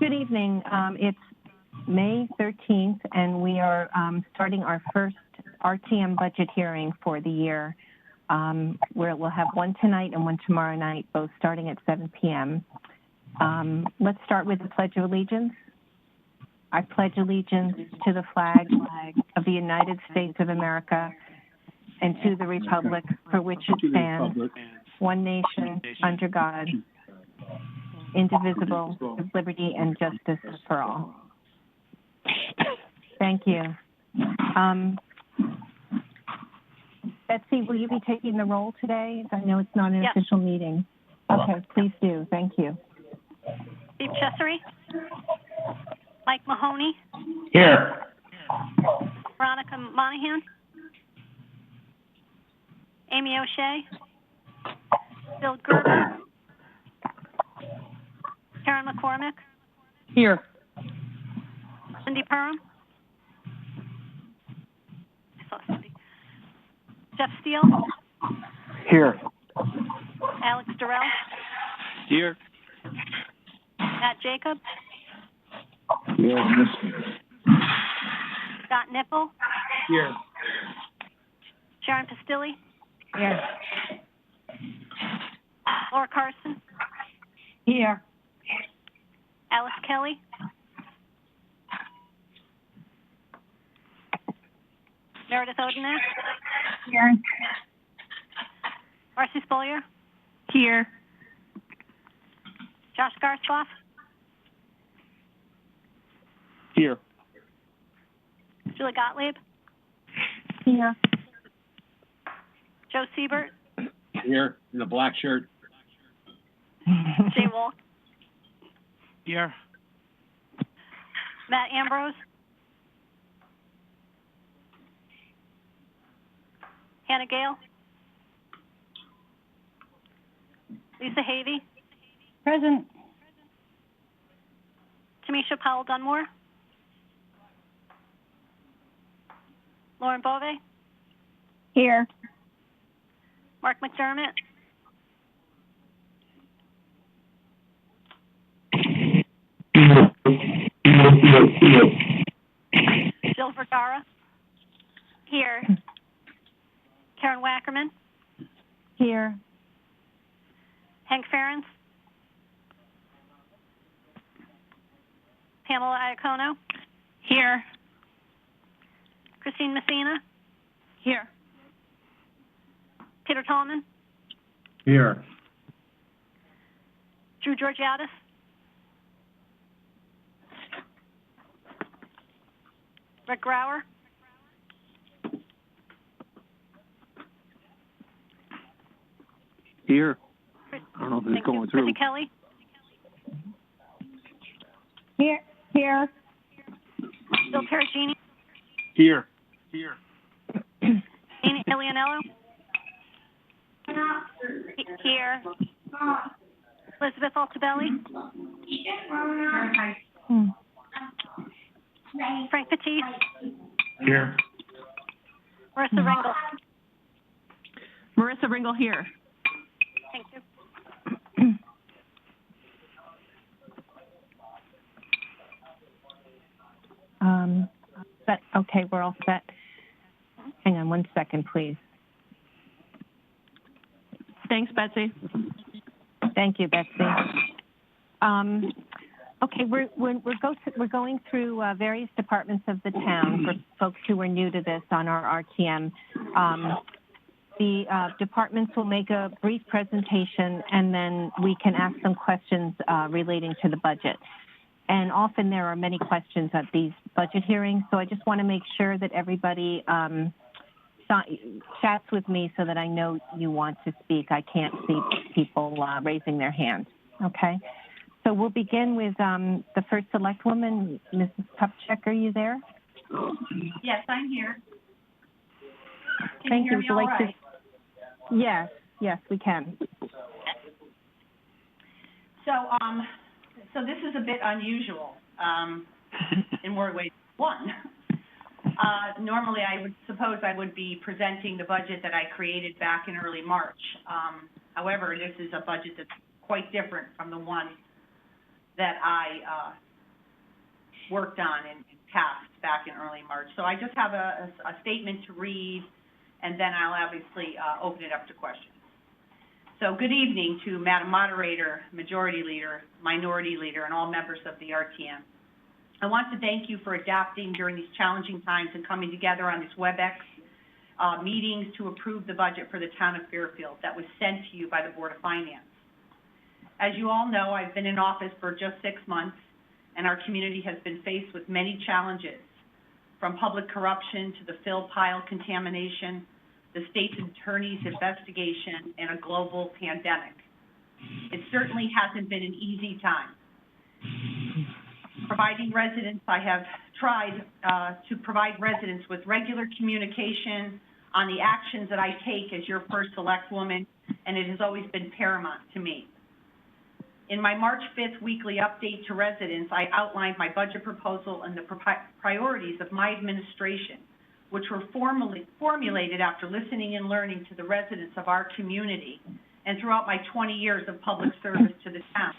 Good evening. It's May 13th, and we are starting our first RTM budget hearing for the year, where we'll have one tonight and one tomorrow night, both starting at 7 p.m. Let's start with the Pledge of Allegiance. I pledge allegiance to the flag of the United States of America and to the republic for which it stands, one nation, under God, indivisible, with liberty and justice for all. Thank you. Betsy, will you be taking the roll today? I know it's not an official meeting. Okay, please do. Thank you. Steve Chessery. Mike Mahoney. Here. Veronica Monahan. Amy O'Shea. Bill Gerber. Karen McCormick. Here. Cindy Perham. I saw Cindy. Jeff Steele. Here. Alex Durrell. Here. Matt Jacobs. Here. Scott Nickel. Here. Sharon Pastilli. Yes. Laura Carson. Here. Alice Kelly. Meredith Odenak. Here. Marcy Spolier. Here. Josh Garsloff. Here. Julie Gottlieb. Here. Joe Siebert. Here. In the black shirt. Jay Wolk. Here. Matt Ambrose. Hannah Gale. Lisa Havey. Present. Tamisha Powell Dunmore. Lauren Bove. Here. Mark McDermott. Jill Vergara. Here. Karen Wackerman. Here. Hank Ferentz. Pamela Iacono. Here. Christine Messina. Here. Peter Tallman. Here. Drew Georgiadis. Rick Grauer. Here. I don't know if it's going through. Chrissy Kelly. Here. Here. Bill Perugini. Here. Here. Amy Ilianello. Here. Elizabeth Altabelli. Frank Patisse. Here. Marissa Ringel. Marissa Ringel here. Thank you. Okay, we're all set. Hang on 1 second, please. Thanks, Betsy. Thank you, Betsy. Okay, we're going through various departments of the town for folks who are new to this on our RTM. The departments will make a brief presentation, and then we can ask some questions relating to the budget. And often there are many questions at these budget hearings, so I just want to make sure that everybody chats with me so that I know you want to speak. I can't see people raising their hands, okay? So we'll begin with the first select woman, Mrs. Kupchak. Are you there? Yes, I'm here. Can Thank you hear you. me all right? Yes, we can. So this is a bit unusual in more ways than one. Normally, I would suppose I would be presenting the budget that I created back in early March. However, this is a budget that's quite different from the one that I worked on and passed back in early March. So I just have a statement to read, and then I'll obviously open it up to questions. So good evening to Madam Moderator, Majority Leader, Minority Leader, and all members of the RTM. I want to thank you for adapting during these challenging times and coming together on these WebEx meetings to approve the budget for the town of Fairfield that was sent to you by the Board of Finance. As you all know, I've been in office for just 6 months, and our community has been faced with many challenges, from public corruption to the fill pile contamination, the state's attorney's investigation, and a global pandemic. It certainly hasn't been an easy time. Providing residents, I have tried to provide residents with regular communication on the actions that I take as your first select woman, and it has always been paramount to me. In my March 5th weekly update to residents, I outlined my budget proposal and the priorities of my administration, which were formulated after listening and learning to the residents of our community and throughout my 20 years of public service to the town.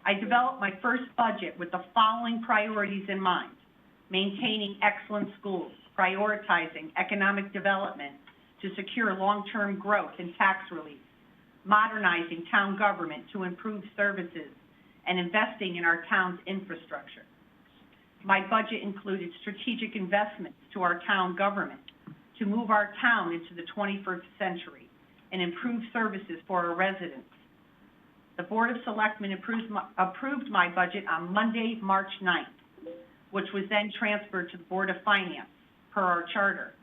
I developed my first budget with the following priorities in mind: maintaining excellent schools, prioritizing economic development to secure long-term growth and tax relief, modernizing town government to improve services, and investing in our town's infrastructure. My budget included strategic investments to our town government to move our town into the 21st century and improve services for our residents. The Board of Selectmen approved my budget on Monday, March 9th, which was then transferred to the Board of Finance per our charter.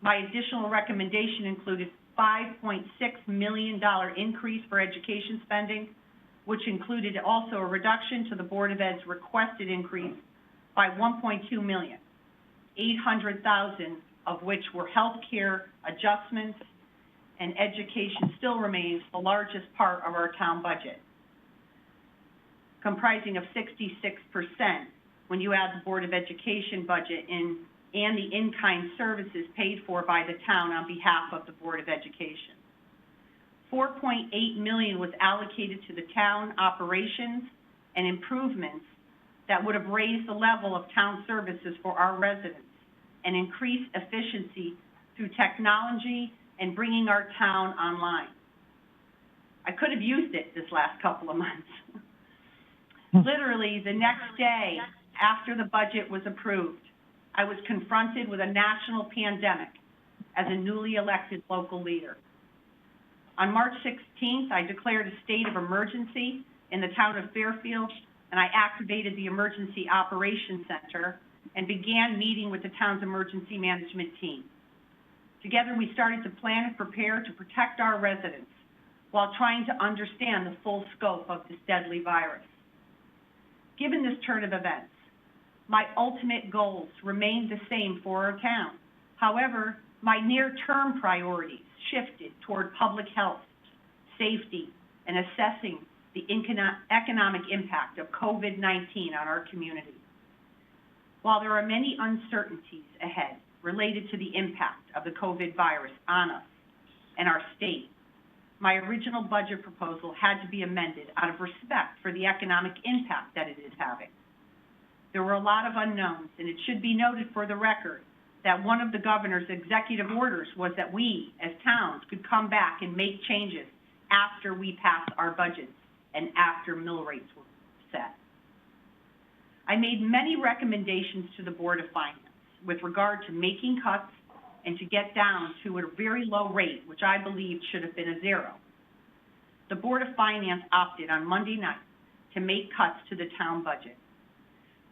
My additional recommendation included $5.6 million increase for education spending, which included also a reduction to the Board of Ed's requested increase by $1.2 million, $800,000 of which were health care adjustments, and education still remains the largest part of our town budget, comprising of 66% when you add the Board of Education budget in and the in-kind services paid for by the town on behalf of the Board of Education. $4.8 million was allocated to the town operations and improvements that would have raised the level of town services for our residents and increased efficiency through technology and bringing our town online. I could have used it this last couple of months. Literally, the next day after the budget was approved, I was confronted with a national pandemic as a newly elected local leader. On March 16th, I declared a state of emergency in the town of Fairfield, and I activated the Emergency Operations Center and began meeting with the town's emergency management team. Together, we started to plan and prepare to protect our residents while trying to understand the full scope of this deadly virus. Given this turn of events, my ultimate goals remained the same for our town. However, my near-term priorities shifted toward public health, safety, and assessing the economic impact of COVID-19 on our community. While there are many uncertainties ahead related to the impact of the COVID virus on us and our state, my original budget proposal had to be amended out of respect for the economic impact that it is having. There were a lot of unknowns, and it should be noted for the record that one of the governor's executive orders was that we, as towns, could come back and make changes after we pass our budgets and after mill rates were set. I made many recommendations to the Board of Finance with regard to making cuts and to get down to a very low rate, which I believe should have been a 0. The Board of Finance opted on Monday night to make cuts to the town budget,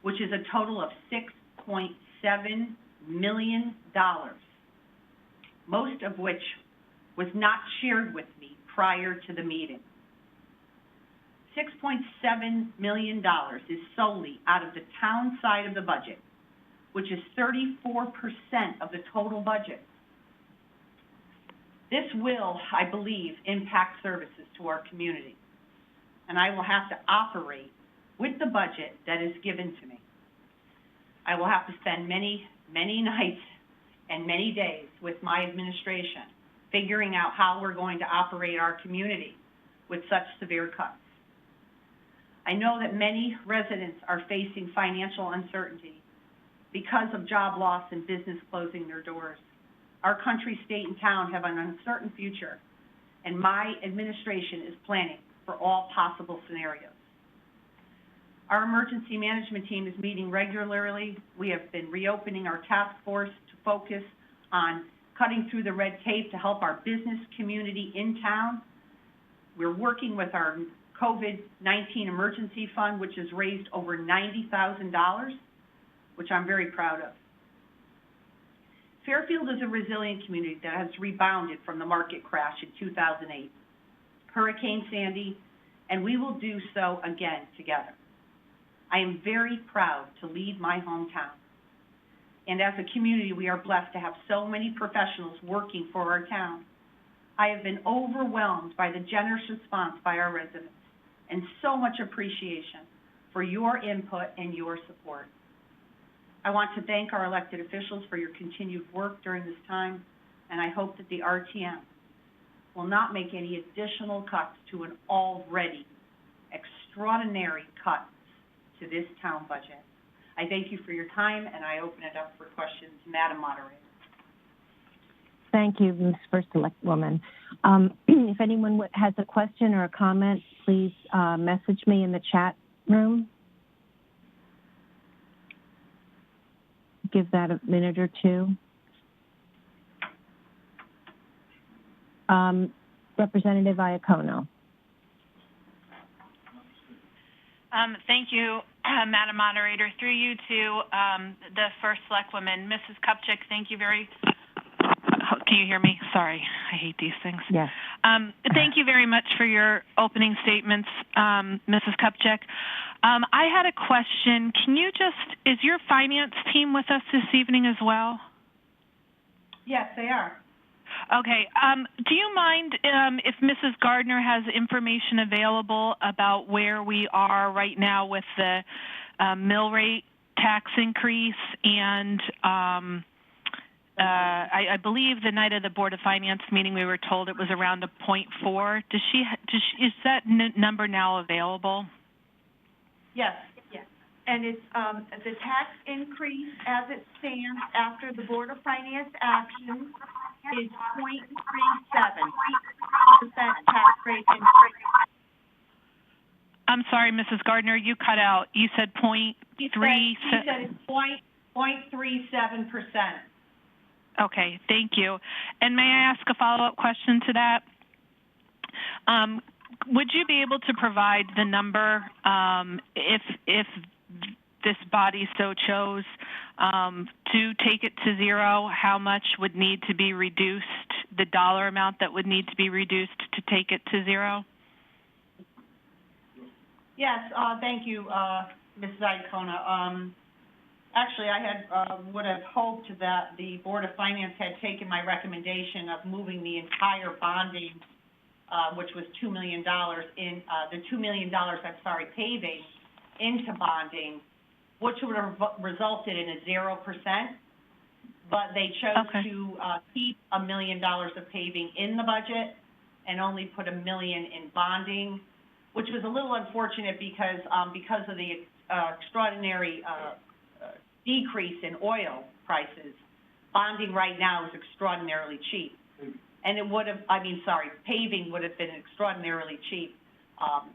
which is a total of $6.7 million, most of which was not shared with me prior to the meeting. $6.7 million is solely out of the town side of the budget, which is 34% of the total budget. This will, I believe, impact services to our community, and I will have to operate with the budget that is given to me. I will have to spend many, many nights and many days with my administration figuring out how we're going to operate our community with such severe cuts. I know that many residents are facing financial uncertainty because of job loss and business closing their doors. Our country, state, and town have an uncertain future, and my administration is planning for all possible scenarios. Our emergency management team is meeting regularly. We have been reopening our task force to focus on cutting through the red tape to help our business community in town. We're working with our COVID-19 emergency fund, which has raised over $90,000, which I'm very proud of. Fairfield is a resilient community that has rebounded from the market crash in 2008, Hurricane Sandy, and we will do so again together. I am very proud to lead my hometown. And as a community, we are blessed to have so many professionals working for our town. I have been overwhelmed by the generous response by our residents and so much appreciation for your input and your support. I want to thank our elected officials for your continued work during this time, and I hope that the RTM will not make any additional cuts to an already extraordinary cut to this town budget. I thank you for your time, and I open it up for questions. Madam Moderator. Thank you, Ms. First Select Woman. If anyone has a question or a comment, please message me in the chat room. Give that a minute or two. Representative Iacono. Thank you, Madam Moderator. Through you to the First Select Woman, Mrs. Kupchak, thank you very. Can you hear me? Sorry, I hate these things. Yes. Thank you very much for your opening statements, Mrs. Kupchak. I had a question. Is your finance team with us this evening as well? Yes, they are. Okay. Do you mind if Mrs. Gardner has information available about where we are right now with the mill rate tax increase? And I believe the night of the Board of Finance meeting, we were told it was around a 0.4. Is that number now available? Yes. Yes. And it's the tax increase as it stands after the Board of Finance action is 0.37% tax rate increase. I'm sorry, Mrs. Gardner, you cut out. You said 0.3. He said it's 0.37%. Okay, thank you. And may I ask a follow-up question to that? Would you be able to provide the number if this body so chose to take it to zero, how much would need to be reduced, the dollar amount that would need to be reduced to take it to zero? Yes, thank you, Mrs. Iacono. Actually, I would have hoped that the Board of Finance had taken my recommendation of moving the entire bonding, which was $2 million, paving into bonding, which would have resulted in a 0%, but they chose to keep $1 million of paving in the budget and only put $1 million in bonding, which was a little unfortunate because of the extraordinary decrease in oil prices. Bonding right now is extraordinarily cheap. And it would have, paving would have been extraordinarily cheap.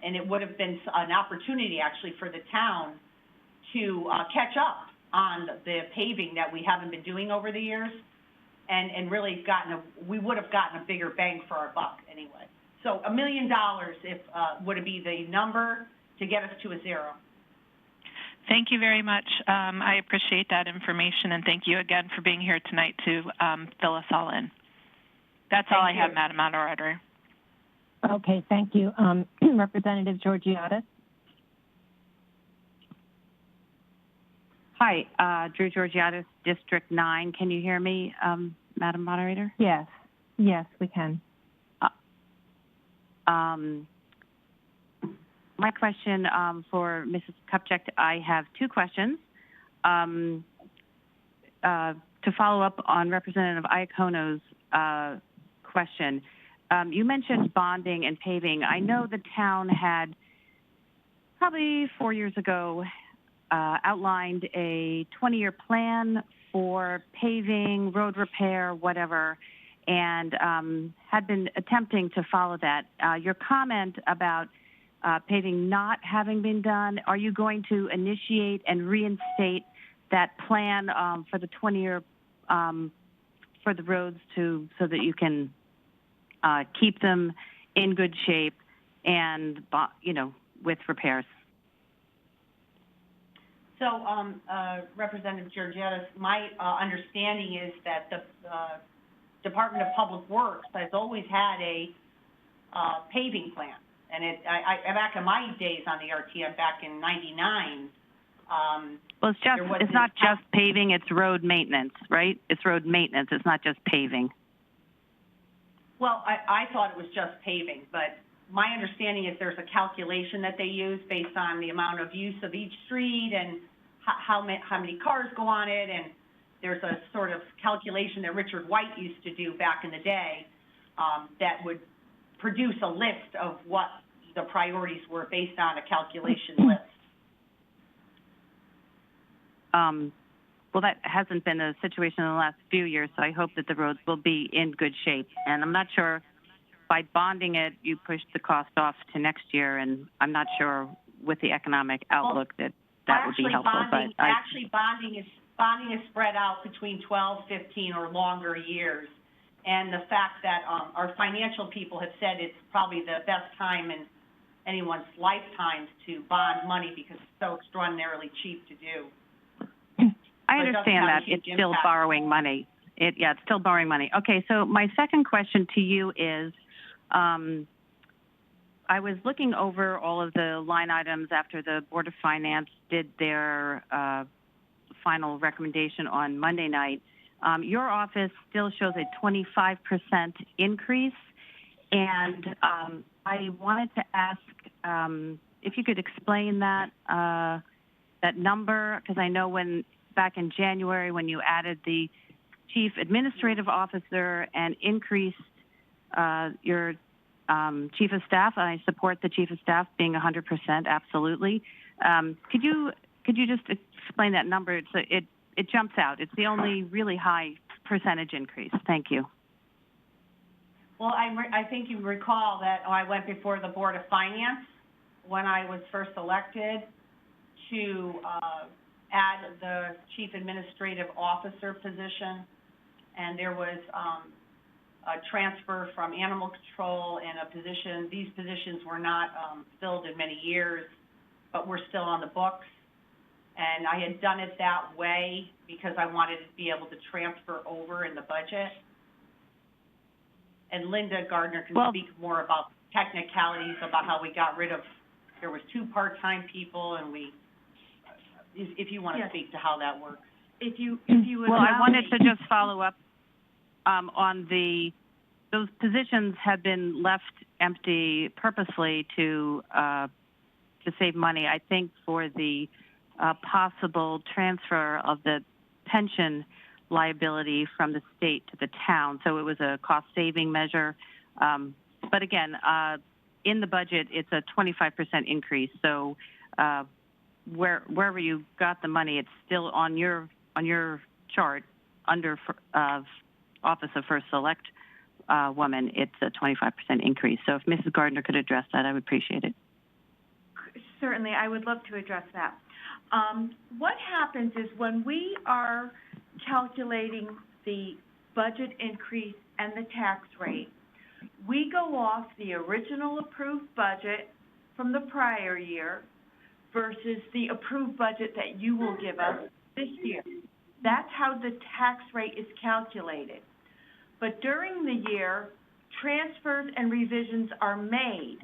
And it would have been an opportunity actually for the town to catch up on the paving that we haven't been doing over the years and really we would have gotten a bigger bang for our buck anyway. So $1 million would be the number to get us to a zero. Thank you very much. I appreciate that information, and thank you again for being here tonight to fill us all in. That's all I have, Madam Moderator. Okay, thank you. Representative Georgiadis. Hi, Drew Georgiadis, District 9. Can you hear me, Madam Moderator? Yes. Yes, we can. My question for Mrs. Kupchak, I have two questions. To follow up on Representative Iacono's question, you mentioned bonding and paving. I know the town had probably 4 years ago, outlined a 20-year plan for paving, road repair, whatever, and had been attempting to follow that. Your comment about paving not having been done, are you going to initiate and reinstate that plan for the 20-year for the roads so that you can keep them in good shape and, with repairs? So, Representative Georgiadis, my understanding is that the Department of Public Works has always had a paving plan. And back in my days on the RTM, back in '99, well, it's not just paving, it's road maintenance, right? It's road maintenance, it's not just paving. Well, I thought it was just paving, but my understanding is there's a calculation that they use based on the amount of use of each street and how many cars go on it, and there's a sort of calculation that Richard White used to do back in the day that would produce a list of what the priorities were based on a calculation list. Well, that hasn't been a situation in the last few years, so I hope that the roads will be in good shape. And I'm not sure, by bonding it, you pushed the cost off to next year, and I'm not sure with the economic outlook that would be helpful. Bonding is spread out between 12, 15, or longer years. And the fact that our financial people have said it's probably the best time in anyone's lifetime to bond money because it's so extraordinarily cheap to do. I understand that. It's still borrowing money. It's still borrowing money. Okay, so my second question to you is, I was looking over all of the line items after the Board of Finance did their final recommendation on Monday night. Your office still shows a 25% increase, and I wanted to ask if you could explain that number, because I know back in January when you added the Chief Administrative Officer and increased your Chief of Staff, and I support the Chief of Staff being 100%, absolutely. Could you just explain that number? It jumps out. It's the only really high percentage increase. Thank you. Well, I think you recall that I went before the Board of Finance when I was first elected to add the Chief Administrative Officer position, and there was a transfer from Animal Control and a position. These positions were not filled in many years, but were still on the books. And I had done it that way because I wanted to be able to transfer over in the budget. And Linda Gardner can speak more about technicalities about how we got rid of, there was 2 part-time people, and if you want to speak to how that works. If you would I wanted to just follow up on those positions have been left empty purposely to save money. I think for the possible transfer of the pension liability from the state to the town. So it was a cost-saving measure. But again, in the budget, it's a 25% increase. So wherever you got the money, it's still on your chart under Office of First Select Woman. It's a 25% increase. So if Mrs. Gardner could address that, I would appreciate it. Certainly, I would love to address that. What happens is when we are calculating the budget increase and the tax rate, we go off the original approved budget from the prior year versus the approved budget that you will give us this year. That's how the tax rate is calculated. But during the year, transfers and revisions are made.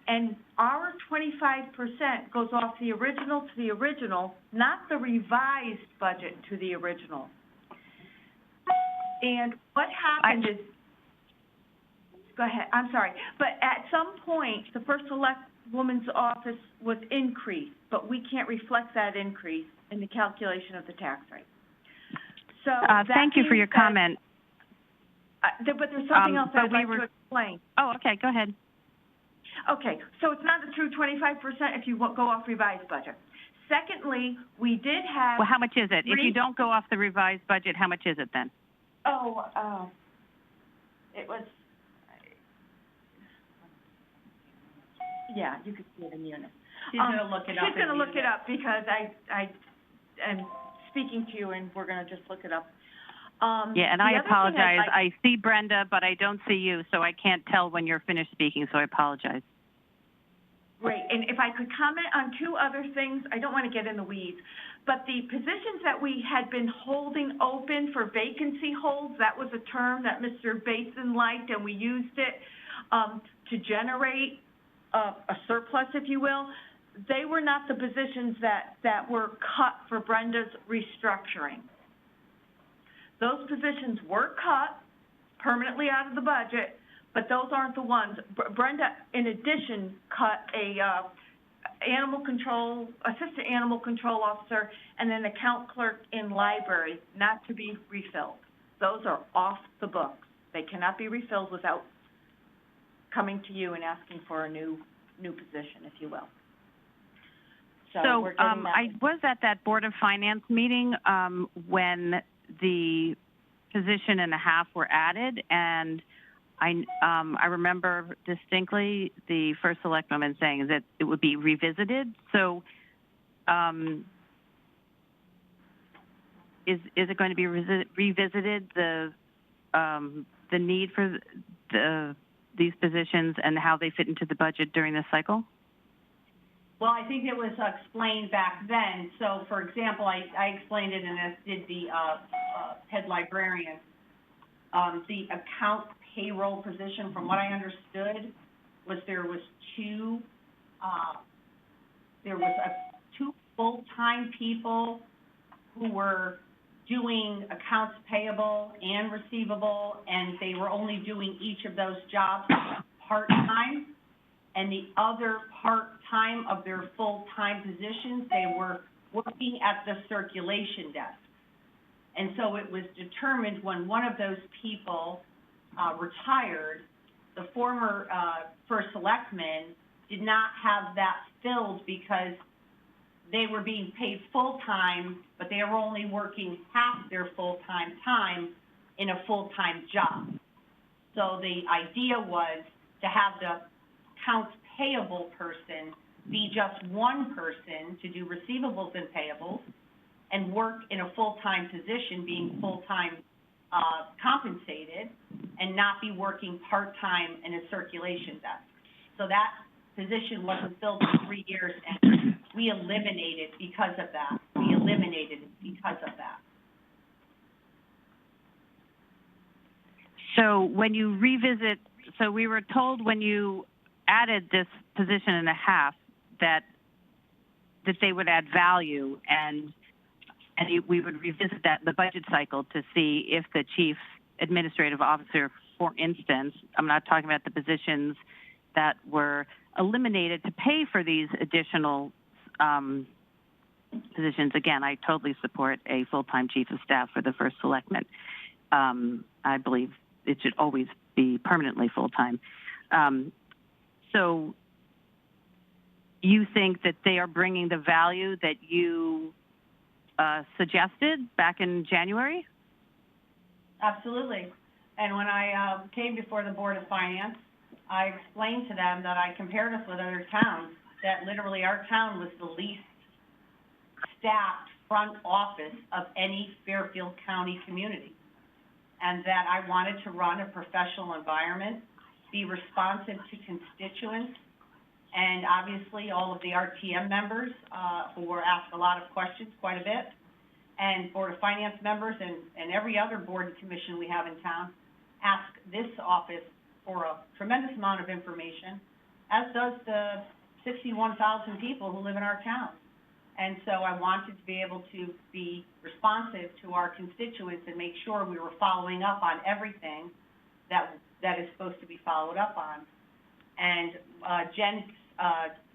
And our 25% goes off the original to the original, not the revised budget to the original. And what happened is, go ahead, I'm sorry, but at some point, the First Select Woman's office was increased, but we can't reflect that increase in the calculation of the tax rate. So thank you for your comment. But there's something else I'd like to explain. Oh, okay, go ahead. Okay, so it's not a true 25% if you go off revised budget. Secondly, we did have. Well, how much is it? If you three- don't go off the revised budget, how much is it then? It was, yeah, you could see it in units. She's gonna look it up. She's gonna look it up because I am speaking to you and we're gonna just look it up. Yeah, and the I other thing apologize. I'd like- I see Brenda, but I don't see you, so I can't tell when you're finished speaking, so I apologize. Great, and if I could comment on two other things, I don't want to get in the weeds, but the positions that we had been holding open for vacancy holds, that was a term that Mr. Basin liked, and we used it to generate a surplus, if you will. They were not the positions that were cut for Brenda's restructuring. Those positions were cut permanently out of the budget, but those aren't the ones. Brenda, in addition, cut a assistant animal control officer and an account clerk in library, not to be refilled. Those are off the books. They cannot be refilled without coming to you and asking for a new position, if you will. So, we're getting that. I was at that Board of Finance meeting, when the position and a half were added, and I remember distinctly the first selectwoman saying that it would be revisited. So, is it going to be revisited, the need for these positions and how they fit into the budget during this cycle? Well, I think it was explained back then. So, for example, I explained it, and as did the head librarian. The account payroll position, from what I understood, was there was two full-time people who were doing accounts payable and receivable, and they were only doing each of those jobs part-time. And the other part-time of their full-time positions, they were working at the circulation desk. And so it was determined when one of those people retired, the former first selectman did not have that filled because they were being paid full-time, but they were only working half their full-time time in a full-time job. So the idea was to have the accounts payable person be just one person to do receivables and payables and work in a full-time position, being full-time compensated, and not be working part-time in a circulation desk. So that position wasn't filled for 3 years, and we eliminated because of that. So when you revisit, so we were told when you added this position and a half that they would add value, and we would revisit that in the budget cycle to see if the chief administrative officer, for instance, I'm not talking about the positions that were eliminated to pay for these additional positions. Again, I totally support a full-time chief of staff for the first selectman. I believe it should always be permanently full-time. So you think that they are bringing the value that you suggested back in January? Absolutely. And when I came before the Board of Finance, I explained to them that I compared us with other towns, that literally our town was the least staffed front office of any Fairfield County community, and that I wanted to run a professional environment, be responsive to constituents, and obviously all of the RTM members who were asked a lot of questions, quite a bit, and Board of Finance members and every other board and commission we have in town ask this office for a tremendous amount of information, as does the 61,000 people who live in our town. And so I wanted to be able to be responsive to our constituents and make sure we were following up on everything that is supposed to be followed up on. And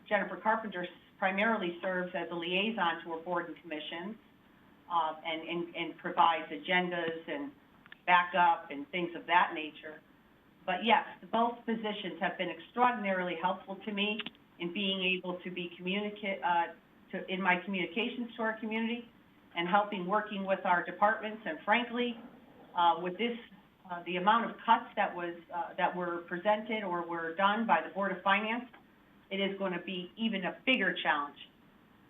Jennifer Carpenter primarily serves as a liaison to our board and commissions, and provides agendas and backup and things of that nature. But yes, both positions have been extraordinarily helpful to me in being able to be in my communications to our community and working with our departments. And frankly, with this, the amount of cuts that were presented or were done by the Board of Finance, it is going to be even a bigger challenge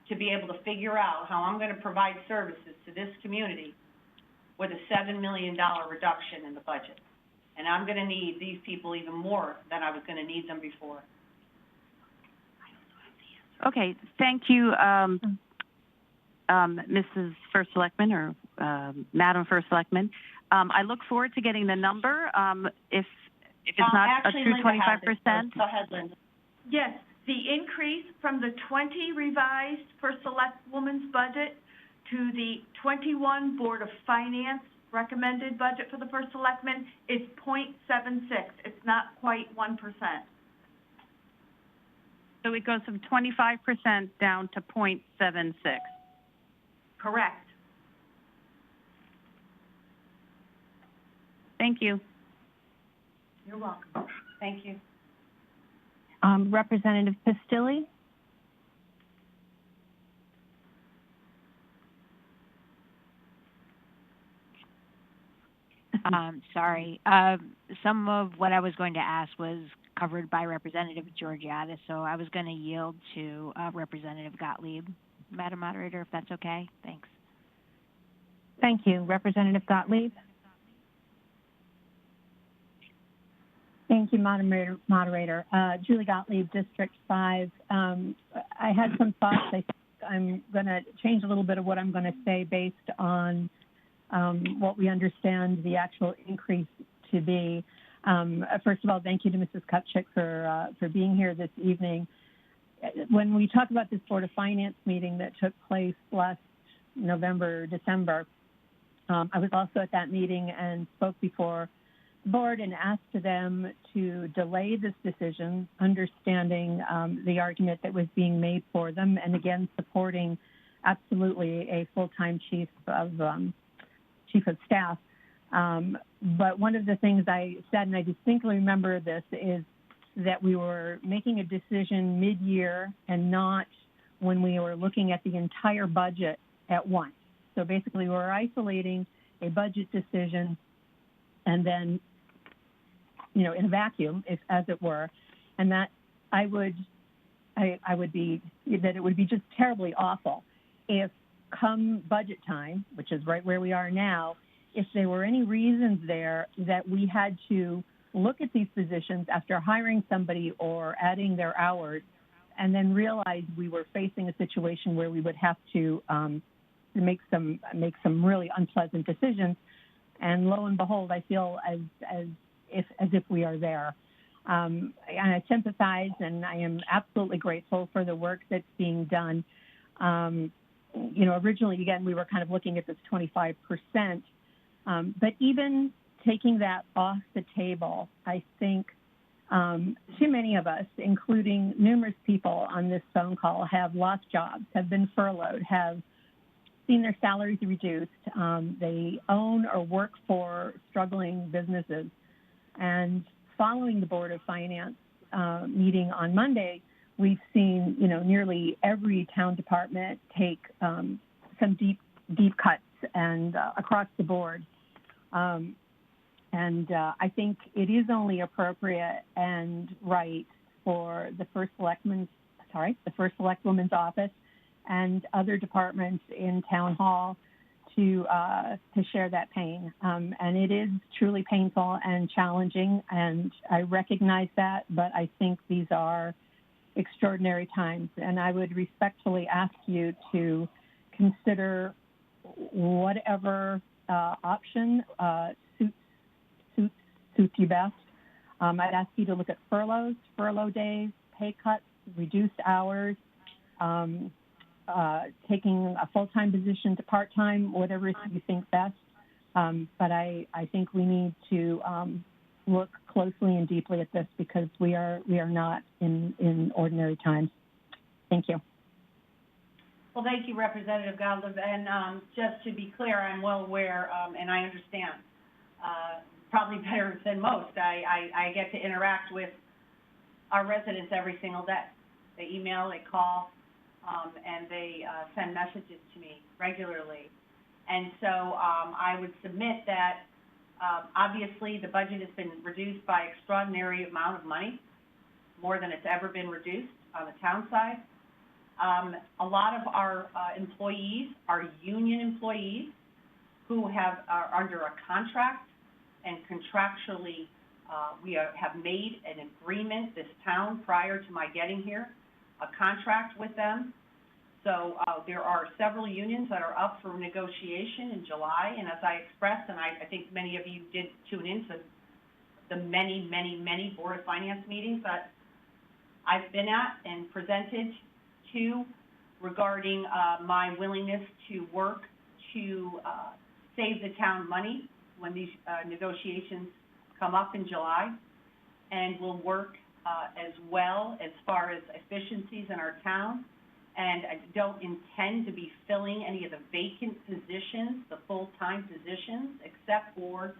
to be able to figure out how I'm going to provide services to this community with a $7 million reduction in the budget. And I'm going to need these people even more than I was going to need them before. Okay, thank you, Mrs. First Selectman or Madam First Selectman. I look forward to getting the number. If it's not Actually, a true Linda has 25%. it. Go ahead, Linda. Yes, the increase from the 20 revised First Selectwoman's budget to the 21 Board of Finance recommended budget for the First Selectman is 0.76. It's not quite 1%. So it goes from 25% down to 0.76. Correct. Thank you. You're welcome. Thank you. Representative Pistilli? Sorry. Some of what I was going to ask was covered by Representative Georgiadis, so I was going to yield to Representative Gottlieb, Madam Moderator, if that's okay. Thanks. Thank you. Representative Gottlieb? Thank you, Moderator. Julie Gottlieb, District 5. I had some thoughts. I think I'm going to change a little bit of what I'm going to say based on what we understand the actual increase to be. First of all, thank you to Mrs. Kupchik for being here this evening. When we talk about this Board of Finance meeting that took place last November, December, I was also at that meeting and spoke before the board and asked them to delay this decision, understanding the argument that was being made for them, and again, supporting absolutely a full-time chief of staff. But one of the things I said, and I distinctly remember this, is that we were making a decision mid-year and not when we were looking at the entire budget at once. So basically, we're isolating a budget decision and then, in a vacuum, as it were, and that it would be just terribly awful if come budget time, which is right where we are now, if there were any reasons there that we had to look at these positions after hiring somebody or adding their hours and then realize we were facing a situation where we would have to make some really unpleasant decisions. And lo and behold, I feel as if we are there. And I sympathize, and I am absolutely grateful for the work that's being done. Originally, again, we were kind of looking at this 25%. But even taking that off the table, I think too many of us, including numerous people on this phone call, have lost jobs, have been furloughed, have seen their salaries reduced. They own or work for struggling businesses. And following the Board of Finance meeting on Monday, we've seen, nearly every town department take some deep cuts and across the board. I think it is only appropriate and right for the First Selectwoman's office and other departments in Town Hall to share that pain. And it is truly painful and challenging, and I recognize that, but I think these are extraordinary times. And I would respectfully ask you to consider whatever option suits you best. I'd ask you to look at furlough days, pay cuts, reduced hours, taking a full-time position to part-time, whatever you think best. But I think we need to look closely and deeply at this because we are not in ordinary times. Thank you. Well, thank you, Representative Gottlieb. And just to be clear, I'm well aware, and I understand probably better than most. I get to interact with our residents every single day. They email, they call, and they send messages to me regularly. And so I would submit that obviously the budget has been reduced by extraordinary amount of money, more than it's ever been reduced on the town side. A lot of our employees are union employees who are under a contract, and contractually we have made an agreement, this town, prior to my getting here, a contract with them. So there are several unions that are up for negotiation in July, and as I expressed, and I think many of you did tune in to the many, many, many Board of Finance meetings that I've been at and presented to regarding my willingness to work to save the town money when these negotiations come up in July, and will work as well as far as efficiencies in our town. And I don't intend to be filling any of the vacant positions, the full-time positions, except for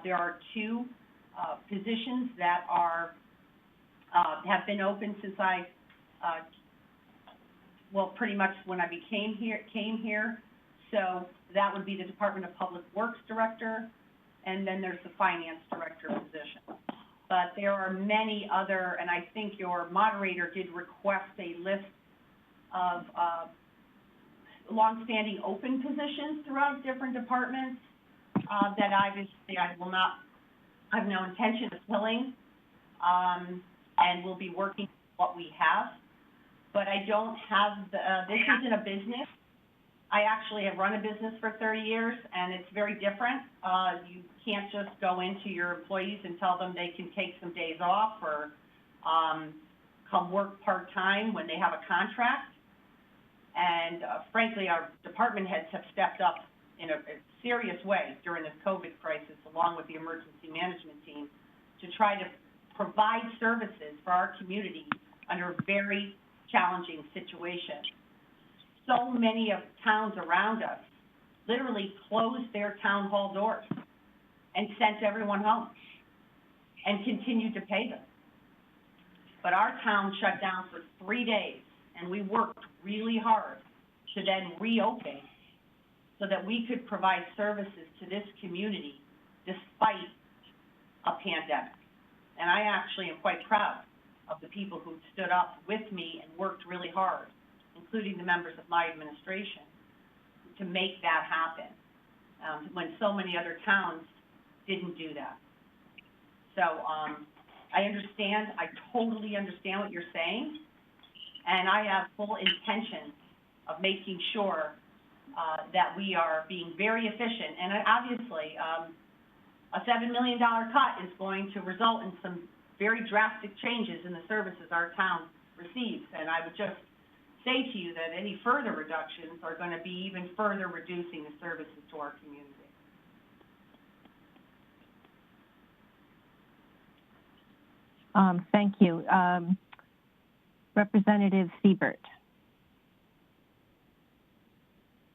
there are two positions that are have been open since I well, pretty much when I came here. So that would be the Department of Public Works Director, and then there's the Finance Director position. But there are many other, and I think your moderator did request a list of longstanding open positions throughout different departments that obviously I have no intention of filling, and we'll be working with what we have. But I don't have this isn't a business. I actually have run a business for 30 years, and it's very different. You can't just go into your employees and tell them they can take some days off or come work part-time when they have a contract. And frankly, our department heads have stepped up in a serious way during this COVID crisis, along with the emergency management team, to try to provide services for our community under a very challenging situation. So many of towns around us literally closed their town hall doors and sent everyone home and continued to pay them. But our town shut down for 3 days, and we worked really hard to then reopen so that we could provide services to this community despite a pandemic. And I actually am quite proud of the people who stood up with me and worked really hard, including the members of my administration, to make that happen, when so many other towns didn't do that. So I understand, I totally understand what you're saying, and I have full intention of making sure that we are being very efficient. And obviously, a $7 million cut is going to result in some very drastic changes in the services our town receives. And I would just say to you that any further reductions are going to be even further reducing the services to our community. Thank you. Representative Siebert.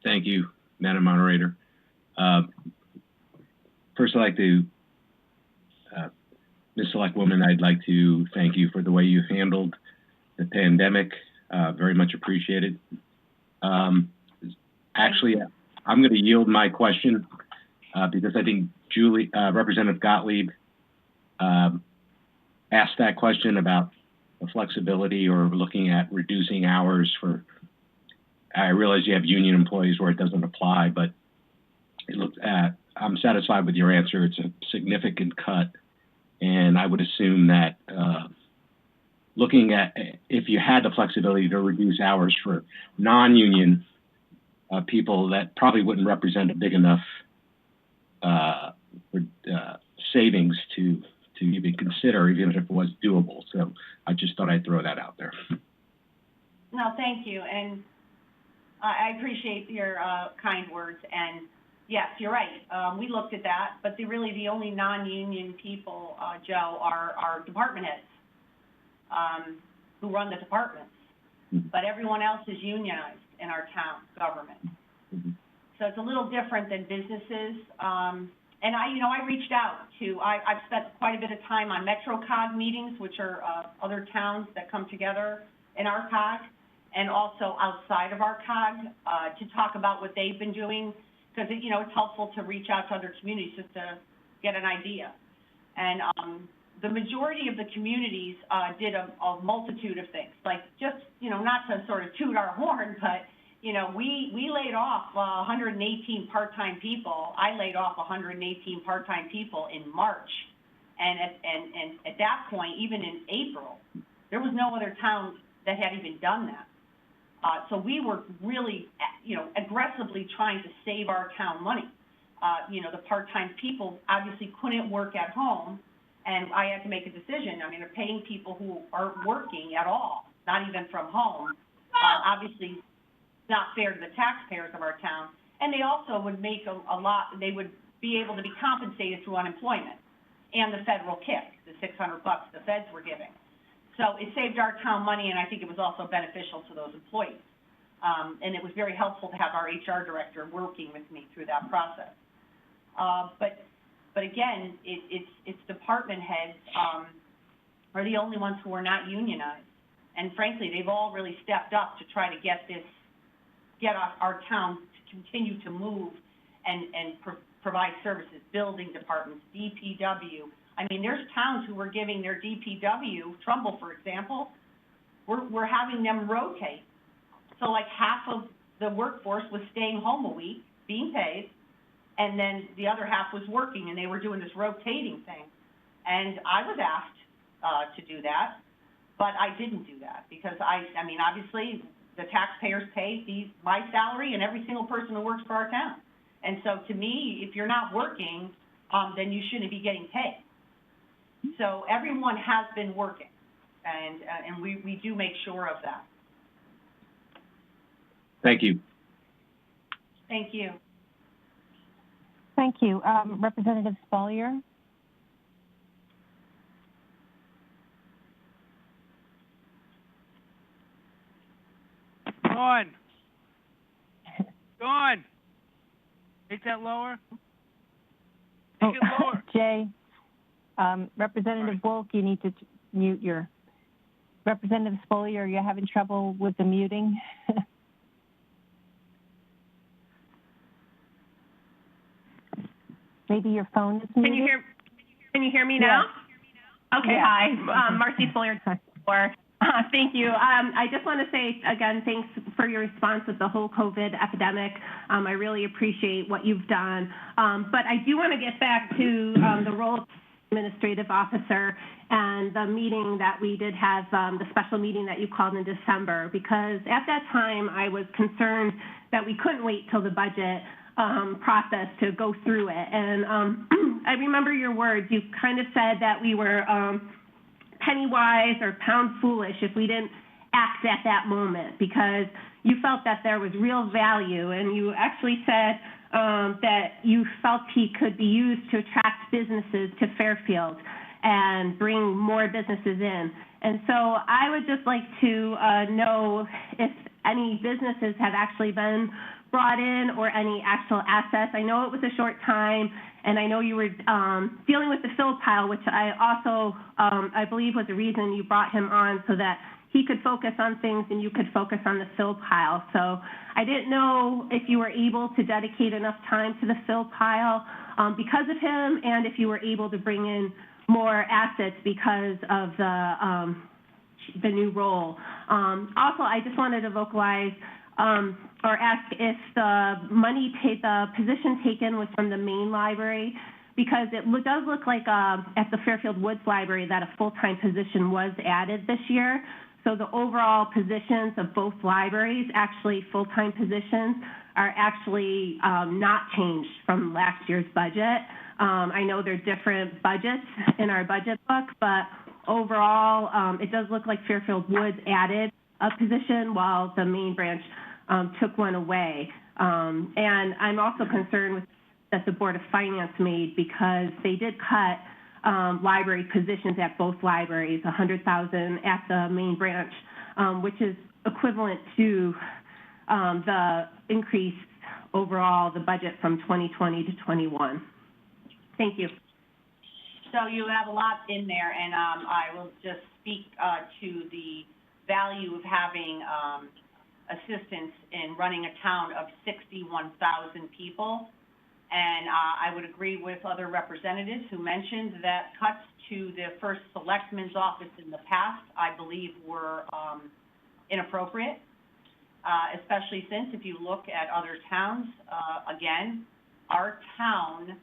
Thank you, Madam Moderator. First, I'd like to, Ms. Selectwoman, I'd like to thank you for the way you handled the pandemic. Very much appreciated. Actually, I'm going to yield my question because I think Representative Gottlieb asked that question about the flexibility or looking at reducing hours for. I realize you have union employees where it doesn't apply, but it looked at. I'm satisfied with your answer. It's a significant cut, and I would assume that looking at if you had the flexibility to reduce hours for non-union people, that probably wouldn't represent a big enough savings to even consider, even if it was doable. So I just thought I'd throw that out there. No, thank you, and I appreciate your kind words. And yes, you're right. We looked at that, but really the only non-union people, Joe, are our department heads who run the departments. Mm-hmm. But everyone else is unionized in our town government. Mm-hmm. So it's a little different than businesses. And I reached out to, I've spent quite a bit of time on MetroCog meetings, which are other towns that come together in our COG, and also outside of our COG, to talk about what they've been doing, because, it's helpful to reach out to other communities just to get an idea. And the majority of the communities did a multitude of things, like just, not to sort of toot our horn, but, we laid off 118 part-time people. I laid off 118 part-time people in March. And at that point, even in April, there was no other town that had even done that. So we were really, aggressively trying to save our town money. The part-time people obviously couldn't work at home, and I had to make a decision. I mean, they're paying people who aren't working at all, not even from home. Obviously, not fair to the taxpayers of our town, and they also would make a lot, they would be able to be compensated through unemployment and the federal kick, the $600 the feds were giving. So it saved our town money, and I think it was also beneficial to those employees. And it was very helpful to have our HR director working with me through that process. But again, it's department heads are the only ones who are not unionized. And frankly, they've all really stepped up to try to get our town to continue to move and provide services, building departments, DPW. I mean, there's towns who were giving their DPW, Trumbull, for example, we're having them rotate. So like half of the workforce was staying home a week, being paid, and then the other half was working, and they were doing this rotating thing. And I was asked to do that, but I didn't do that because I mean, obviously, the taxpayers pay my salary and every single person who works for our town. And so to me, if you're not working, then you shouldn't be getting paid. So everyone has been working, and we do make sure of that. Thank you. Thank you. Thank you. Representative Spolier? Dawn. Take that lower. Take it lower. Jay, Representative Wolk, you need to mute your... Representative Spolier, you're having trouble with the muting? Maybe your phone is muted? Can you hear me now? Yes. Okay, Yeah. hi. Marcy Spolier. Thank you. I just want to say, again, thanks for your response with the whole COVID epidemic. I really appreciate what you've done. But I do want to get back to the role of administrative officer and the meeting that we did have, the special meeting that you called in December, because at that time I was concerned that we couldn't wait till the budget process to go through it. And I remember your words. You kind of said that we were penny wise or pound foolish if we didn't act at that moment, because you felt that there was real value, and you actually said that you felt he could be used to attract businesses to Fairfield and bring more businesses in. And so I would just like to know if any businesses have actually been brought in or any actual assets. I know it was a short time, and I know you were dealing with the fill pile, which I also, I believe was the reason you brought him on, so that he could focus on things and you could focus on the fill pile. So I didn't know if you were able to dedicate enough time to the fill pile because of him, and if you were able to bring in more assets because of the new role. Also, I just wanted to vocalize or ask if the money the position taken was from the main library, because it does look like at the Fairfield Woods Library that a full-time position was added this year. So the overall positions of both libraries, actually full-time positions, are actually not changed from last year's budget. I know there are different budgets in our budget book, but overall, it does look like Fairfield Woods added a position while the main branch took one away. And I'm also concerned with that the Board of Finance made, because they did cut library positions at both libraries, $100,000 at the main branch, which is equivalent to the increase overall, the budget from 2020 to 21. Thank you. So you have a lot in there, and I will just speak to the value of having assistance in running a town of 61,000 people. And I would agree with other representatives who mentioned that cuts to the first selectman's office in the past, I believe, were inappropriate, especially since if you look at other towns, again, our town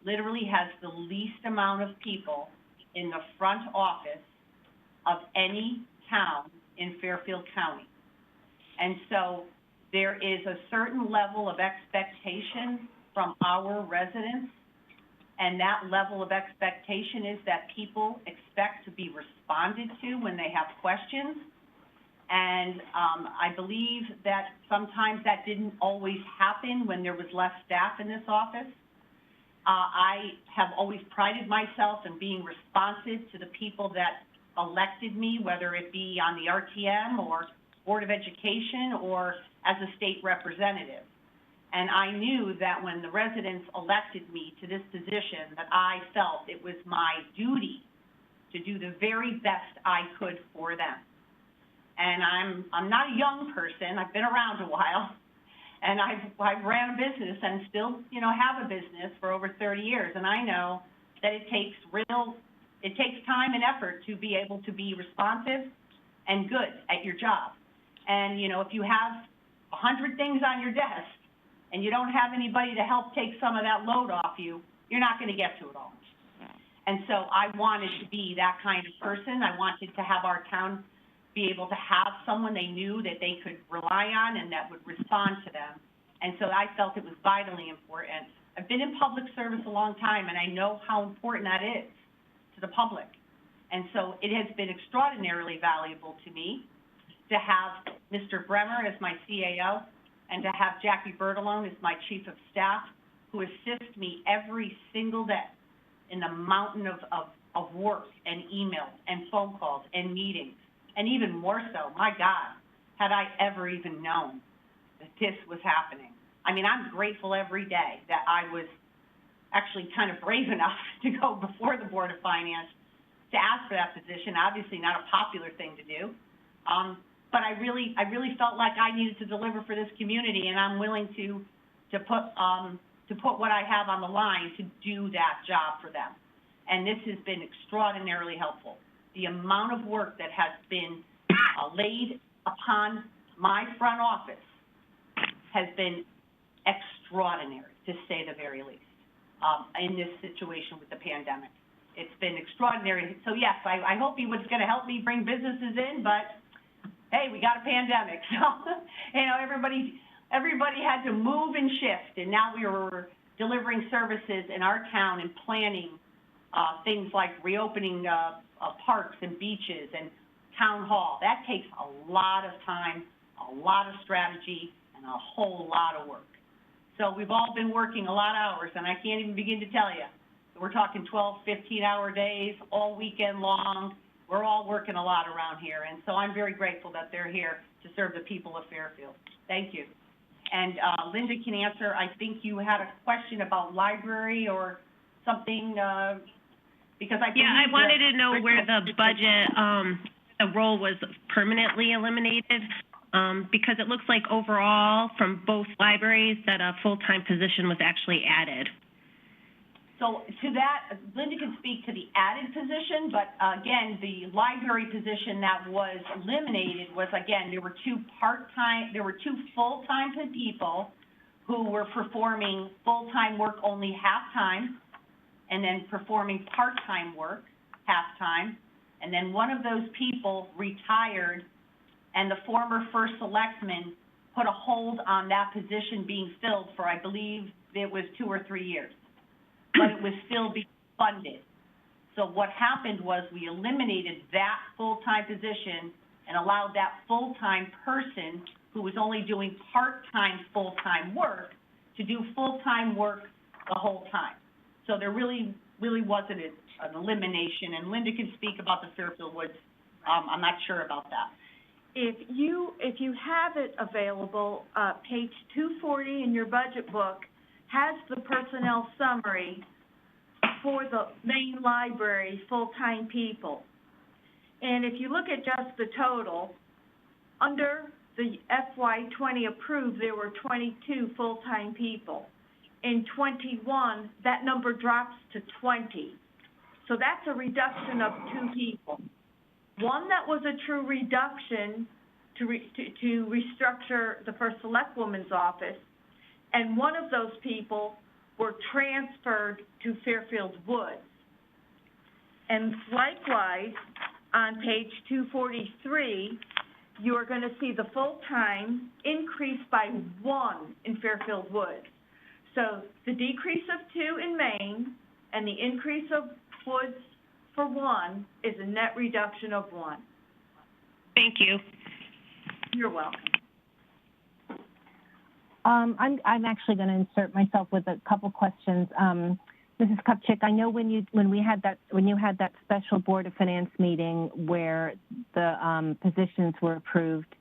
literally has the least amount of people in the front office of any town in Fairfield County. And so there is a certain level of expectation from our residents, and that level of expectation is that people expect to be responded to when they have questions. And I believe that sometimes that didn't always happen when there was less staff in this office. I have always prided myself in being responsive to the people that elected me, whether it be on the RTM or Board of Education or as a state representative. And I knew that when the residents elected me to this position, that I felt it was my duty to do the very best I could for them. And I'm not a young person. I've been around a while. And I've ran a business and still, have a business for over 30 years. And I know that it takes time and effort to be able to be responsive and good at your job. And, if you have 100 things on your desk and you don't have anybody to help take some of that load off you, you're not going to get to it all. And so I wanted to be that kind of person. I wanted to have our town be able to have someone they knew that they could rely on and that would respond to them. And so I felt it was vitally important. I've been in public service a long time, and I know how important that is to the public. And so it has been extraordinarily valuable to me to have Mr. Bremer as my CAO and to have Jackie Bertolone as my chief of staff, who assist me every single day in the mountain of work and emails and phone calls and meetings. And even more so, my God, had I ever even known that this was happening. I mean, I'm grateful every day that I was actually kind of brave enough to go before the Board of Finance to ask for that position. Obviously not a popular thing to do. But I really felt like I needed to deliver for this community, and I'm willing to put what I have on the line to do that job for them. And this has been extraordinarily helpful. The amount of work that has been laid upon my front office has been extraordinary, to say the very least, in this situation with the pandemic. It's been extraordinary. So yes, I hope he was going to help me bring businesses in, but hey, we got a pandemic, so everybody had to move and shift, and now we were delivering services in our town and planning things like reopening parks and beaches and town hall. That takes a lot of time, a lot of strategy, and a whole lot of work. So we've all been working a lot of hours, and I can't even begin to tell you. We're talking 12, 15-hour days, all weekend long. We're all working a lot around here, and so I'm very grateful that they're here to serve the people of Fairfield. Thank you. And Linda can answer. I think you had a question about library or something, because I wanted to know where the budget, the role was permanently eliminated, because it looks like overall from both libraries that a full-time position was actually added. So to that, Linda can speak to the added position, but again, the library position that was eliminated was, again, there were two full-time people who were performing full-time work only half-time, and then performing part-time work half-time, and then one of those people retired, and the former first selectman put a hold on that position being filled for, I believe, it was 2 or 3 years. But it was still being funded. So what happened was we eliminated that full-time position and allowed that full-time person who was only doing part-time full-time work to do full-time work the whole time. So there really wasn't an elimination, and Linda can speak about the Fairfield Woods. I'm not sure about that. If you have it available, page 240 in your budget book has the personnel summary for the main library, full-time people. And if you look at just the total, under the FY20 approved, there were 22 full-time people. In 21, that number drops to 20. So that's a reduction of 2 people. One that was a true reduction to restructure the first select woman's office, and one of those people were transferred to Fairfield Woods. And likewise, on page 243, you are going to see the full-time increase by 1 in Fairfield Woods. So the decrease of 2 in Maine and the increase of Woods for 1 is a net reduction of 1. Thank you. You're welcome. I'm actually going to insert myself with a couple questions. Mrs. Kupchik, I know when you had that special Board of Finance meeting where the positions were approved,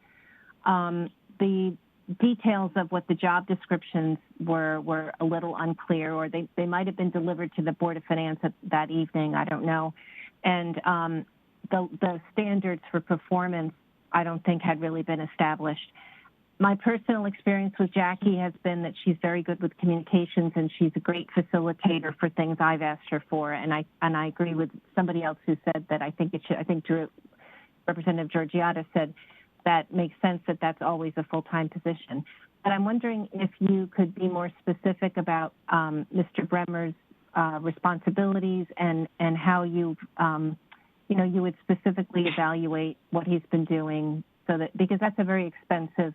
the details of what the job descriptions were a little unclear, or they might have been delivered to the Board of Finance that evening, I don't know. And the standards for performance, I don't think, had really been established. My personal experience with Jackie has been that she's very good with communications, and she's a great facilitator for things I've asked her for. And I agree with somebody else who said that I think Representative Georgiades said that makes sense that that's always a full-time position. But I'm wondering if you could be more specific about Mr. Bremer's responsibilities and how you would specifically evaluate what he's been doing, so that, because that's a very expensive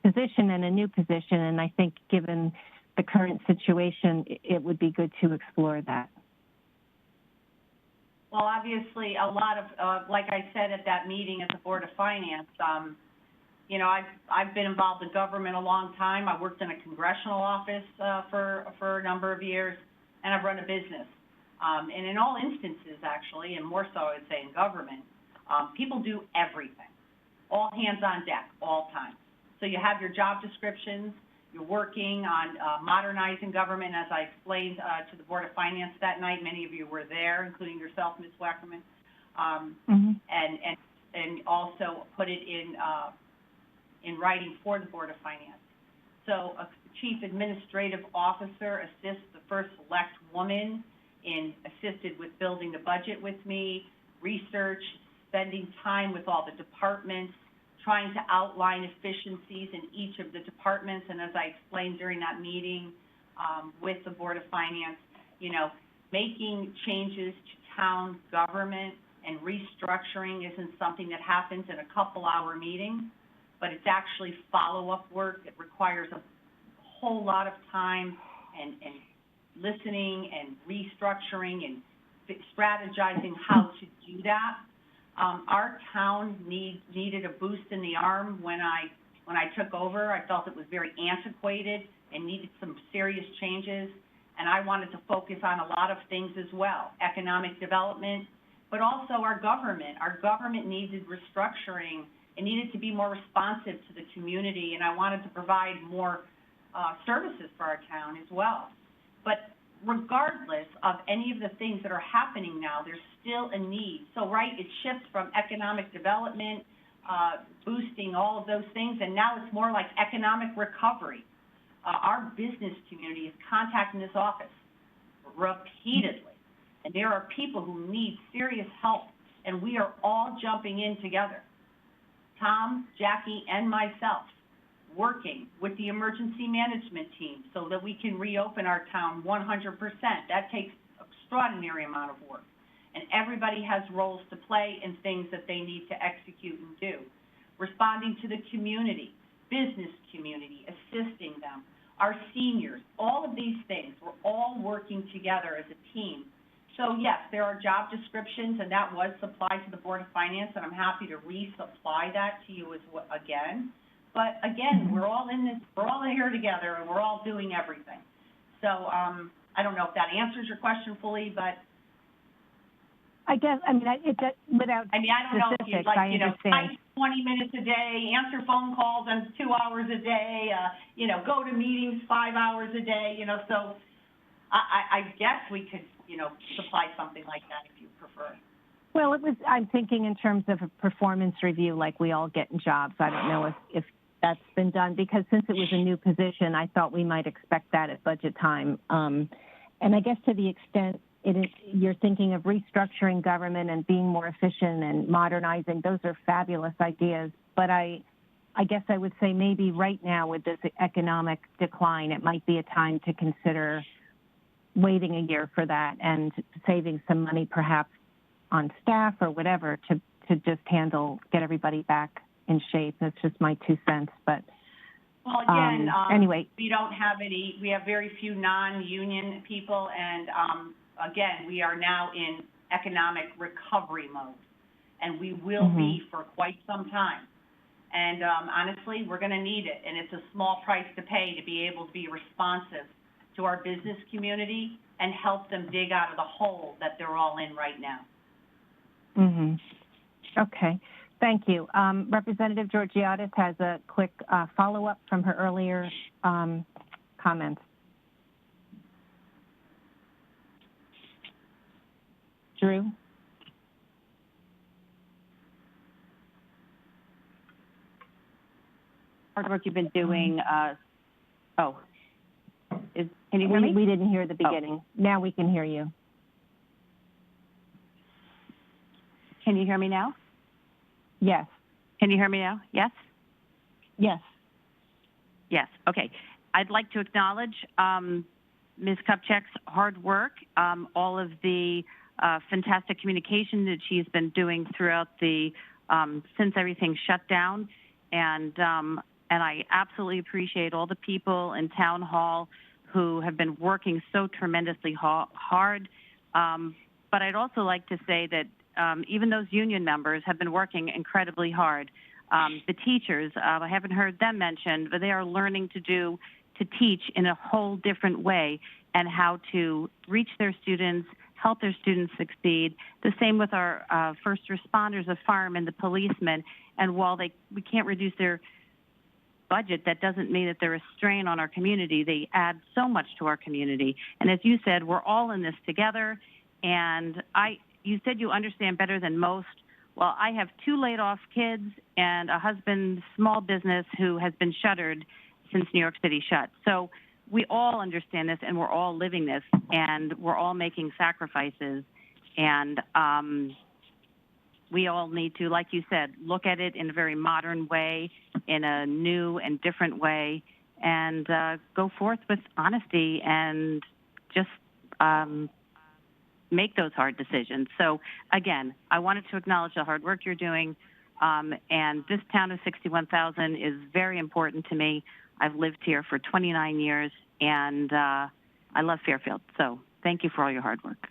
position and a new position, and I think given the current situation, it would be good to explore that. Well, obviously, a lot of, like I said at that meeting at the Board of Finance, I've been involved in government a long time. I worked in a congressional office for a number of years, and I've run a business. And in all instances, actually, and more so I would say in government, people do everything, all hands on deck, all time. So you have your job descriptions, you're working on modernizing government, as I explained to the Board of Finance that night. Many of you were there, including yourself, Ms. Wackerman, and also put it in writing for the Board of Finance. So a chief administrative officer assists the first select woman assisted with building the budget with me, research, spending time with all the departments, trying to outline efficiencies in each of the departments. And as I explained during that meeting with the Board of Finance, making changes to town government and restructuring isn't something that happens in a couple-hour meeting, but it's actually follow-up work. It requires a whole lot of time and listening and restructuring and strategizing how to do that. Our town needed a boost in the arm when I took over. I felt it was very antiquated and needed some serious changes, and I wanted to focus on a lot of things as well, economic development, but also our government. Our government needed restructuring. It needed to be more responsive to the community, and I wanted to provide more services for our town as well. But regardless of any of the things that are happening now, there's still a need. So, right, it shifts from economic development, boosting all of those things, and now it's more like economic recovery. Our business community is contacting this office repeatedly, and there are people who need serious help, and we are all jumping in together. Tom, Jackie, and myself, working with the emergency management team so that we can reopen our town 100%. That takes an extraordinary amount of work. And everybody has roles to play and things that they need to execute and do. Responding to the community, business community, assisting them, our seniors, all of these things, we're all working together as a team. So yes, there are job descriptions, and that was supplied to the Board of Finance, and I'm happy to resupply that to you again. But again, we're all in this, we're all here together, and we're all doing everything. So I don't know if that answers your question fully, but I guess, without I don't know if you'd like, type 20 minutes a day, answer phone calls and 2 hours a day, go to meetings 5 hours a day, so I guess we supply something like that if you prefer. Well, I'm thinking in terms of a performance review like we all get in jobs. I don't know if that's been done, because since it was a new position, I thought we might expect that at budget time. And I guess to the extent you're thinking of restructuring government and being more efficient and modernizing, those are fabulous ideas. But I guess I would say maybe right now with this economic decline, it might be a time to consider waiting a year for that and saving some money perhaps on staff or whatever to just get everybody back in shape. That's just my 2 cents. But well, again, anyway, we have very few non-union people, and again, we are now in economic recovery mode, and we will be for quite some time. And honestly, we're going to need it, and it's a small price to pay to be able to be responsive to our business community and help them dig out of the hole that they're all in right now. Okay, thank you. Representative Georgiadis has a quick follow-up from her earlier comments. Drew? Hard work you've been doing. Can you hear me? We didn't hear the beginning. Oh. Now we can hear you. Can you hear me now? Yes. Can you hear me now? Yes? Yes. Yes. Okay. I'd like to acknowledge Ms. Kupchak's hard work, all of the fantastic communication that she's been doing throughout since everything shut down, and I absolutely appreciate all the people in Town Hall who have been working so tremendously hard. But I'd also like to say that even those union members have been working incredibly hard. The teachers, I haven't heard them mentioned, but they are learning to teach in a whole different way and how to reach their students, help their students succeed. The same with our first responders, the firemen, the policemen. And while we can't reduce their budget, that doesn't mean that they're a strain on our community. They add so much to our community. And as you said, we're all in this together. And you said you understand better than most. Well, I have 2 laid-off kids and a husband's small business who has been shuttered since New York City shut. So we all understand this, and we're all living this, and we're all making sacrifices. And we all need to, like you said, look at it in a very modern way, in a new and different way, and go forth with honesty and just make those hard decisions. So, again, I wanted to acknowledge the hard work you're doing, and this town of 61,000 is very important to me. I've lived here for 29 years, and I love Fairfield. So thank you for all your hard work.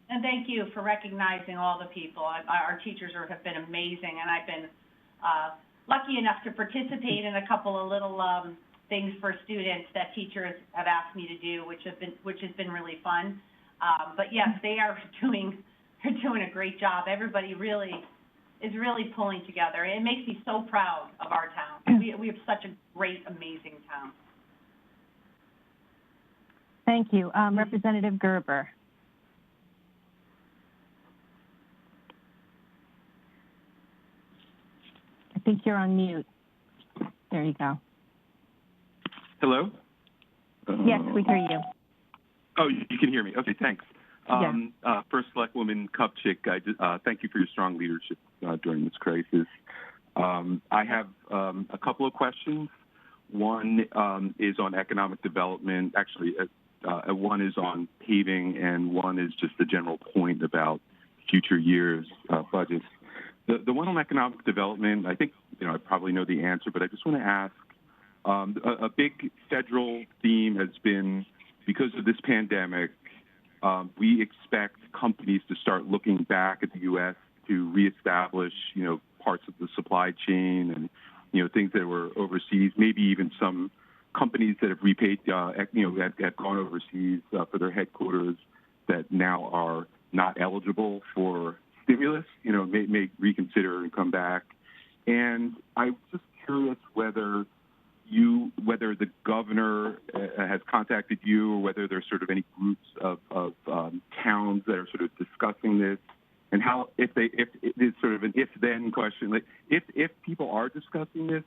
And thank you for recognizing all the people. Our teachers have been amazing, and I've been lucky enough to participate in a couple of little things for students that teachers have asked me to do, which has been really fun. But yes, they are doing a great job. Everybody is really pulling together. It makes me so proud of our town. We have such a great, amazing town. Thank you. Representative Gerber. I think you're on mute. There you go. Hello? Yes, we hear you. Oh, you can hear me. Okay, thanks. First Selectwoman Kupchak, thank you for your strong leadership during this crisis. I have a couple of questions. One is on economic development. Actually, one is on paving, and one is just a general point about future years' budgets. The one on economic development, I think I probably know the answer, but I just want to ask. A big federal theme has been, because of this pandemic, we expect companies to start looking back at the U.S. to reestablish, parts of the supply chain and, things that were overseas. Maybe even some companies that have repaid, have gone overseas for their headquarters that now are not eligible for stimulus, may reconsider and come back. And I'm just curious whether whether the governor has contacted you, or whether there's sort of any groups of towns that are sort of discussing this, and how, if it's sort of an if-then question, like if people are discussing this,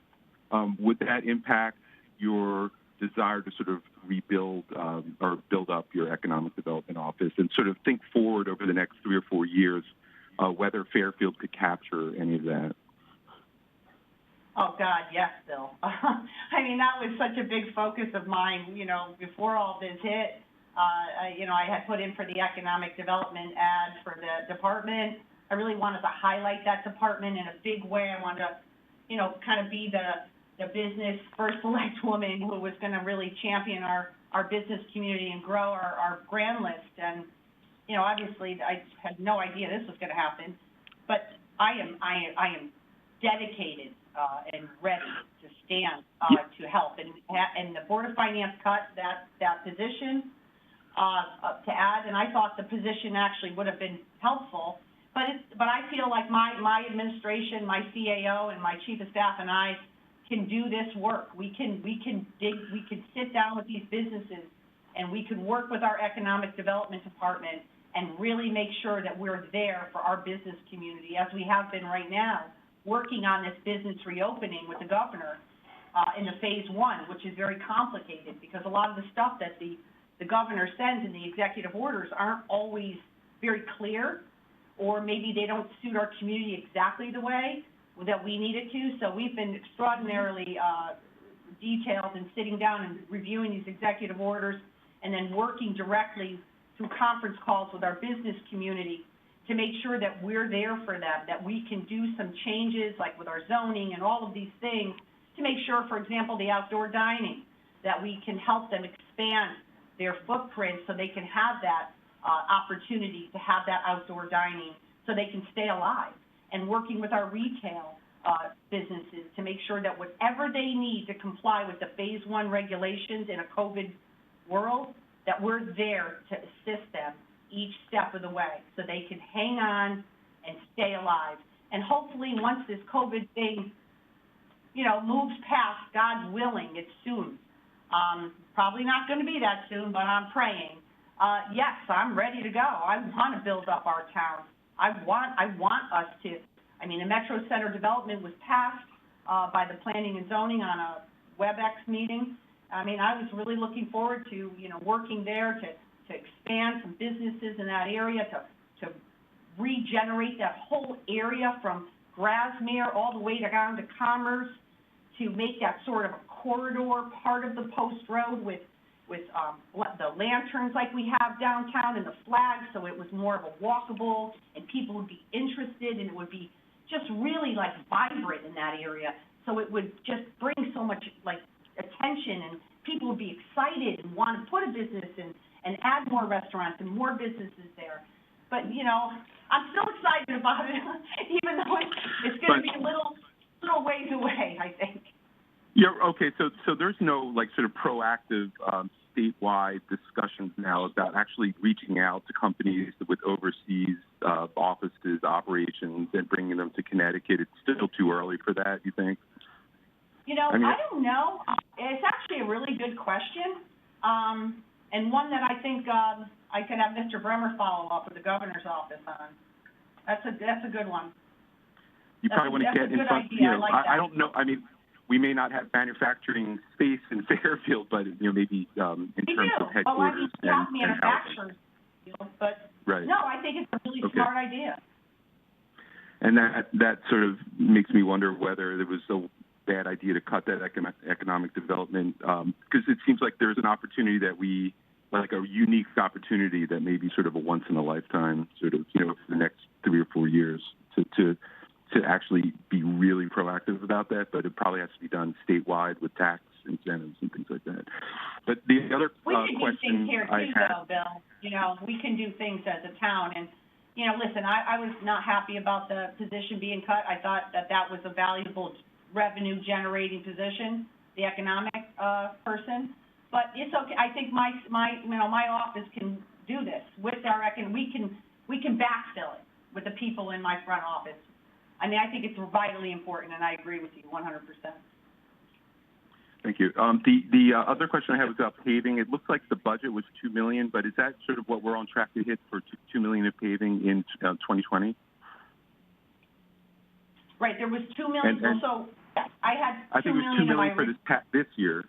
would that impact your desire to sort of rebuild or build up your economic development office and sort of think forward over the next 3 or 4 years, whether Fairfield could capture any of that? Oh, God, yes, Bill. I mean, that was such a big focus of mine, before all this hit. I had put in for the economic development ad for the department. I really wanted to highlight that department in a big way. I wanted to, kind of be the business first select woman who was going to really champion our business community and grow our grand list. And, obviously I had no idea this was going to happen, but I am dedicated and ready to stand to help. And the Board of Finance cut that position to add, and I thought the position actually would have been helpful. But I feel like my administration, my CAO, and my chief of staff and I can do this work. We can sit down with these businesses, and we can work with our economic development department and really make sure that we're there for our business community, as we have been right now, working on this business reopening with the governor in the phase 1, which is very complicated because a lot of the stuff that the governor sends in the executive orders aren't always very clear, or maybe they don't suit our community exactly the way that we need it to. So we've been extraordinarily detailed in sitting down and reviewing these executive orders and then working directly through conference calls with our business community to make sure that we're there for them, that we can do some changes like with our zoning and all of these things to make sure, for example, the outdoor dining, that we can help them expand their footprint so they can have that opportunity to have that outdoor dining so they can stay alive, and working with our retail businesses to make sure that whatever they need to comply with the phase 1 regulations in a COVID world, that we're there to assist them each step of the way so they can hang on and stay alive. And hopefully once this COVID thing, moves past, God willing, it's soon. Probably not going to be that soon, but I'm praying. Yes, I'm ready to go. I want to build up our town. I want us to. I mean, the Metro Center development was passed by the Planning and Zoning on a WebEx meeting. I mean, I was really looking forward to, working there to expand some businesses in that area, to regenerate that whole area from Grasmere all the way down to Commerce, to make that sort of a corridor part of the Post Road with the lanterns like we have downtown and the flags, so it was more of a walkable and people would be interested, and it would be just really like vibrant in that area. So it would just bring so much like attention, and people would be excited and want to put a business in and add more restaurants and more businesses there. But, I'm still excited about it, even though it's going to be a little ways away, I think. Yeah, okay, so there's no, sort of proactive statewide discussions now about actually reaching out to companies with overseas offices, operations, and bringing them to Connecticut. It's still too early for that, you think? I don't know. It's actually a really good question, and one that I think I could have Mr. Bremer follow up with the governor's office on. That's a good one. You probably want to get in front. I don't know. I mean, we may not have manufacturing space in Fairfield, but maybe in terms of headquarters we have manufacturers, but right. No, I think it's a really smart idea. And that sort of makes me wonder whether it was a bad idea to cut that economic development, because it seems like there's an opportunity that a unique opportunity that may be sort of a once in a lifetime sort of, for the next 3 or 4 years to actually be really proactive about that, but it probably has to be done statewide with tax incentives and things like that. But the other question we can do things here too, though, Bill. We can do things as a town, and listen, I was not happy about the position being cut. I thought that was a valuable revenue generating position, the economic person. But it's okay. I think my office can do this with our we can backfill it with the people in my front office. I mean, I think it's vitally important, and I agree with you 100%. Thank Thank you. The other question I have is about paving. It looks like the budget was $2 million, but is that sort of what we're on track to hit for $2 million of paving in 2020? Right, there was $2 million, so I had $2 million in my... I think it was $2 million for this year,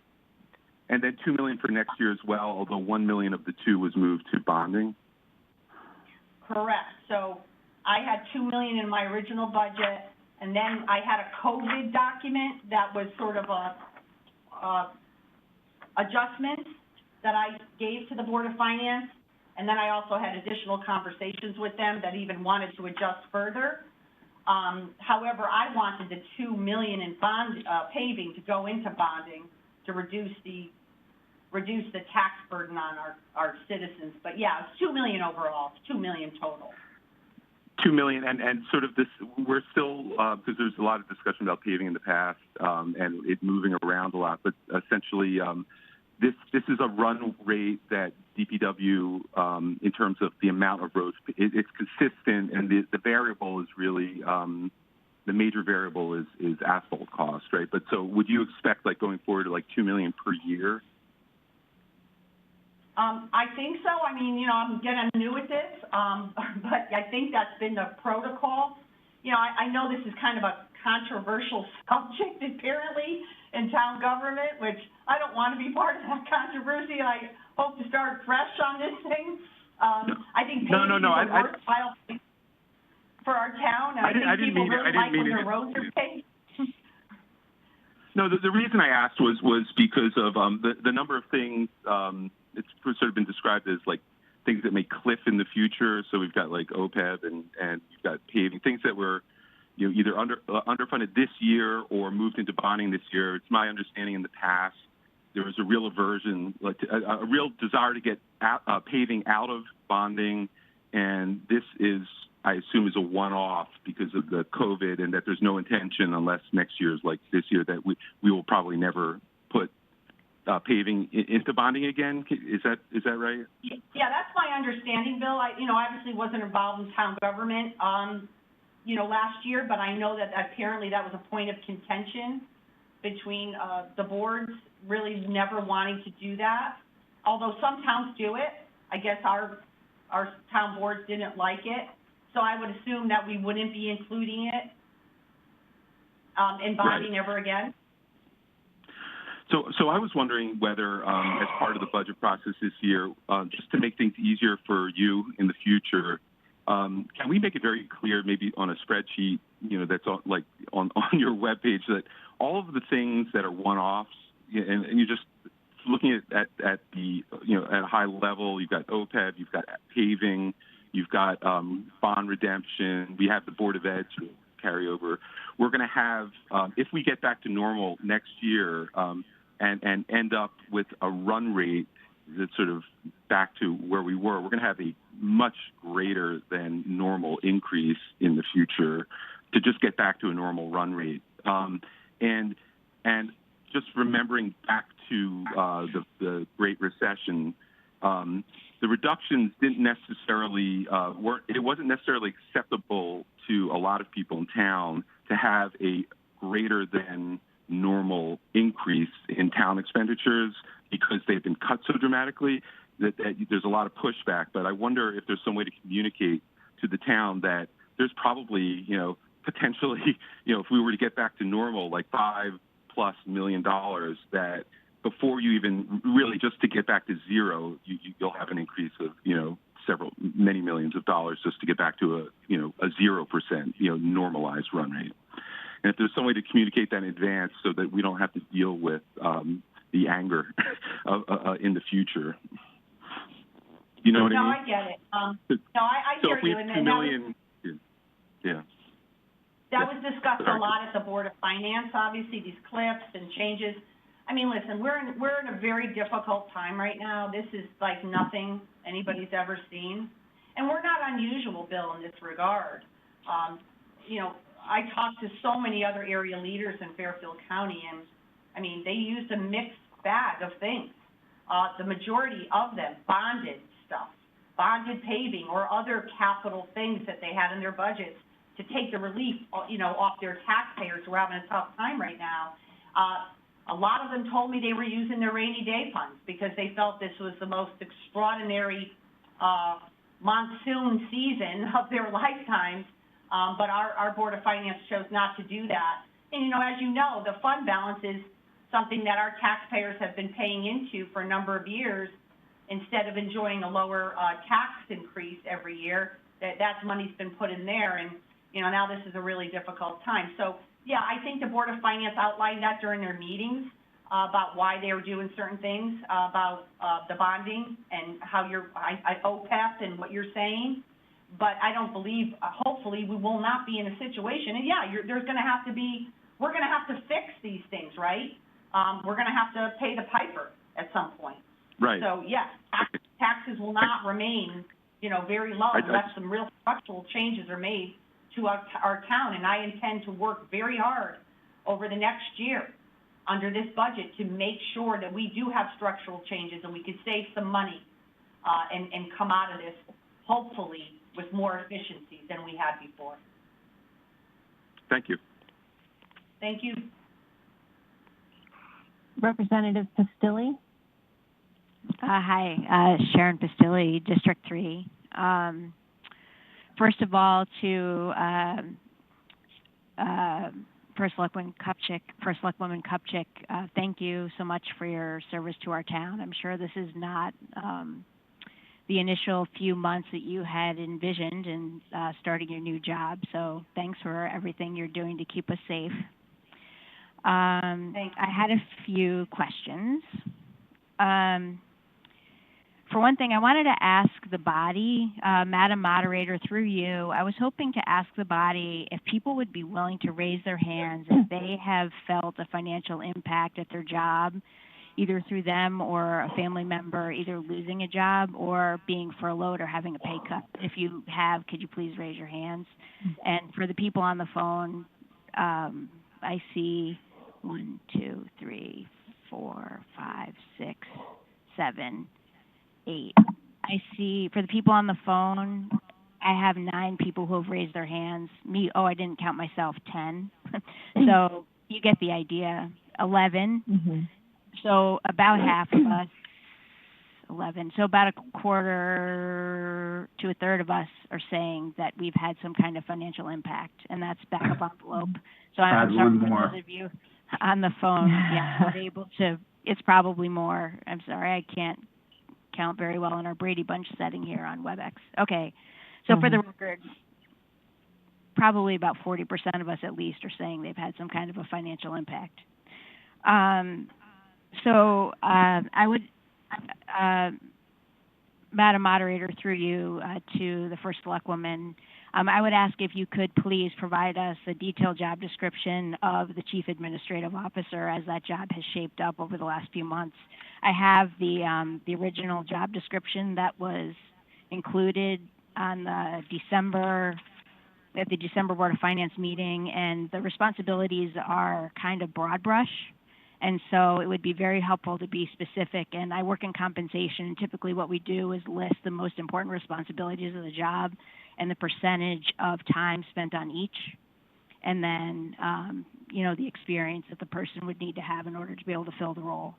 and then $2 million for next year as well, although $1 million of the two was moved to bonding. Correct. So I had $2 million in my original budget, and then I had a COVID document that was sort of a adjustment that I gave to the Board of Finance, and then I also had additional conversations with them that even wanted to adjust further. However, I wanted the $2 million in bond paving to go into bonding to reduce the tax burden on our citizens. But yeah, it's $2 million overall, $2 million total. $2 million, and sort of this, we're still, because there's a lot of discussion about paving in the past, and it moving around a lot, but essentially, this is a run rate that DPW, in terms of the amount of roads, it's consistent, and the variable is really, the major variable is asphalt cost, right? But so would you expect, like, going forward to like $2 million per year? I think so. I mean, you know, I'm new at this, but I think that's been the protocol. You know, I know this is kind of a controversial subject, apparently, in town government, which I don't want to be part of that controversy. I hope to start fresh on this thing. I think paving is a worthwhile thing for our town. I think people really like when their roads are paved. No, the reason I asked was because of the number of things. It's sort of been described as like things that may cliff in the future. So we've got like OPEB and you've got paving, things that were, you know, either underfunded this year or moved into bonding this year. It's my understanding in the past there was a real aversion, like a real desire to get paving out of bonding, and this is, I assume, is a one-off because of the COVID, and that there's no intention, unless next year is like this year, that we will probably never put paving into bonding again. Is that right? Yeah, that's my understanding, Bill. I obviously wasn't involved in town government, last year, but I know that apparently that was a point of contention between the boards really never wanting to do that. Although some towns do it, I guess our town boards didn't like it. So I would assume that we wouldn't be including it in bonding ever again. So I was wondering whether, as part of the budget process this year, just to make things easier for you in the future, can we make it very clear, maybe on a spreadsheet, that's on your webpage, that all of the things that are one-offs, and you're just looking at the, at a high level, you've got OPEB, you've got paving, you've got bond redemption, we have the Board of Ed carryover. We're going to have, if we get back to normal next year, and end up with a run rate that's sort of back to where we were, we're going to have a much greater than normal increase in the future to just get back to a normal run rate. And just remembering back to the Great Recession, the reductions didn't necessarily it wasn't necessarily acceptable to a lot of people in town to have a greater than normal increase in town expenditures because they've been cut so dramatically that there's a lot of pushback. But I wonder if there's some way to communicate to the town that there's probably, potentially, if we were to get back to normal, like $5+ million, that before you even really, just to get back to zero, you'll have an increase of, many millions of dollars just to get back to a 0%, normalized run rate. And if there's some way to communicate that in advance so that we don't have to deal with the anger in the future. You know what I mean? No, I get it. I hear you. So if we have $2 million, yeah. That was discussed a lot at the Board of Finance, obviously, these cliffs and changes. I mean, listen, we're in a very difficult time right now. This is like nothing anybody's ever seen. And we're not unusual, Bill, in this regard. I talked to so many other area leaders in Fairfield County, and, I mean, they used a mixed bag of things. The majority of them bonded stuff, bonded paving or other capital things that they had in their budgets to take the relief, off their taxpayers who are having a tough time right now. A lot of them told me they were using their rainy day funds because they felt this was the most extraordinary monsoon season of their lifetimes, but our Board of Finance chose not to do that. And, you know, as you know, the fund balance is something that our taxpayers have been paying into for a number of years. Instead of enjoying a lower tax increase every year, that money's been put in there, and, you know, now this is a really difficult time. So, yeah, I think the Board of Finance outlined that during their meetings about why they were doing certain things, about the bonding and how OPEP and what you're saying. But I don't believe, hopefully, we will not be in a situation, and yeah, we're going to have to fix these things, right? We're going to have to pay the piper at some point. Right. So, yes, taxes will not remain, you know, very low unless some real structural changes are made to our town. And I intend to work very hard over the next year under this budget to make sure that we do have structural changes and we can save some money and come out of this, hopefully, with more efficiencies than we had before. Thank you. Thank you. Representative Pastilli? Hi, Sharon Pastilli, District 3. First of all, to First Selectwoman Kupchik, thank you so much for your service to our town. I'm sure this is not the initial few months that you had envisioned in starting your new job, so thanks for everything you're doing to keep us safe. I had a few questions. For one thing, I wanted to ask the body, Madam Moderator, through you, I was hoping to ask the body if people would be willing to raise their hands if they have felt a financial impact at their job, either through them or a family member either losing a job or being furloughed or having a pay cut. If you have, could you please raise your hands? And for the people on the phone, I see 1, 2, 3, 4, 5, 6, 7, 8. I see, for the people on the phone, I have 9 people who have raised their hands. I didn't count myself, 10. So you get the idea. 11. Mm-hmm. So about half of us, 11. So about a quarter to a third of us are saying that we've had some kind of financial impact, and that's back of envelope. So I'm sorry for those of you on the phone. Yeah, we're able to, it's probably more. I'm sorry, I can't count very well in our Brady Bunch setting here on WebEx. Okay, so for the record, probably about 40% of us at least are saying they've had some kind of a financial impact. I would, Madam Moderator, through you to the First Selectwoman, I would ask if you could please provide us a detailed job description of the Chief Administrative Officer as that job has shaped up over the last few months. I have the original job description that was included on the December Board of Finance meeting, and the responsibilities are kind of broad brush. And so it would be very helpful to be specific. And I work in compensation, and typically what we do is list the most important responsibilities of the job and the percentage of time spent on each, and then, the experience that the person would need to have in order to be able to fill the role.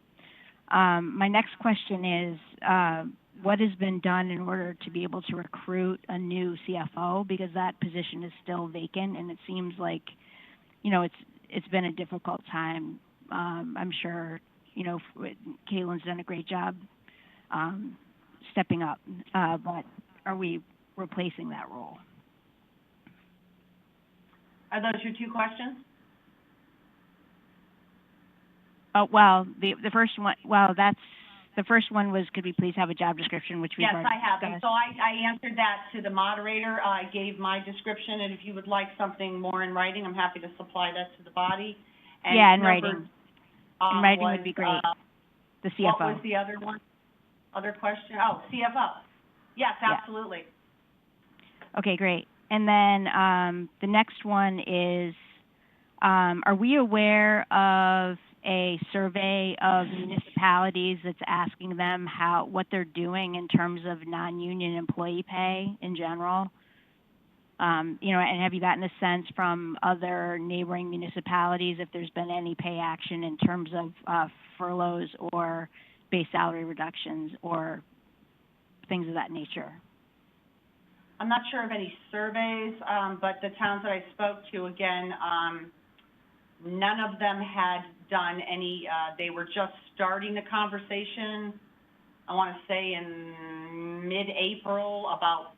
My next question is, what has been done in order to be able to recruit a new CFO, because that position is still vacant, and it seems like, it's been a difficult time. I'm sure, Caitlin's done a great job stepping up, but are we replacing that role? Are those your 2 questions? Oh, well, the first one, the first one was, could we please have a job description, which we've already Yes, I have. discussed. So I answered that to the moderator. I gave my description, and if you would like something more in writing, I'm happy to supply that to the body. And yeah, in writing. In writing would be great. The CFO. What was the other one? Other question? Oh, CFO. Yes, absolutely. Yeah. Okay, great. And then the next one is, are we aware of a survey of municipalities that's asking them what they're doing in terms of non-union employee pay in general? And have you gotten a sense from other neighboring municipalities if there's been any pay action in terms of furloughs or base salary reductions or things of that nature? I'm not sure of any surveys, but the towns that I spoke to, again, none of them had done any, they were just starting the conversation, I want to say in mid-April, about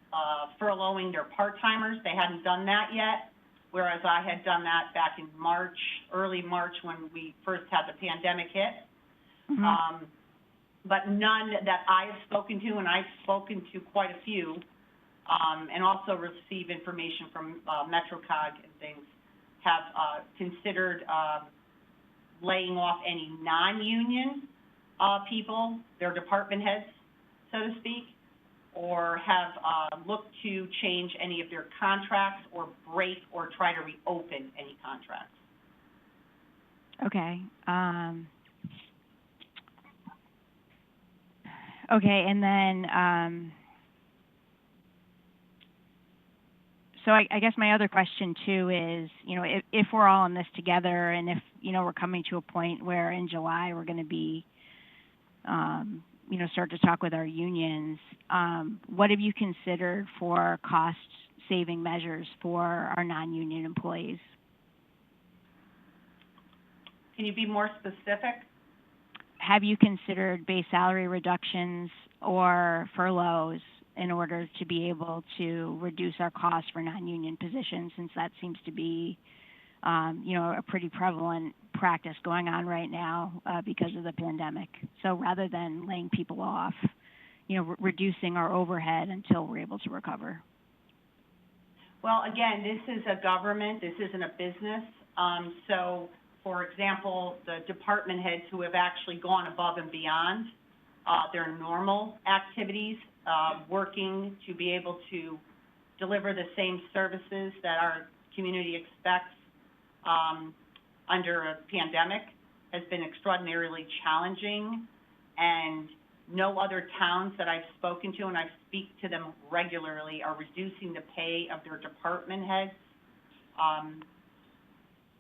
furloughing their part-timers. They hadn't done that yet, whereas I had done that back in March, early March, when we first had the pandemic hit. Mm-hmm. But none that I have spoken to, and I've spoken to quite a few, and also receive information from MetroCog and things, have considered laying off any non-union people, their department heads, so to speak, or have looked to change any of their contracts or break or try to reopen any contracts. Okay. Okay, and then, so I guess my other question too is, if we're all in this together and if, we're coming to a point where in July we're going to be, start to talk with our unions, what have you considered for cost-saving measures for our non-union employees? Can you be more specific? Have you considered base salary reductions or furloughs in order to be able to reduce our costs for non-union positions, since that seems to be, a pretty prevalent practice going on right now because of the pandemic? So rather than laying people off, reducing our overhead until we're able to recover. Well, again, this is a government, this isn't a business. So, for example, the department heads who have actually gone above and beyond their normal activities, working to be able to deliver the same services that our community expects under a pandemic, has been extraordinarily challenging, and no other towns that I've spoken to, and I speak to them regularly, are reducing the pay of their department heads.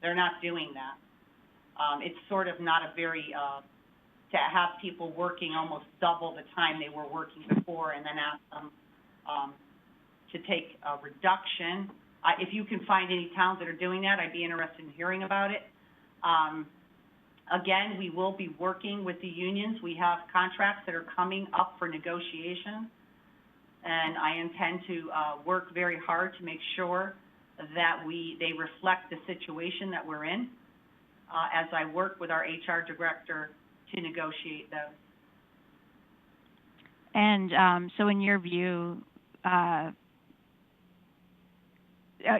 They're not doing that. It's sort of not a very, to have people working almost double the time they were working before and then ask them to take a reduction. If you can find any towns that are doing that, I'd be interested in hearing about it. Again, we will be working with the unions. We have contracts that are coming up for negotiation, and I intend to work very hard to make sure that they reflect the situation that we're in as I work with our HR director to negotiate those. And so in your view,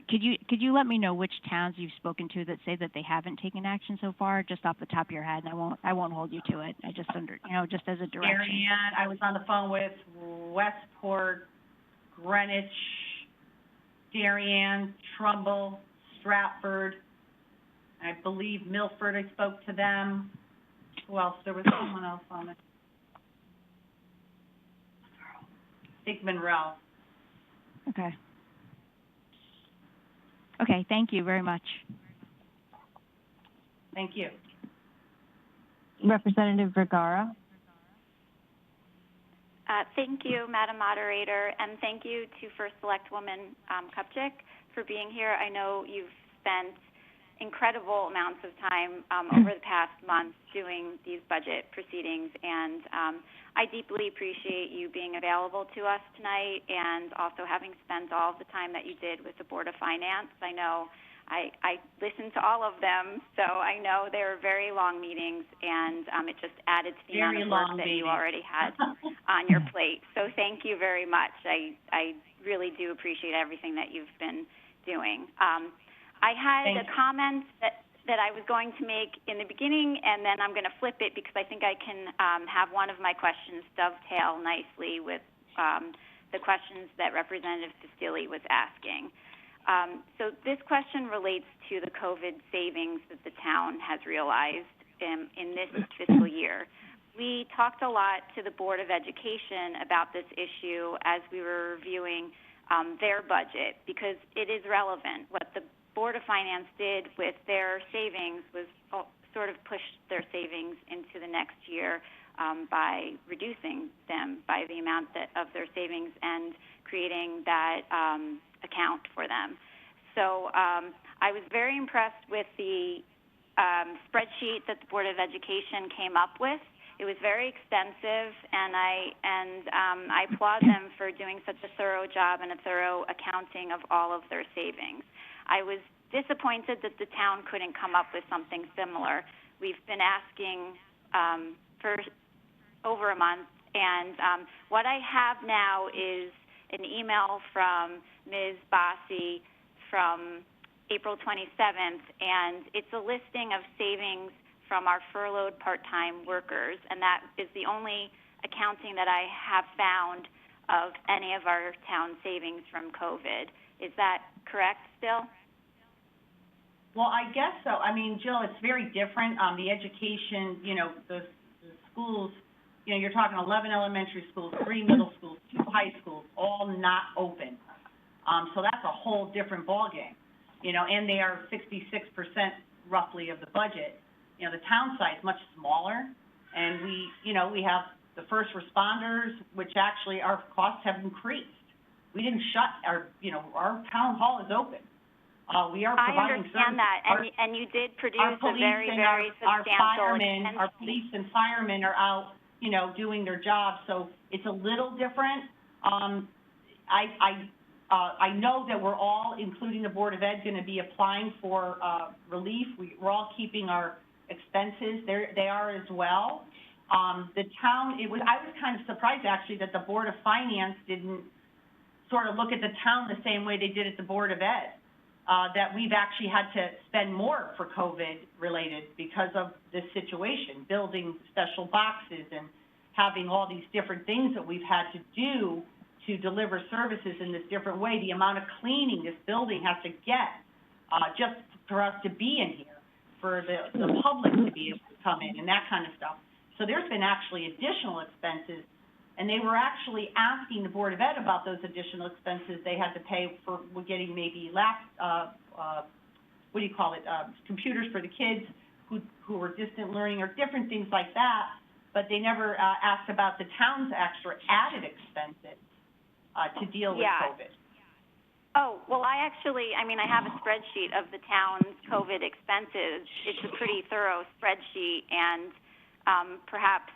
could you let me know which towns you've spoken to that say that they haven't taken action so far, just off the top of your head? And I won't hold you to it. I just just as a direction. Darien, I was on the phone with Westport, Greenwich, Darien, Trumbull, Stratford. I believe Milford, I spoke to them. Who else? There was someone else on it. I think Monroe. Okay. Okay, thank you very much. Thank you. Representative Vergara. Thank you, Madam Moderator, and thank you to First Selectwoman Kupchik for being here. I know you've spent incredible amounts of time over the past month doing these budget proceedings, and I deeply appreciate you being available to us tonight and also having spent all of the time that you did with the Board of Finance. I know I listened to all of them, so I know they were very long meetings, and it just added to the amount of work that you already had on your plate. So thank you very much. I really do appreciate everything that you've been doing. I had a comment that I was going to make in the beginning, and then I'm going to flip it because I think I can have one of my questions dovetail nicely with the questions that Representative Fastilli was asking. So this question relates to the COVID savings that the town has realized in this fiscal year. We talked a lot to the Board of Education about this issue as we were reviewing their budget, because it is relevant. What the Board of Finance did with their savings was sort of push their savings into the next year by reducing them by the amount of their savings and creating that account for them. So I was very impressed with the spreadsheet that the Board of Education came up with. It was very extensive, and I applaud them for doing such a thorough job and a thorough accounting of all of their savings. I was disappointed that the town couldn't come up with something similar. We've been asking for over a month, and what I have now is an email from Ms. Bossi from April 27th, and it's a listing of savings from our furloughed part-time workers, and that is the only accounting that I have found of any of our town savings from COVID. Is that correct still? Well, I guess so. I mean, Jill, it's very different. The education, the schools, you're talking 11 elementary schools, 3 middle schools, 2 high schools, all not open. So that's a whole different ballgame, and they are 66% roughly of the budget. The town side is much smaller, and we have the first responders, which actually our costs have increased. We didn't shut our town hall is open. We are providing services. I understand that, and you did produce a very, very substantial expense. Our police and firemen are out, doing their jobs, so it's a little different. I know that we're all, including the Board of Ed, going to be applying for relief. We're all keeping our expenses. They are as well. The town, I was kind of surprised actually that the Board of Finance didn't sort of look at the town the same way they did at the Board of Ed. That we've actually had to spend more for COVID related because of this situation, building special boxes and having all these different things that we've had to do to deliver services in this different way. The amount of cleaning this building has to get just for us to be in here, for the public to be able to come in and that kind of stuff. So there's been actually additional expenses, and they were actually asking the Board of Ed about those additional expenses they had to pay for getting maybe computers for the kids who were distant learning or different things like that, but they never asked about the town's extra added expenses to deal with COVID. Oh, well, I have a spreadsheet of the town's COVID expenses. It's a pretty thorough spreadsheet, and perhaps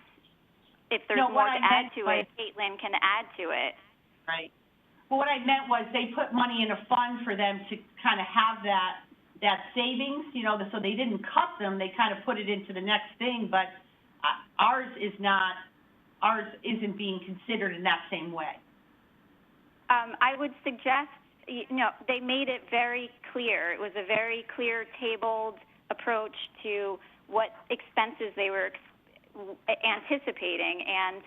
if there's more to add to it, Caitlin can add to it. Right. Well, what I meant was they put money in a fund for them to kind of have that savings, so they didn't cut them. They kind of put it into the next thing, but ours isn't being considered in that same way. I would suggest, they made it very clear. It was a very clear tabled approach to what expenses they were anticipating, and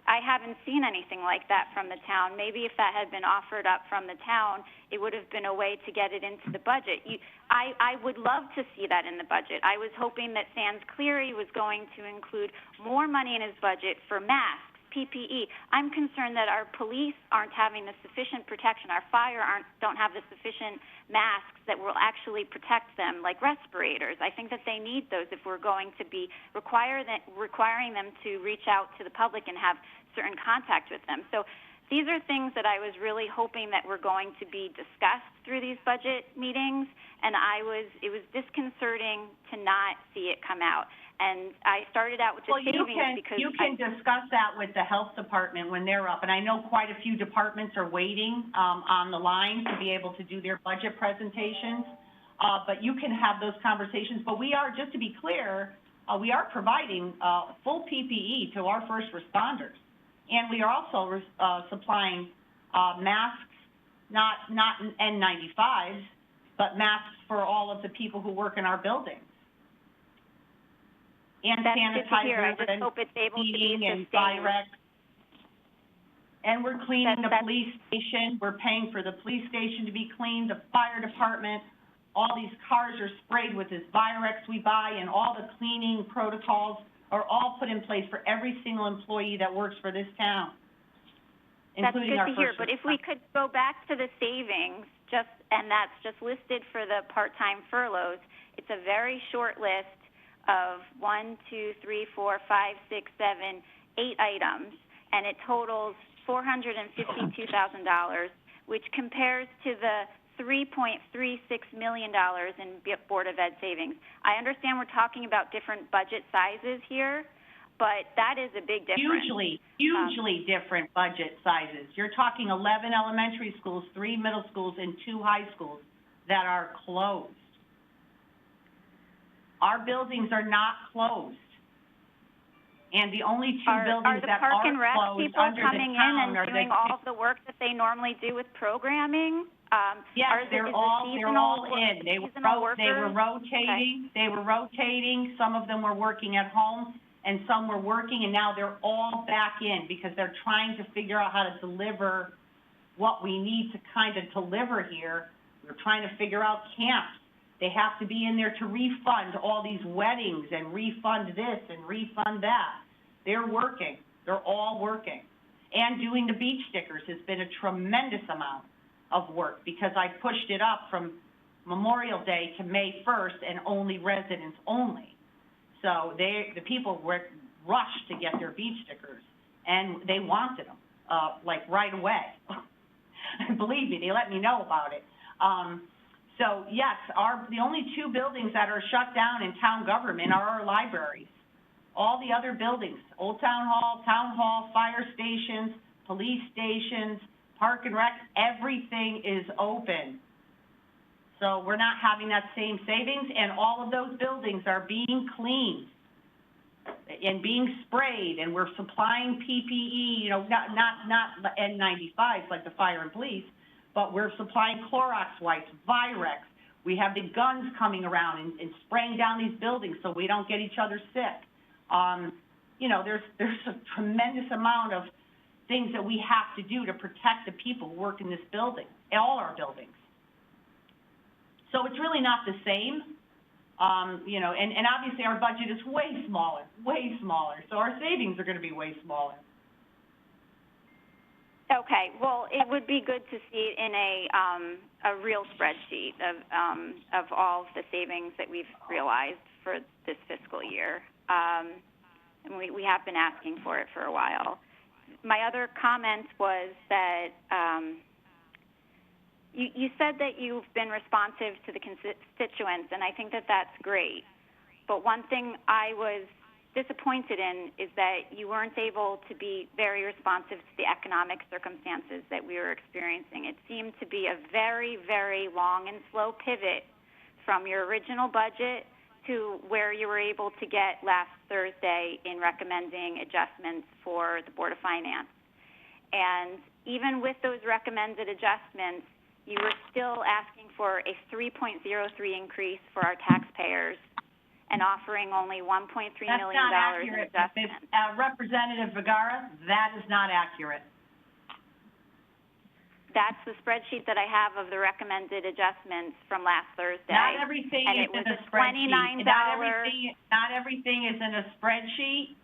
I haven't seen anything like that from the town. Maybe if that had been offered up from the town, it would have been a way to get it into the budget. I would love to see that in the budget. I was hoping that Sans Cleary was going to include more money in his budget for masks, PPE. I'm concerned that our police aren't having the sufficient protection. Our fire don't have the sufficient masks that will actually protect them, like respirators. I think that they need those if we're going to be requiring them to reach out to the public and have certain contact with them. So these are things that I was really hoping that were going to be discussed through these budget meetings, and it was disconcerting to not see it come out. And I started out with the savings because you can discuss that with the health department when they're up, and I know quite a few departments are waiting on the line to be able to do their budget presentations. But you can have those conversations. But we are, just to be clear, we are providing full PPE to our first responders, and we are also supplying masks, not N95s, but masks for all of the people who work in our buildings. And sanitizers and heating and Cyrex. And we're cleaning the police station. We're paying for the police station to be cleaned, the fire department. All these cars are sprayed with this Virex we buy, and all the cleaning protocols are all put in place for every single employee that works for this town. including our That's good to hear, but if we could go back to the savings, and that's just listed for the part-time furloughs, it's a very short list of 1, 2, 3, 4, 5, 6, 7, 8 items, and it totals $452,000, which compares to the $3.36 million in Board of Ed savings. I understand we're talking about different budget sizes here, but that is a big difference. Hugely different budget sizes. You're talking 11 elementary schools, 3 middle schools, and 2 high schools that are closed. Our buildings are not closed. And the only 2 buildings that are closed under the town are the Park and Rec people coming in and doing all of the work that they normally do with programming? Yes, they're all in. They were rotating. Okay. They were rotating. Some of them were working at home, and some were working, and now they're all back in because they're trying to figure out how to deliver what we need to kind of deliver here. We're trying to figure out camps. They have to be in there to refund all these weddings and refund this and refund that. They're working. They're all working. And doing the beach stickers has been a tremendous amount of work because I pushed it up from Memorial Day to May 1st and only residents only. So the people were rushed to get their beach stickers, and they wanted them, like right away. Believe me, they let me know about it. So yes, the only 2 buildings that are shut down in town government are our libraries. All the other buildings, Old Town Hall, fire stations, police stations, Park and Rec, everything is open. So we're not having that same savings, and all of those buildings are being cleaned and being sprayed, and we're supplying PPE, you know, not N95s like the fire and police, but we're supplying Clorox wipes, Virex. We have the guns coming around and spraying down these buildings so we don't get each other sick. You know, there's a tremendous amount of things that we have to do to protect the people who work in this building, all our buildings. So it's really not the same, you know, and obviously our budget is way smaller, so our savings are going to be way smaller. Okay, well, it would be good to see it in a real spreadsheet of all of the savings that we've realized for this fiscal year. And we have been asking for it for a while. My other comment was that you said that you've been responsive to the constituents, and I think that that's great. But one thing I was disappointed in is that you weren't able to be very responsive to the economic circumstances that we were experiencing. It seemed to be a very, very long and slow pivot from your original budget to where you were able to get last Thursday in recommending adjustments for the Board of Finance. And even with those recommended adjustments, you were still asking for a 3.03 increase for our taxpayers and offering only $1.3 million in adjustments. Representative Vergara, that is not accurate. That's the spreadsheet that I have of the recommended adjustments from last Thursday. Not everything is in a spreadsheet. Not everything is in a spreadsheet,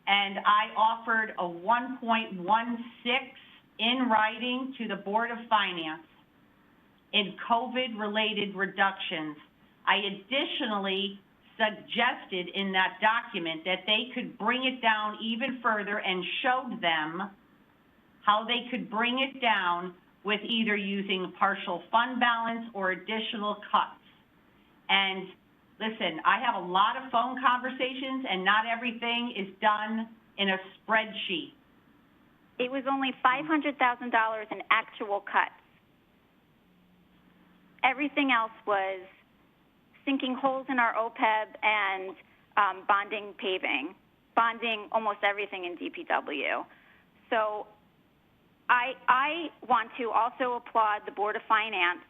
and I offered a 1.16 in writing to the Board of Finance in COVID-related reductions. I additionally suggested in that document that they could bring it down even further and showed them how they could bring it down with either using partial fund balance or additional cuts. And listen, I have a lot of phone conversations, and not everything is done in a spreadsheet. It was only $500,000 in actual cuts. Everything else was sinking holes in our OPEB and bonding paving, bonding almost everything in DPW. So I want to also applaud the Board of Finance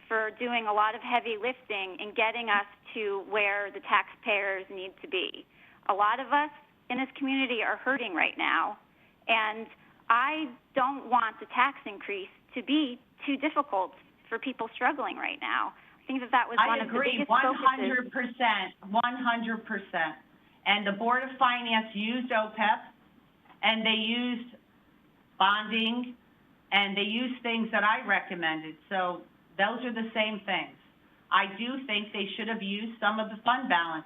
for doing a lot of heavy lifting in getting us to where the taxpayers need to be. A lot of us in this community are hurting right now, and I don't want the tax increase to be too difficult for people struggling right now. I think that was one of the biggest focuses. 100%. And the Board of Finance used OPEB, and they used bonding, and they used things that I recommended, so those are the same things. I do think they should have used some of the fund balance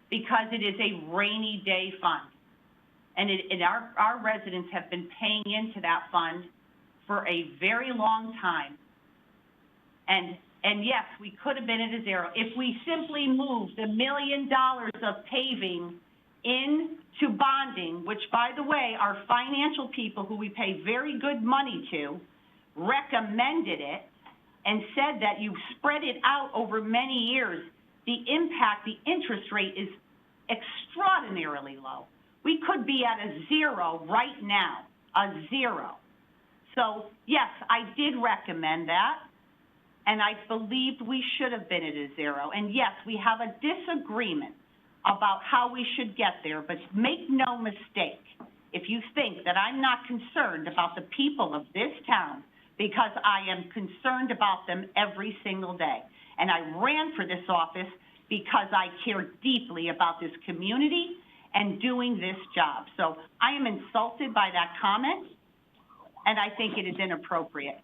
because it is a rainy day fund. And our residents have been paying into that fund for a very long time. And yes, we could have been at a zero. If we simply moved $1 million of paving into bonding, which, by the way, our financial people who we pay very good money to recommended it and said that you spread it out over many years, the impact, the interest rate is extraordinarily low. We could be at a zero right now, a zero. So, yes, I did recommend that, and I believed we should have been at a zero. And, yes, we have a disagreement about how we should get there, but make no mistake, if you think that I'm not concerned about the people of this town, because I am concerned about them every single day. And I ran for this office because I care deeply about this community and doing this job. So I am insulted by that comment, and I think it is inappropriate.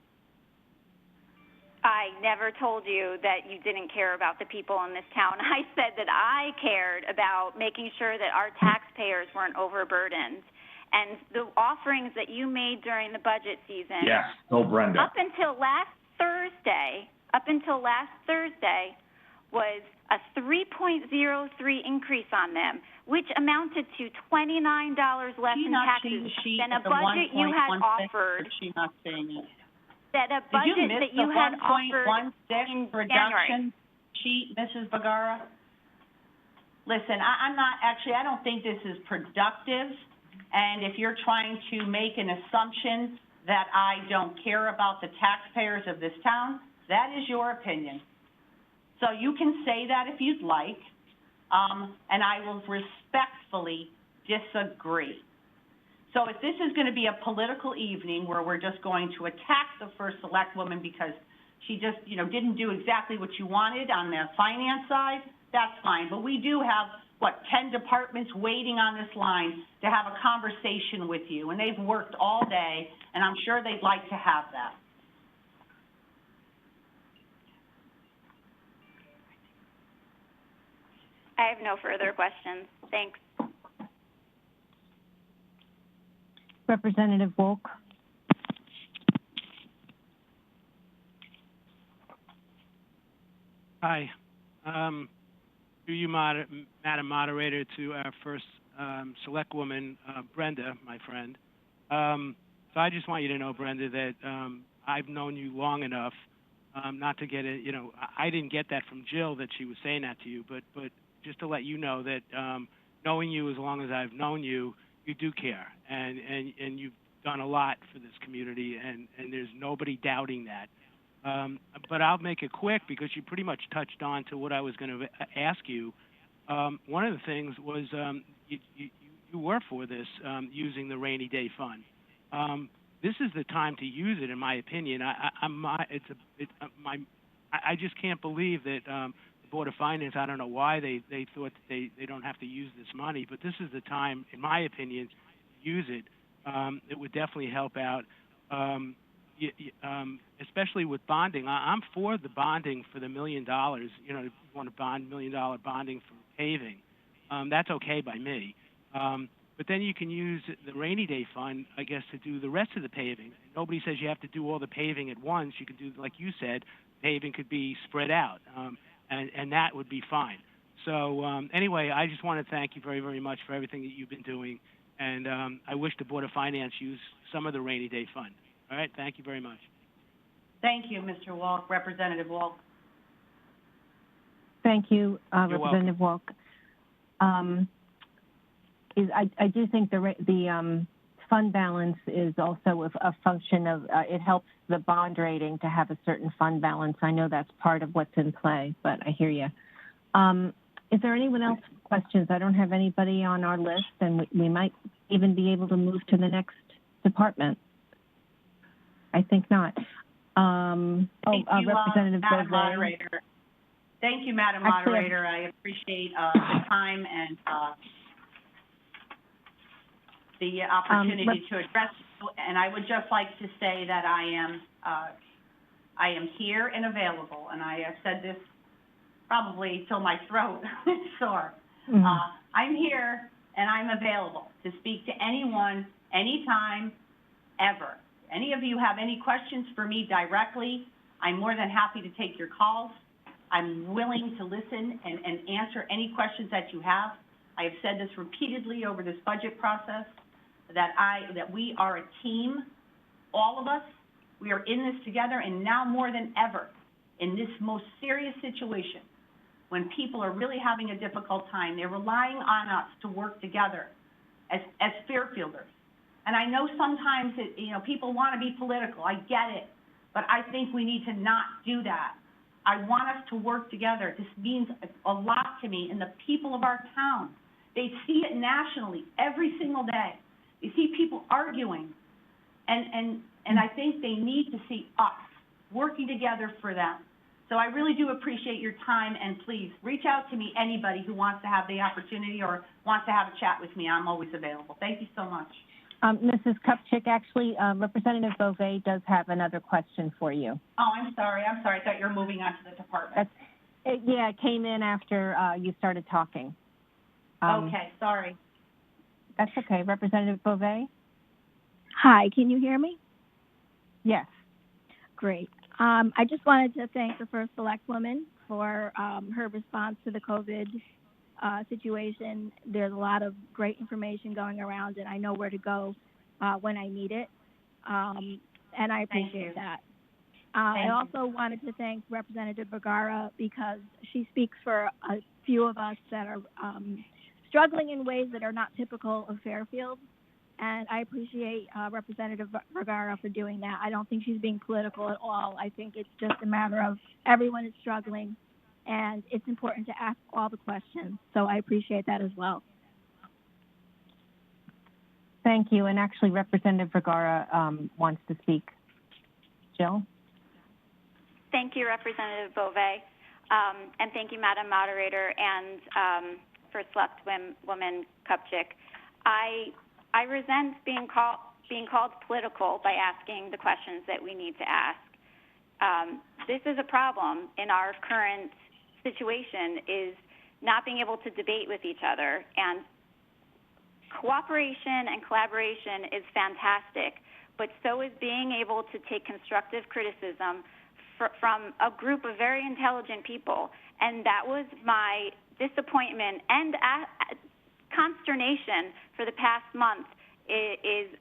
I never told you that you didn't care about the people in this town. I said that I cared about making sure that our taxpayers weren't overburdened. And the offerings that you made during the budget season, Yes, go Brenda. up until last Thursday, was a 3.03 increase on them, which amounted to $29 less in taxes than a budget you had offered. She's not saying it. That a budget that you had offered in reduction sheet, Mrs. Bagara? Listen, I don't think this is productive. And if you're trying to make an assumption that I don't care about the taxpayers of this town, that is your opinion. So you can say that if you'd like, and I will respectfully disagree. So if this is going to be a political evening where we're just going to attack the first select woman because she just, didn't do exactly what you wanted on the finance side, that's fine. But we do have, 10 departments waiting on this line to have a conversation with you, and they've worked all day, and I'm sure they'd like to have that. I have no further questions. Thanks. Representative Wolk. Hi. Through you, Madam Moderator, to our first select woman, Brenda, my friend. So I just want you to know, Brenda, that I've known you long enough not to get it. I didn't get that from Jill that she was saying that to you, but just to let you know that knowing you as long as I've known you, you do care, and you've done a lot for this community, and there's nobody doubting that. But I'll make it quick because you pretty much touched on to what I was going to ask you. One of the things was you were for this using the rainy day fund. This is the time to use it, in my opinion. I just can't believe that the Board of Finance, I don't know why they thought they don't have to use this money, but this is the time, in my opinion, to use it. It would definitely help out. Especially with bonding. I'm for the bonding for the $1 million. You want to bond $1 million bonding for paving. That's okay by me. But then you can use the rainy day fund, I guess, to do the rest of the paving. Nobody says you have to do all the paving at once. You can do, like you said, paving could be spread out, and that would be fine. So anyway, I just want to thank you very, very much for everything that you've been doing, and I wish the Board of Finance used some of the rainy day fund. All right, thank you very much. Thank you, Mr. Walk, Representative Walk. Thank you, Representative Walk. I do think the fund balance is also a function of, it helps the bond rating to have a certain fund balance. I know that's part of what's in play, but I hear you. Is there anyone else with questions? I don't have anybody on our list, and we might even be able to move to the next department. I think not. Thank you, Representative Madam Moderator. Thank you, Madam Moderator. I appreciate the time and the opportunity to address you, and I would just like to say that I am here and available, and I have said this probably till my throat is sore. I'm here and I'm available to speak to anyone, anytime, ever. Any of you have any questions for me directly, I'm more than happy to take your calls. I'm willing to listen and answer any questions that you have. I have said this repeatedly over this budget process, that we are a team, all of us. We are in this together, and now more than ever, in this most serious situation, when people are really having a difficult time, they're relying on us to work together as Fairfielders. And I know sometimes people want to be political. I get it, but I think we need to not do that. I want us to work together. This means a lot to me and the people of our town. They see it nationally every single day. You see people arguing, and I think they need to see us working together for them. So I really do appreciate your time, and please reach out to me, anybody who wants to have the opportunity or wants to have a chat with me. I'm always available. Thank you so much. Mrs. Kupchik, actually, Representative Beauvais does have another question for you. Oh, I'm sorry. I thought you were moving on to the department. Yeah, it came in after you started talking. Okay, sorry. That's okay. Representative Beauvais? Hi, can you hear me? Yes. Great. I just wanted to thank the First Select Woman for her response to the COVID situation. There's a lot of great information going around, and I know where to go when I need it, and I appreciate that. I also wanted to thank Representative Vergara because she speaks for a few of us that are struggling in ways that are not typical of Fairfield. And I appreciate Representative Vergara for doing that. I don't think she's being political at all. I think it's just a matter of everyone is struggling, and it's important to ask all the questions. So I appreciate that as well. Thank you. And actually, Representative Vergara wants to speak. Jill? Thank you, Representative Beauvais. And thank you, Madam Moderator, and First Select Woman Kupchik. I resent being called political by asking the questions that we need to ask. This is a problem in our current situation, is not being able to debate with each other. And cooperation and collaboration is fantastic, but so is being able to take constructive criticism from a group of very intelligent people. And that was my disappointment and consternation for the past month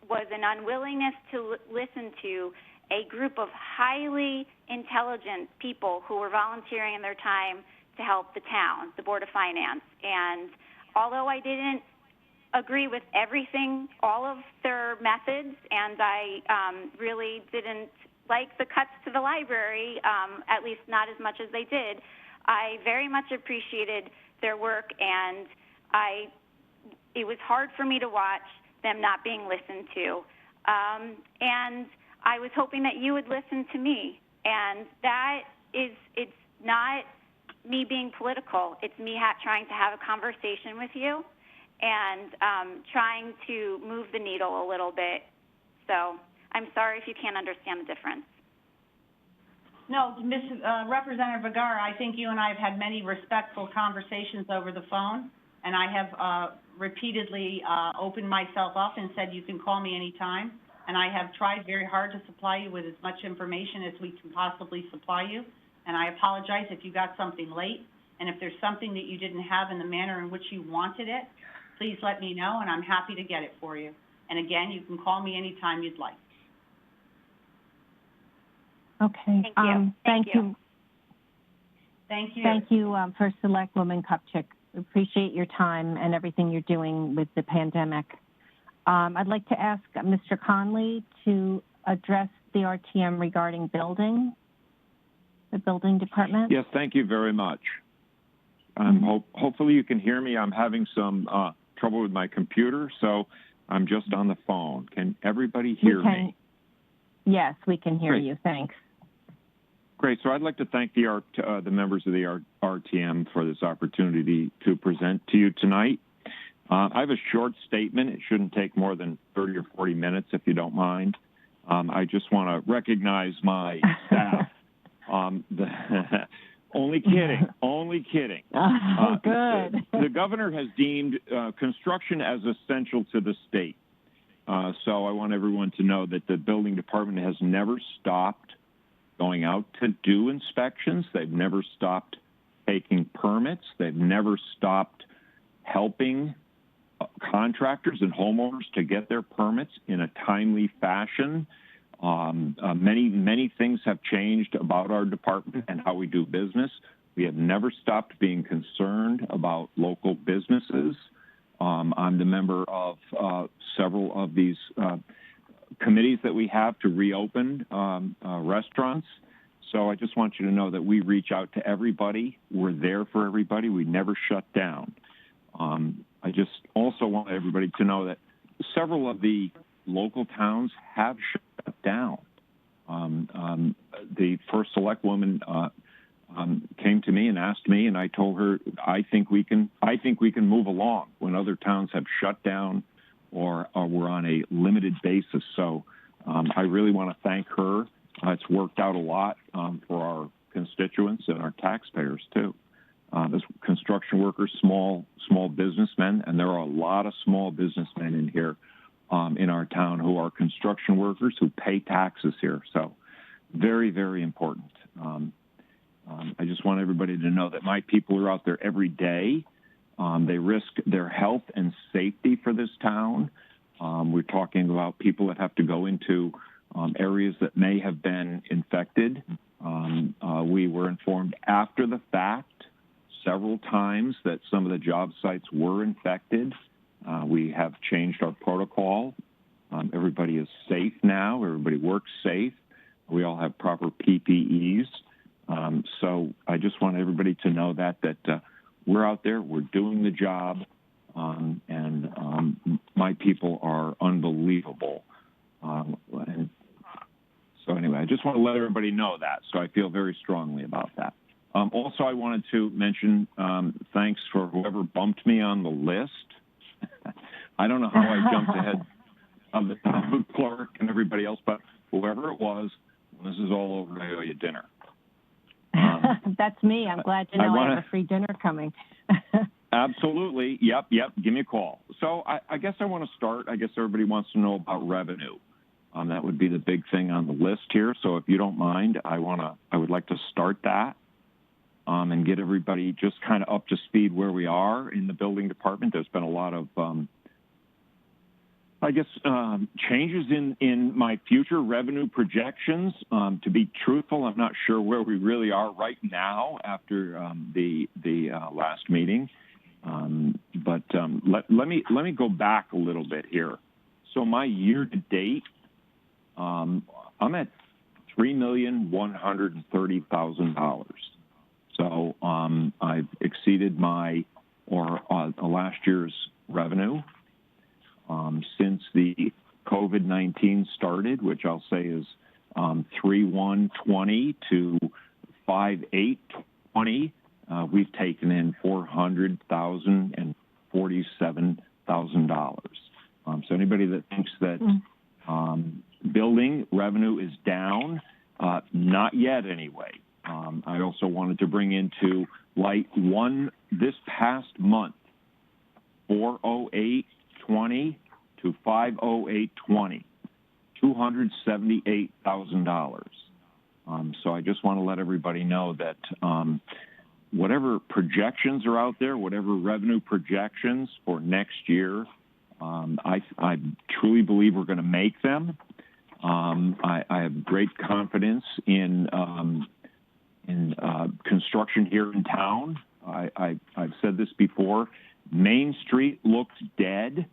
was an unwillingness to listen to a group of highly intelligent people who were volunteering their time to help the town, the Board of Finance. And although I didn't agree with everything, all of their methods, and I really didn't like the cuts to the library, at least not as much as they did, I very much appreciated their work, and it was hard for me to watch them not being listened to. And I was hoping that you would listen to me. And that is, it's not me being political. It's me trying to have a conversation with you and trying to move the needle a little bit. So I'm sorry if you can't understand the difference. No, Representative Vergara, I think you and I have had many respectful conversations over the phone, and I have repeatedly opened myself up and said you can call me anytime, and I have tried very hard to supply you with as much information as we can possibly supply you, and I apologize if you got something late, and if there's something that you didn't have in the manner in which you wanted it, please let me know, and I'm happy to get it for you. And again, you can call me anytime you'd like. Okay. Thank you. Thank you. Thank you. Thank you, First Select Woman Kupchik. Appreciate your time and everything you're doing with the pandemic. I'd like to ask Mr. Conley to address the RTM regarding the building department. Yes, thank you very much. Hopefully you can hear me. I'm having some trouble with my computer, so I'm just on the phone. Can everybody hear me? Yes, we can hear Great. you. Thanks. Great. So I'd like to thank the members of the RTM for this opportunity to present to you tonight. I have a short statement. It shouldn't take more than 30 or 40 minutes, if you don't mind. I just want to recognize my staff. Only kidding. Only kidding. Good. The governor has deemed construction as essential to the state. So I want everyone to know that the building department has never stopped going out to do inspections. They've never stopped taking permits. They've never stopped helping contractors and homeowners to get their permits in a timely fashion. Many things have changed about our department and how we do business. We have never stopped being concerned about local businesses. I'm the member of several of these committees that we have to reopen restaurants. So I just want you to know that we reach out to everybody. We're there for everybody. We never shut down. I just also want everybody to know that several of the local towns have shut down. The first select woman came to me and asked me, and I told her, I think we can move along when other towns have shut down or we're on a limited basis. So I really want to thank her. It's worked out a lot for our constituents and our taxpayers too. There's construction workers, small businessmen, and there are a lot of small businessmen in here in our town who are construction workers who pay taxes here. So very, very important. I just want everybody to know that my people are out there every day. They risk their health and safety for this town. We're talking about people that have to go into areas that may have been infected. We were informed after the fact several times that some of the job sites were infected. We have changed our protocol. Everybody is safe now. Everybody works safe. We all have proper PPEs. So I just want everybody to know that we're out there, we're doing the job, and my people are unbelievable. And so anyway, I just want to let everybody know that. So I feel very strongly about that. Also, I wanted to mention thanks for whoever bumped me on the list. I don't know how I jumped ahead of the clerk and everybody else, but whoever it was, when this is all over, I owe you dinner. That's me. I'm glad to know I have a free dinner coming. Absolutely. Yep. Give me a call. So I guess I want to start. I guess everybody wants to know about revenue. That would be the big thing on the list here. So if you don't mind, I would like to start that and get everybody just kind of up to speed where we are in the building department. There's been a lot of changes in my future revenue projections. To be truthful, I'm not sure where we really are right now after the last meeting. But let me go back a little bit here. So my year to date, I'm at $3,130,000. So I've exceeded last year's revenue. Since the COVID-19 started, which I'll say is 3/1/20 to 5/8/20, we've taken in $400,000 and $47,000. So anybody that thinks that building revenue is down, not yet anyway. I also wanted to bring into light this past month, 4/08/20 to 5/08/20, $278,000. So I just want to let everybody know that whatever projections are out there, whatever revenue projections for next year, I truly believe we're going to make them. I have great confidence in construction here in town. I've said this before. Main Street looks dead,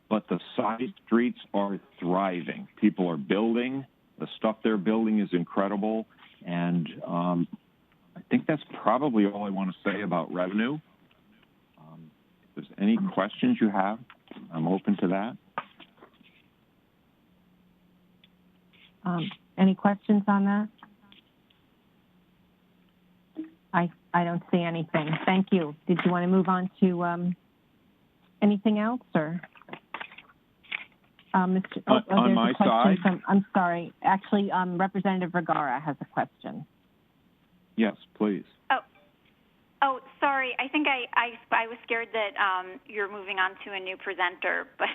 but the side streets are thriving. People are building. The stuff they're building is incredible. And I think that's probably all I want to say about revenue. If there's any questions you have, I'm open to that. Any questions on that? I don't see anything. Thank you. Did you want to move on to Anything else, or? On there's my a question side? I'm sorry. Actually, Representative Vergara has a question. Yes, please. Oh, sorry. I think I was scared that you're moving on to a new presenter, but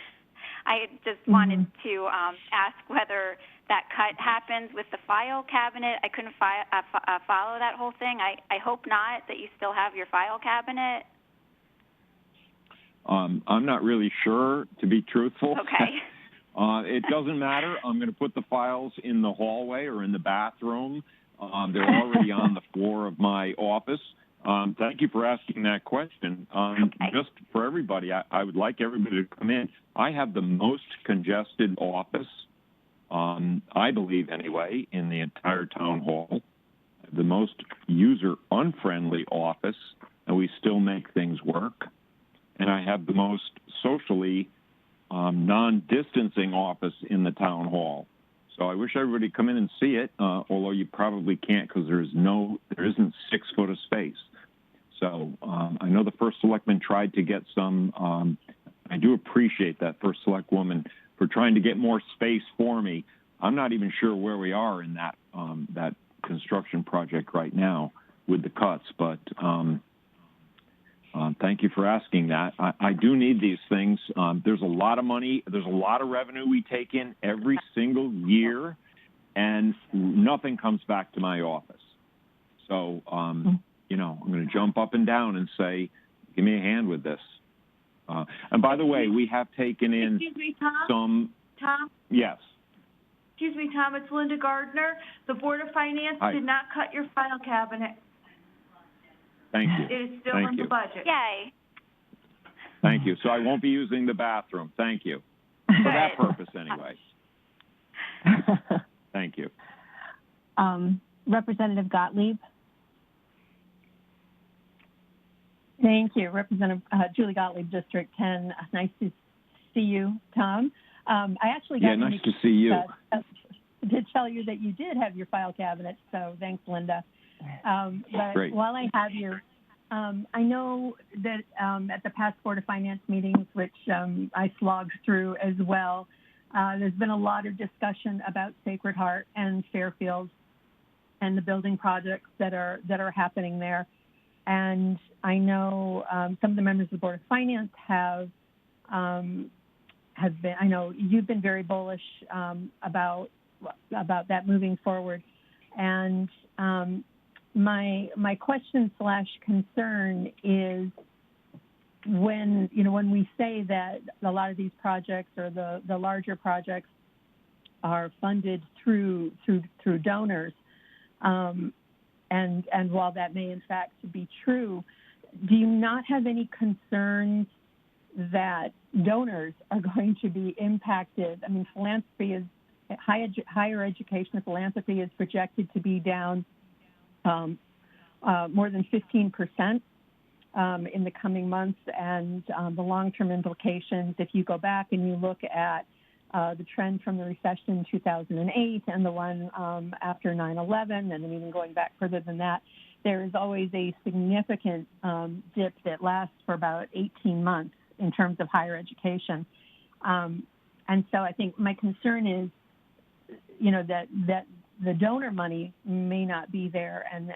I just wanted to ask whether that cut happens with the file cabinet. I couldn't follow that whole thing. I hope not, that you still have your file cabinet. I'm not really sure, to be truthful. Okay. It doesn't matter. I'm going to put the files in the hallway or in the bathroom. They're already on the floor of my office. Thank you for asking that question. Just for everybody, I would like everybody to come in. I have the most congested office, I believe anyway, in the entire town hall. The most user-unfriendly office, and we still make things work. And I have the most socially non-distancing office in the town hall. So I wish everybody would come in and see it, although you probably can't because there isn't 6 foot of space. So I know the first selectman tried to get some, I do appreciate that first select woman for trying to get more space for me. I'm not even sure where we are in that, that construction project right now with the cuts, but thank you for asking that. I do need these things. There's a lot of money. There's a lot of revenue we take in every single year, and nothing comes back to my office. So, you know, I'm going to jump up and down and say, give me a hand with this. And by the way, we have taken in some... Tom? Yes. Excuse me, Tom, it's Linda Gardner. The Board of Finance did not cut your file cabinet. Thank you. It is still in the budget. Yay. Thank you. So I won't be using the bathroom. Thank you. For that purpose, anyway. Thank you. Representative Gottlieb. Thank you. Representative Julie Gottlieb, District 10. Nice to see you, Tom. I actually got nice to see you. To tell you that you did have your file cabinet, so thanks, Linda. But Great. While I have you, I know that at the past Board of Finance meetings, which I slogged through as well, there's been a lot of discussion about Sacred Heart and Fairfield and the building projects that are happening there. And I know some of the members of the Board of Finance have been. I know you've been very bullish about that moving forward. And my question / concern is when we say that a lot of these projects or the larger projects are funded through donors, and while that may in fact be true, do you not have any concerns that donors are going to be impacted? I mean, philanthropy is higher education. Philanthropy is projected to be down more than 15% in the coming months, and the long-term implications, if you go back and you look at the trend from the recession in 2008 and the one after 9/11, and then even going back further than that, there is always a significant dip that lasts for about 18 months in terms of higher education. And so I think my concern is, that the donor money may not be there, and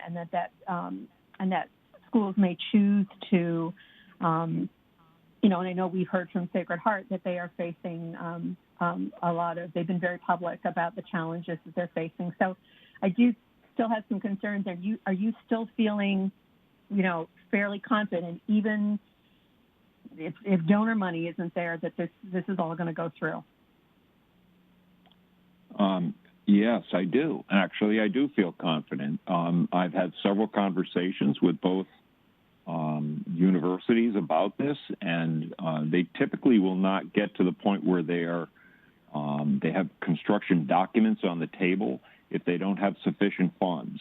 that schools may choose to, and I know we've heard from Sacred Heart that they are facing they've been very public about the challenges that they're facing. So I do still have some concerns. Are you still feeling, fairly confident, even if donor money isn't there, that this is all going to go through? Yes, I do. Actually, I do feel confident. I've had several conversations with both universities about this, and they typically will not get to the point where they have construction documents on the table if they don't have sufficient funds.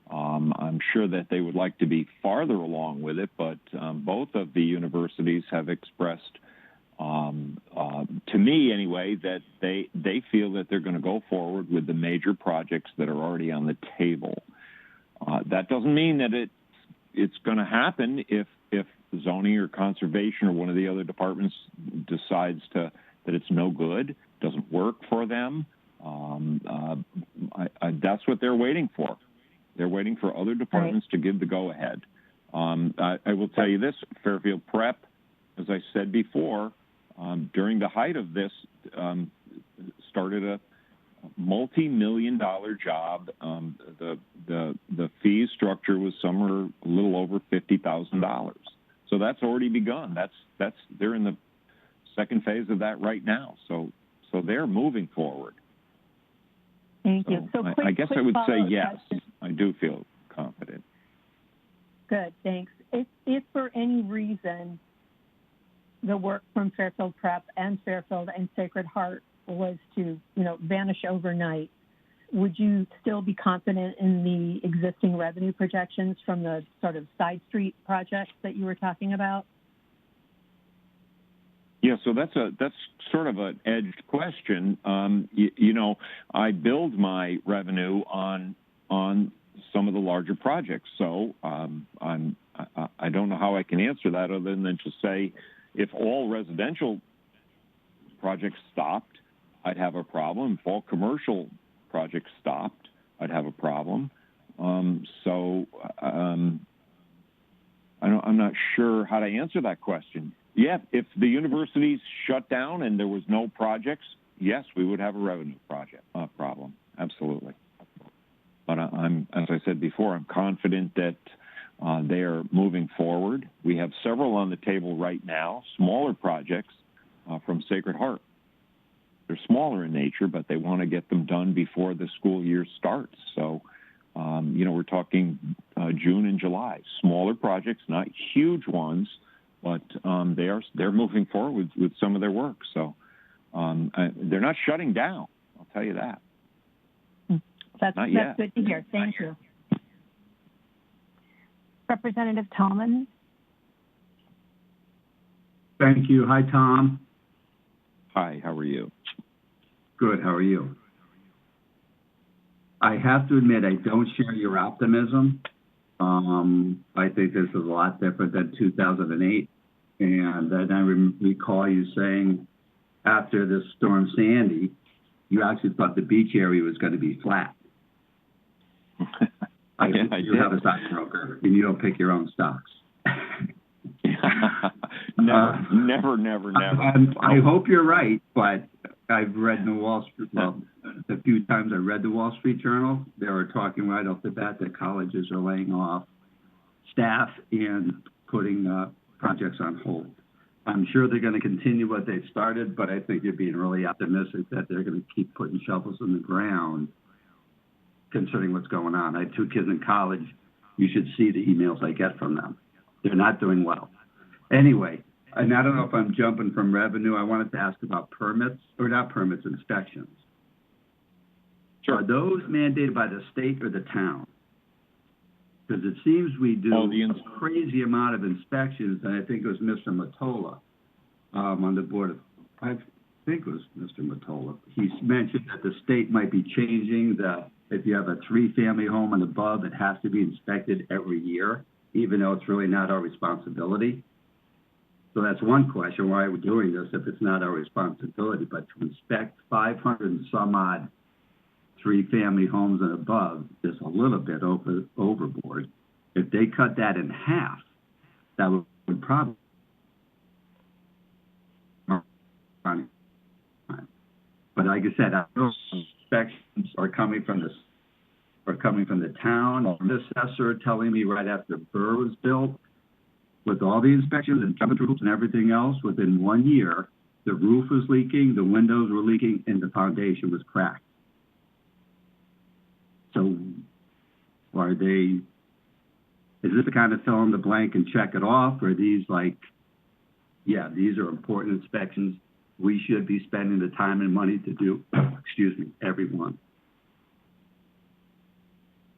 I'm sure that they would like to be farther along with it, but both of the universities have expressed, to me anyway, that they feel that they're going to go forward with the major projects that are already on the table. That doesn't mean that it's going to happen if zoning or conservation or one of the other departments decides that it's no good, doesn't work for them, that's what they're waiting for. They're waiting for other departments to give the go-ahead. I will tell you this, Fairfield Prep, as I said before, during the height of this, started a multi-million-dollar job. The fee structure was somewhere a little over $50,000. So that's already begun. They're in the second phase of that right now. So they're moving forward. Thank you. So I guess I would say yes. Question. I do feel confident. Good, thanks. If for any reason the work from Fairfield Prep and Fairfield and Sacred Heart was to, vanish overnight, would you still be confident in the existing revenue projections from the sort of side street projects that you were talking about? Yeah, so that's sort of an edged question. I build my revenue on some of the larger projects, so I don't know how I can answer that other than to say, if all residential projects stopped, I'd have a problem. If all commercial projects stopped, I'd have a problem. I'm not sure how to answer that question. Yeah, if the universities shut down and there was no projects, yes, we would have a revenue problem. Absolutely. But as I said before, I'm confident that they are moving forward. We have several on the table right now, smaller projects from Sacred Heart. They're smaller in nature, but they want to get them done before the school year starts. So, we're talking June and July. Smaller projects, not huge ones, but they're moving forward with some of their work. So they're not shutting down, I'll tell you that. That's good to hear. Thank you. Representative Tallman. Thank you. Hi, Tom. Hi, how are you? Good, how are you? I have to admit, I don't share your optimism. I think this is a lot different than 2008. And then I recall you saying after the Storm Sandy, you actually thought the beach area was going to be flat. You have a stockbroker, and you don't pick your own stocks. Never. I hope you're right, but I've read in the Wall Street, a few times I read the Wall Street Journal, they were talking right off the bat that colleges are laying off staff and putting projects on hold. I'm sure they're going to continue what they've started, but I think you're being really optimistic that they're going to keep putting shovels in the ground, considering what's going on. I have 2 kids in college. You should see the emails I get from them. They're not doing well. Anyway, and I don't know if I'm jumping from revenue. I wanted to ask about inspections. Sure. Are those mandated by the state or the town? Because it seems we do a crazy amount of inspections, and I think it was Mr. Mottola on the board of, I think it was Mr. Mottola. He mentioned that the state might be changing that if you have a 3-family home and above, it has to be inspected every year, even though it's really not our responsibility. So that's one question, why are we doing this if it's not our responsibility? But to inspect 500 and some odd 3-family homes and above is a little bit overboard. If they cut that in half, that would probably. But like I said, inspections are coming from the town. The assessor telling me right after Burr was built, with all the inspections and temperature and everything else, within 1 year, the roof was leaking, the windows were leaking, and the foundation was cracked. So is this the kind of fill in the blank and check it off? Or are these these are important inspections. We should be spending the time and money to do, every one.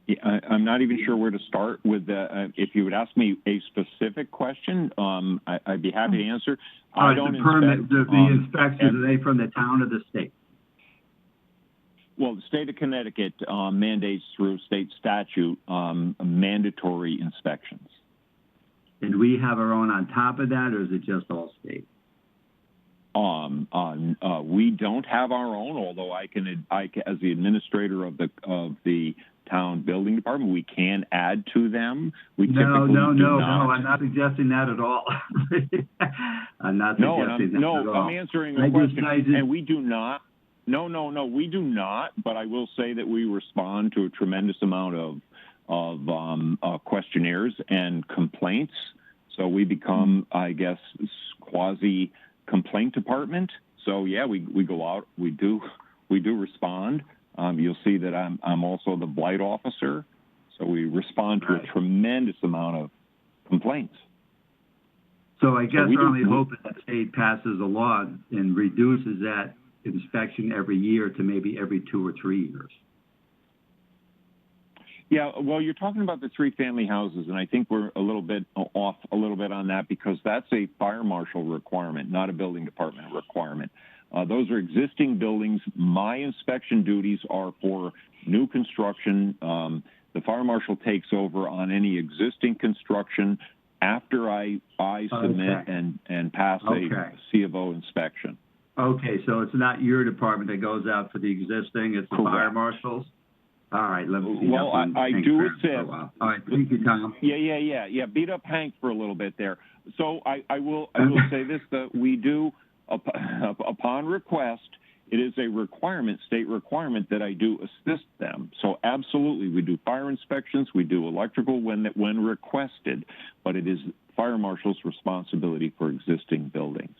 Yeah, I'm not even sure where to start with if you would ask me a specific question, I'd be happy to answer. I don't the inspections, are they from the town or the state? Well, the state of Connecticut mandates through state statute mandatory inspections. And do we have our own on top of that, or is it just all state? We don't have our own, although I can, as the administrator of the town building department, we can add to them. We typically do not. I'm not suggesting that at all. I'm not suggesting that at all. I'm answering a question, and we do not. No, we do not. But I will say that we respond to a tremendous amount of questionnaires and complaints. So we become, I guess, quasi complaint department. So yeah, we go out, we do respond. You'll see that I'm also the blight officer, so we respond to a tremendous amount of complaints. So I guess our only hope is that the state passes a law and reduces that inspection every year to maybe every 2 or 3 years. Yeah, well, you're talking about the 3-family houses, and I think we're a little bit off on that because that's a fire marshal requirement, not a building department requirement. Those are existing buildings. My inspection duties are for new construction. The fire marshal takes over on any existing construction after I submit and pass a C of O inspection. Okay, so it's not your department that goes out for the existing, it's the fire marshals? All right, let me see. Well, I do assist. All right, thank you, Tom. Yeah. Beat up Hank for a little bit there. So I will say this, that we do, upon request, it is a requirement, state requirement, that I do assist them. So absolutely, we do fire inspections, we do electrical when requested, but it is fire marshal's responsibility for existing buildings.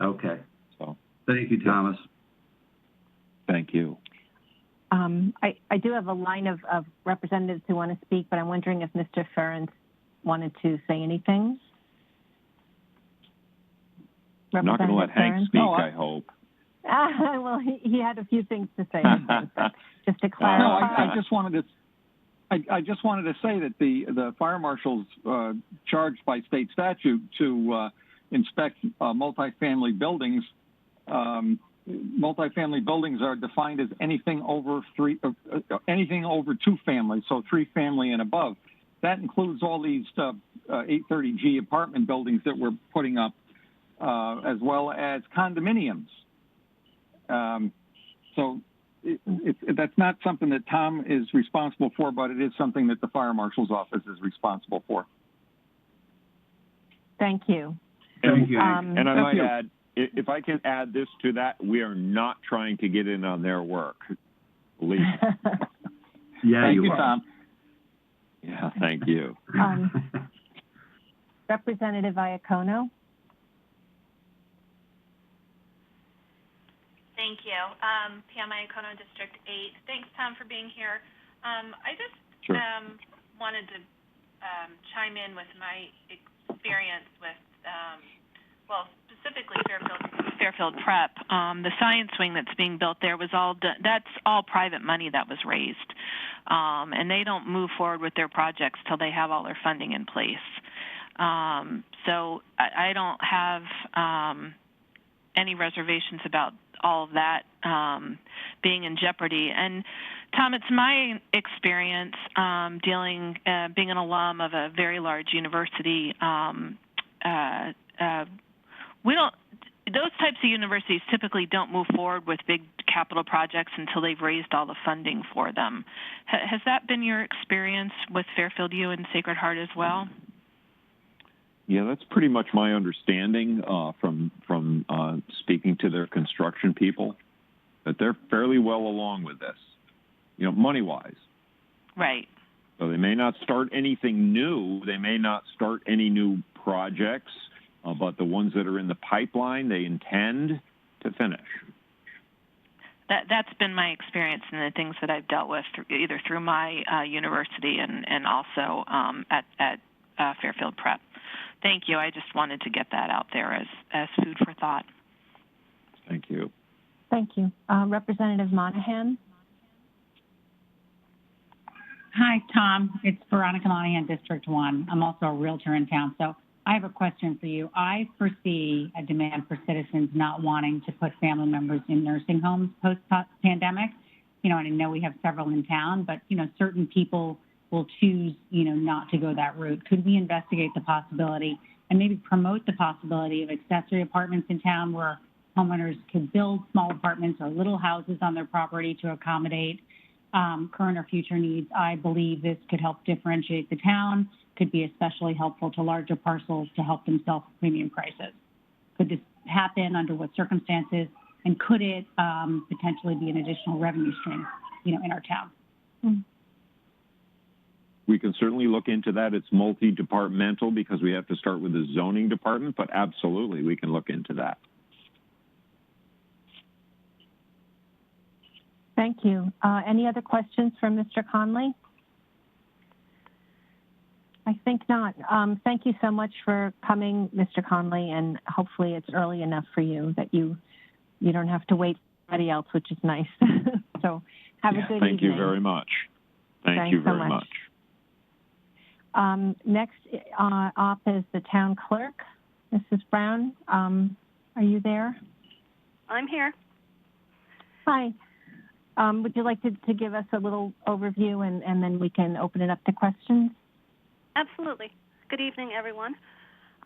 Okay. So thank you, Thomas. Thank you. I do have a line of representatives who want to speak, but I'm wondering if Mr. Ferentz wanted to say anything. I'm not going to let Hank speak, I hope. Well, he had a few things to say, but just to clarify. No, I just wanted to say that the fire marshals charged by state statute to inspect multifamily buildings. Multifamily buildings are defined as anything over 2 families, so 3 family and above. That includes all these 830G apartment buildings that we're putting up, as well as condominiums. So that's not something that Tom is responsible for, but it is something that the fire marshal's office is responsible for. Thank you. Thank you. And I might add, if I can add this to that, we are not trying to get in on their work. Believe me. Yeah, thank you, Tom. Yeah, thank you. Representative Iacono. Thank you. Pam Iacono, District 8. Thanks, Tom, for being here. I just wanted to chime in with my experience with, specifically Fairfield Prep. The science wing that's being built there was that's all private money that was raised. And they don't move forward with their projects till they have all their funding in place. So I don't have any reservations about all of that being in jeopardy. And Tom, it's my experience being an alum of a very large university. Those types of universities typically don't move forward with big capital projects until they've raised all the funding for them. Has that been your experience with Fairfield U and Sacred Heart as well? Yeah, that's pretty much my understanding from speaking to their construction people, that they're fairly well along with this, money-wise. Right. So they may not start anything new. They may not start any new projects, but the ones that are in the pipeline, they intend to finish. That's been my experience in the things that I've dealt with either through my university and also at Fairfield Prep. Thank you. I just wanted to get that out there as food for thought. Thank you. Thank you. Representative Monahan. Hi, Tom. It's Veronica Monahan, District 1. I'm also a realtor in town, so I have a question for you. I foresee a demand for citizens not wanting to put family members in nursing homes post-pandemic. And I know we have several in town, but, certain people will choose, not to go that route. Could we investigate the possibility and maybe promote the possibility of accessory apartments in town where homeowners could build small apartments or little houses on their property to accommodate current or future needs? I believe this could help differentiate the town, could be especially helpful to larger parcels to help them sell for premium prices. Could this happen? Under what circumstances? And could it potentially be an additional revenue stream, in our town? Mm-hmm. We can certainly look into that. It's multi-departmental because we have to start with the zoning department, but absolutely, we can look into that. Thank you. Any other questions for Mr. Conley? I think not. Thank you so much for coming, Mr. Conley, and hopefully it's early enough for you that you don't have to wait for anybody else, which is nice. So have a good evening. Thank you very much. Thank you very much. Next up is the town clerk. Mrs. Brown, are you there? I'm here. Hi. Would you like to give us a little overview and then we can open it up to questions? Absolutely. Good evening, everyone.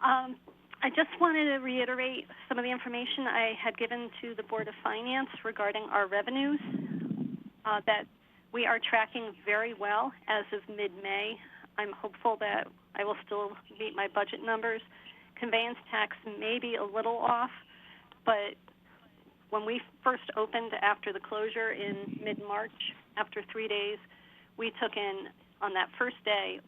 I just wanted to reiterate some of the information I had given to the Board of Finance regarding our revenues, that we are tracking very well as of mid-May. I'm hopeful that I will still meet my budget numbers. Conveyance tax may be a little off, but when we first opened after the closure in mid-March, after 3 days, we took in, on that first day,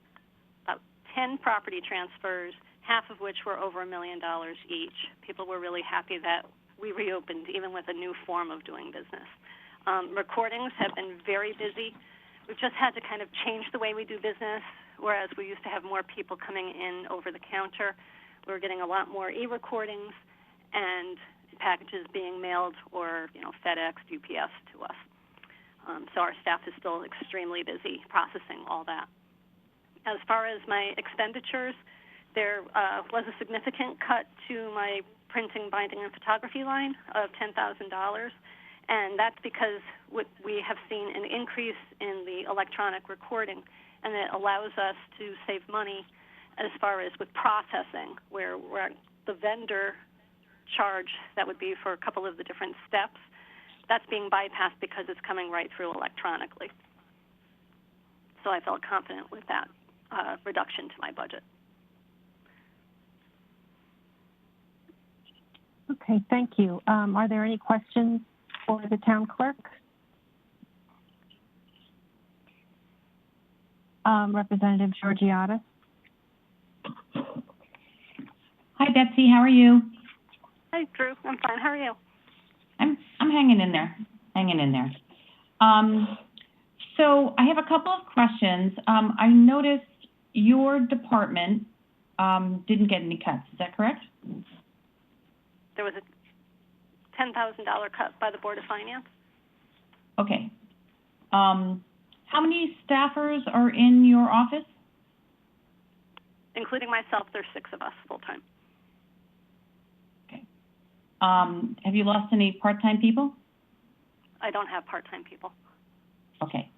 about 10 property transfers, half of which were over $1 million each. People were really happy that we reopened, even with a new form of doing business. Recordings have been very busy. We've just had to kind of change the way we do business, whereas we used to have more people coming in over the counter. We're getting a lot more e-recordings and packages being mailed or, FedEx, UPS to us. So our staff is still extremely busy processing all that. As far as my expenditures, there was a significant cut to my printing, binding, and photography line of $10,000, and that's because we have seen an increase in the electronic recording, and it allows us to save money as far as with processing, where the vendor charge that would be for a couple of the different steps, that's being bypassed because it's coming right through electronically. So I felt confident with that reduction to my budget. Okay, thank you. Are there any questions for the town clerk? Representative Georgiadis. Hi, Betsy. How are you? Hi, Drew. I'm fine. How are you? I'm hanging in there. So I have a couple of questions. I noticed your department didn't get any cuts. Is that correct? There was a $10,000 cut by the Board of Finance. Okay. How many staffers are in your office? Including myself, there's 6 of us full-time. Okay. Have you lost any part-time people? I don't have part-time people. Okay.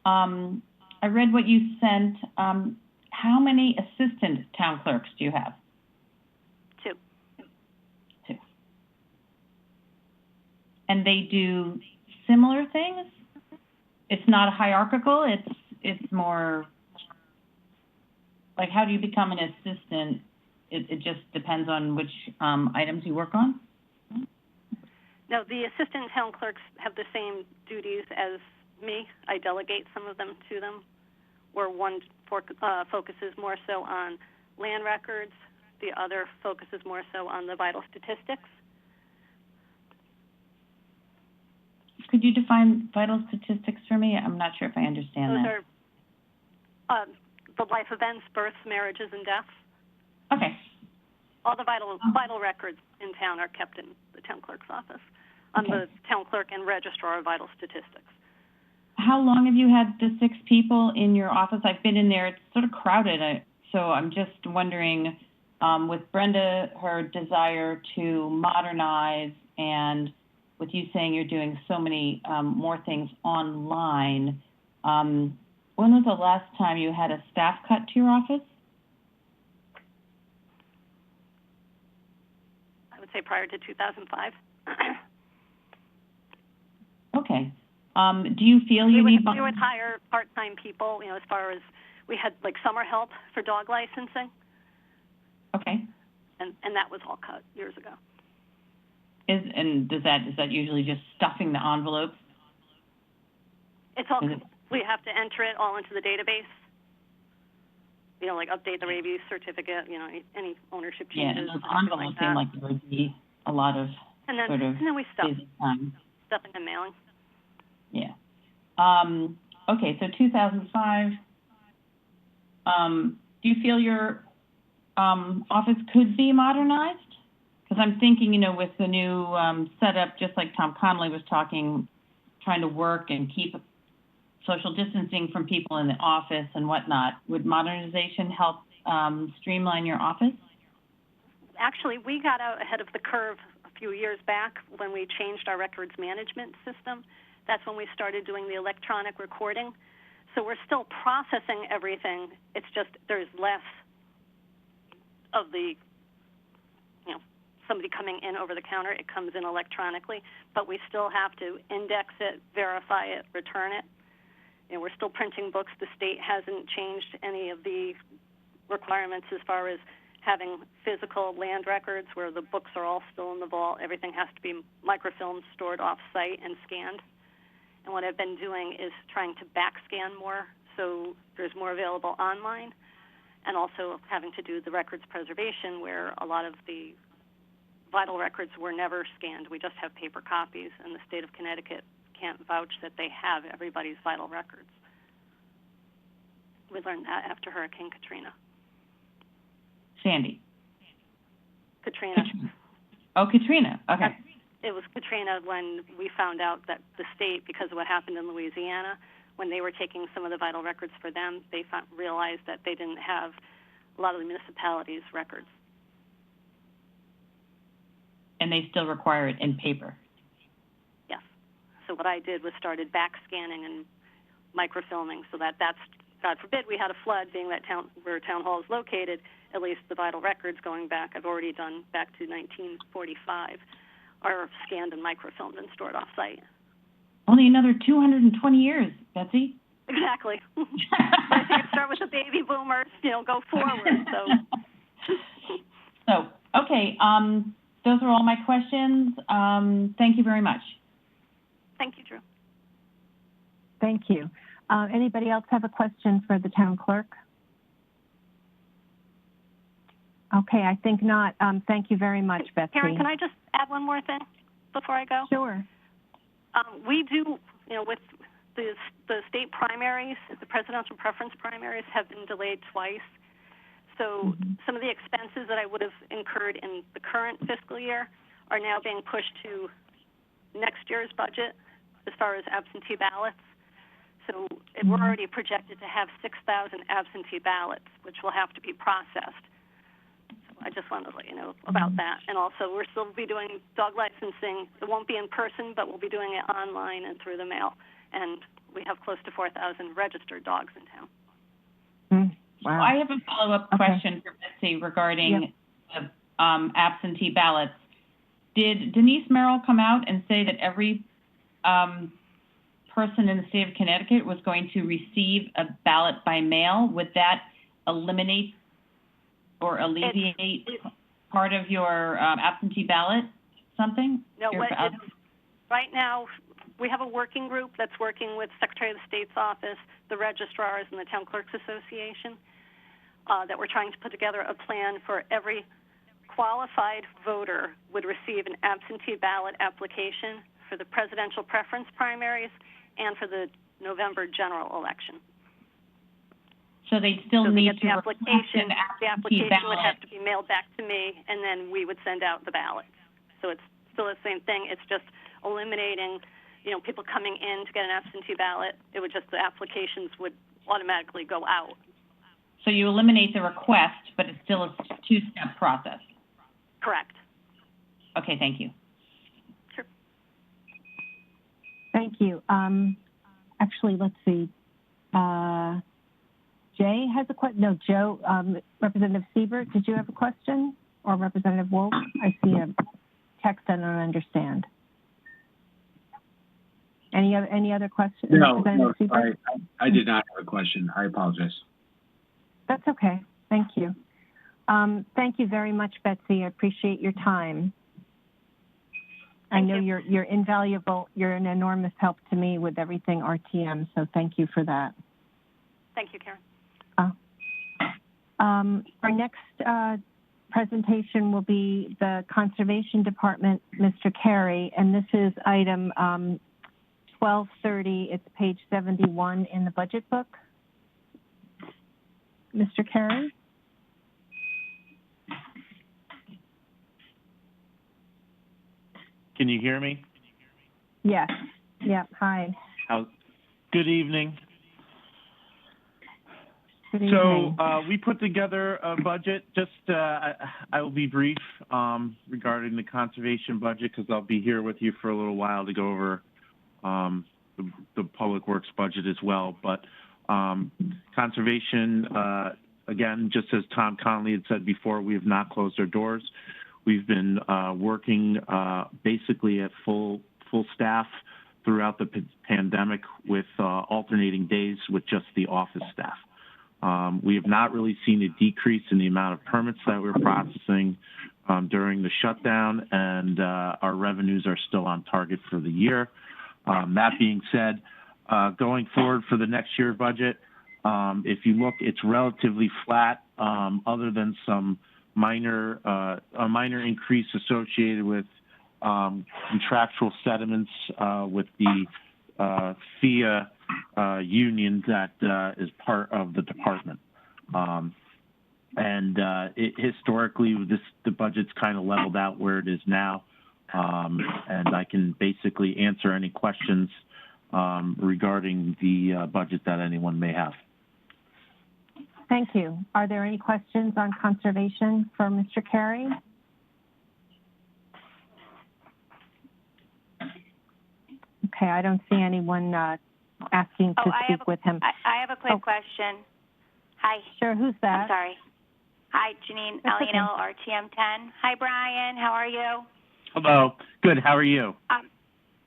I read what you sent. How many assistant town clerks do you have? 2. And they do similar things? It's not hierarchical, it's more like, how do you become an assistant? It just depends on which items you work on? No, the assistant town clerks have the same duties as me. I delegate some of them to them, where one focuses more so on land records, the other focuses more so on the vital statistics. Could you define vital statistics for me? I'm not sure if I understand that. Those are the life events, births, marriages, and deaths. Okay. All the vital records in town are kept in the town clerk's office. I'm the town clerk and registrar of vital statistics. How long have you had the 6 people in your office? I've been in there. It's sort of crowded. So I'm just wondering, with Brenda, her desire to modernize, and with you saying you're doing so many more things online, when was the last time you had a staff cut to your office? I would say prior to 2005. Okay. Do you feel you need... We would hire part-time people, as far as we had like summer help for dog licensing. Okay. And that was all cut years ago. Is that usually just stuffing the envelopes? It's all, we have to enter it all into the database. Like update the rabies certificate, any ownership changes. Yeah, and those envelopes seem like there would be a lot of and then we stuff stuffing and mailing. Yeah. Okay, so 2005. Do you feel your office could be modernized? Because I'm thinking, with the new setup, just like Tom Connolly was talking, trying to work and keep social distancing from people in the office and whatnot, would modernization help streamline your office? Actually, we got out ahead of the curve a few years back when we changed our records management system. That's when we started doing the electronic recording. So we're still processing everything. It's just there's less of the, somebody coming in over the counter. It comes in electronically, but we still have to index it, verify it, return it. We're still printing books. The state hasn't changed any of the requirements as far as having physical land records where the books are all still in the vault. Everything has to be microfilmed, stored off-site, and scanned. And what I've been doing is trying to back scan more so there's more available online, and also having to do the records preservation where a lot of the vital records were never scanned. We just have paper copies, and the state of Connecticut can't vouch that they have everybody's vital records. We learned that after Hurricane Katrina. Sandy. Katrina. Oh, Katrina. Okay. It was Katrina when we found out that the state, because of what happened in Louisiana, when they were taking some of the vital records for them, they realized that they didn't have a lot of the municipalities' records. And they still require it in paper? Yes. So what I did was started back scanning and microfilming so that's, God forbid, we had a flood, being that where town hall is located, at least the vital records going back, I've already done back to 1945, are scanned and microfilmed and stored off-site. Only another 220 years, Betsy. Exactly. I think start with the baby boomers, go forward. So okay, those are all my questions. Thank you very much. Thank you, Drew. Thank you. Anybody else have a question for the town clerk? Okay, I think not. Thank you very much, Betsy. Karen, can I just add one more thing before I go? Sure. We do, with the state primaries, the presidential preference primaries have been delayed twice. So some of the expenses that I would have incurred in the current fiscal year are now being pushed to next year's budget as far as absentee ballots. So we're already projected to have 6,000 absentee ballots, which will have to be processed. So I just wanted to let you know about that. And also, we'll still be doing dog licensing. It won't be in person, but we'll be doing it online and through the mail. And we have close to 4,000 registered dogs in town. Wow. I have a follow-up question for Betsy regarding the absentee ballots. Did Denise Merrill come out and say that every person in the state of Connecticut was going to receive a ballot by mail? Would that eliminate or alleviate part of your absentee ballot something? No, right now we have a working group that's working with Secretary of the State's office, the registrars, and the Town Clerks Association that we're trying to put together a plan for every qualified voter would receive an absentee ballot application for the presidential preference primaries and for the November general election. So they still need the application. The application ballot would have to be mailed back to me, and then we would send out the ballot. So it's still the same thing. It's just eliminating, people coming in to get an absentee ballot. It would just, the applications would automatically go out. So you eliminate the request, but it's still a two-step process. Correct. Okay, thank you. Sure. Thank you. Actually, let's see. Jay has a question. No, Joe, Representative Siebert, did you have a question? Or Representative Wolf? I see a text I don't understand. Any other questions? No, I did not have a question. I apologize. That's okay. Thank you. Thank you very much, Betsy. I appreciate your time. I know you're invaluable. You're an enormous help to me with everything RTM, so thank you for that. Thank you, Karen. Our next presentation will be the Conservation Department, Mr. Carey, and this is item 1230. It's page 71 in the budget book. Mr. Carey? Can you hear me? Yes. Yeah. Hi. Good evening. Good evening. So we put together a budget. Just I will be brief regarding the conservation budget because I'll be here with you for a little while to go over the public works budget as well. But conservation, again, just as Tom Connolly had said before, we have not closed our doors. We've been working basically at full staff throughout the pandemic with alternating days with just the office staff. We have not really seen a decrease in the amount of permits that we're processing during the shutdown, and our revenues are still on target for the year. That being said, going forward for the next year budget, if you look, it's relatively flat, other than some a minor increase associated with contractual settlements with the FIA union that is part of the department. Historically, the budget's kind of leveled out where it is now, and I can basically answer any questions regarding the budget that anyone may have. Thank you. Are there any questions on conservation for Mr. Carey? Okay, I don't see anyone asking to speak with him. I have a quick question. Hi. Sure, who's that? I'm sorry. Hi, Janine Alianello, RTM 10. Hi, Brian. How are you? Hello. Good. How are you?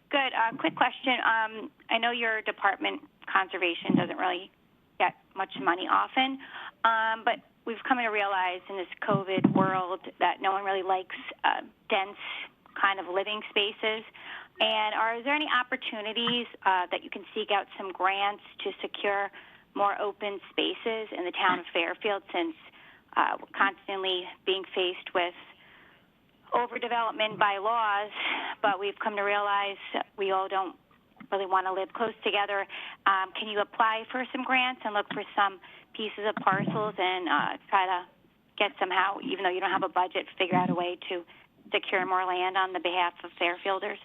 Good. Quick question. I know your department, conservation, doesn't really get much money often, but we've come to realize in this COVID world that no one really likes dense kind of living spaces. And is there any opportunities that you can seek out some grants to secure more open spaces in the town of Fairfield, since we're constantly being faced with overdevelopment by laws, but we've come to realize we all don't really want to live close together. Can you apply for some grants and look for some pieces of parcels and try to get somehow, even though you don't have a budget, figure out a way to secure more land on the behalf of Fairfielders?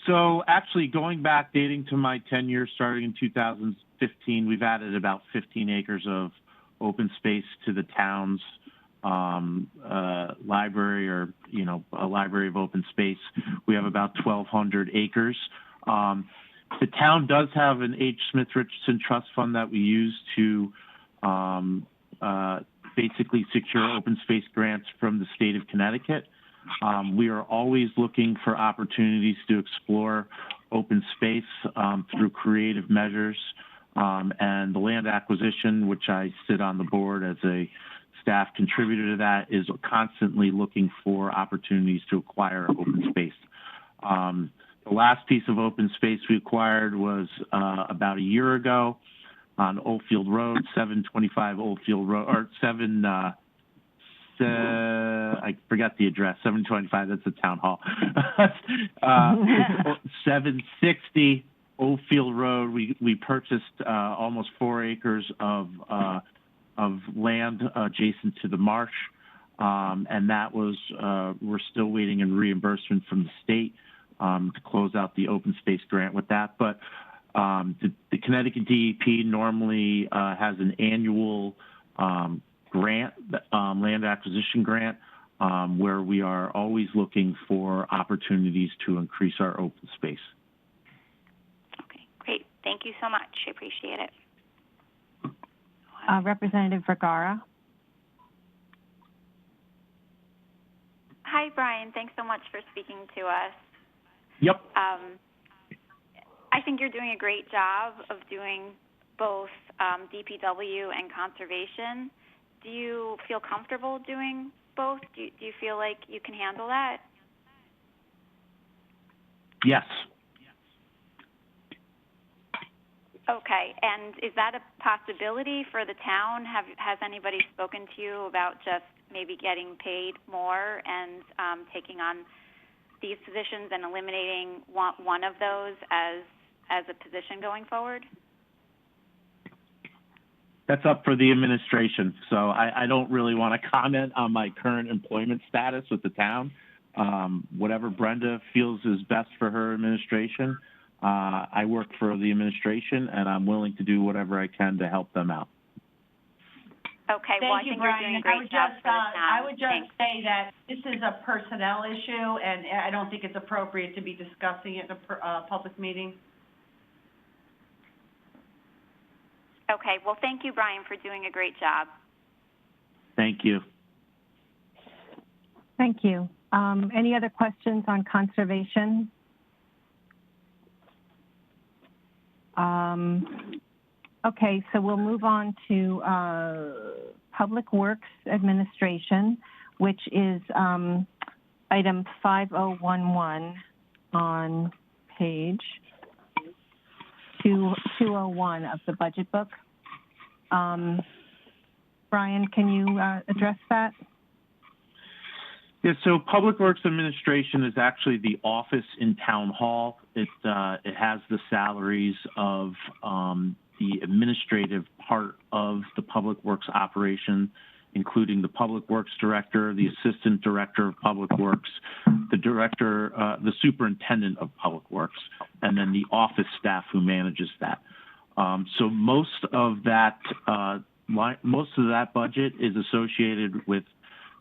So actually, going back, dating to my tenure, starting in 2015, we've added about 15 acres of open space to the town's library, or a library of open space. We have about 1,200 acres. The town does have an H. Smith Richardson Trust Fund that we use to basically secure open space grants from the state of Connecticut. We are always looking for opportunities to explore open space through creative measures. And the land acquisition, which I sit on the board as a staff contributor to that, is constantly looking for opportunities to acquire open space. The last piece of open space we acquired was about a year ago on Oldfield Road, 725 Oldfield Road, or I forgot the address, 725, that's the town hall. 760 Oldfield Road, we purchased almost 4 acres of land adjacent to the marsh, and that was, we're still waiting in reimbursement from the state to close out the open space grant with that. But the Connecticut DEP normally has an annual grant, land acquisition grant, where we are always looking for opportunities to increase our open space. Okay, great. Thank you so much. I appreciate it. Representative Vergara. Hi, Brian. Thanks so much for speaking to us. Yep. I think you're doing a great job of doing both DPW and conservation. Do you feel comfortable doing both? Do you feel like you can handle that? Yes. Okay, and is that a possibility for the town? Has anybody spoken to you about just maybe getting paid more and taking on these positions and eliminating one of those as a position going forward? That's up for the administration. So I don't really want to comment on my current employment status with the town. Whatever Brenda feels is best for her administration. I work for the administration, and I'm willing to do whatever I can to help them out. Okay, well, I think you're doing a great job for the town. I would just say that this is a personnel issue, and I don't think it's appropriate to be discussing it in a public meeting. Okay, well, thank you, Brian, for doing a great job. Thank you. Thank you. Any other questions on conservation? Okay, so we'll move on to Public Works Administration, which is item 5011 on page 201 of the budget book. Brian, can you address that? Yeah, so Public Works Administration is actually the office in Town Hall. It has the salaries of the administrative part of the Public Works operation, including the Public Works Director, the Assistant Director of Public Works, the Director, the Superintendent of Public Works, and then the office staff who manages that. So most of that budget is associated with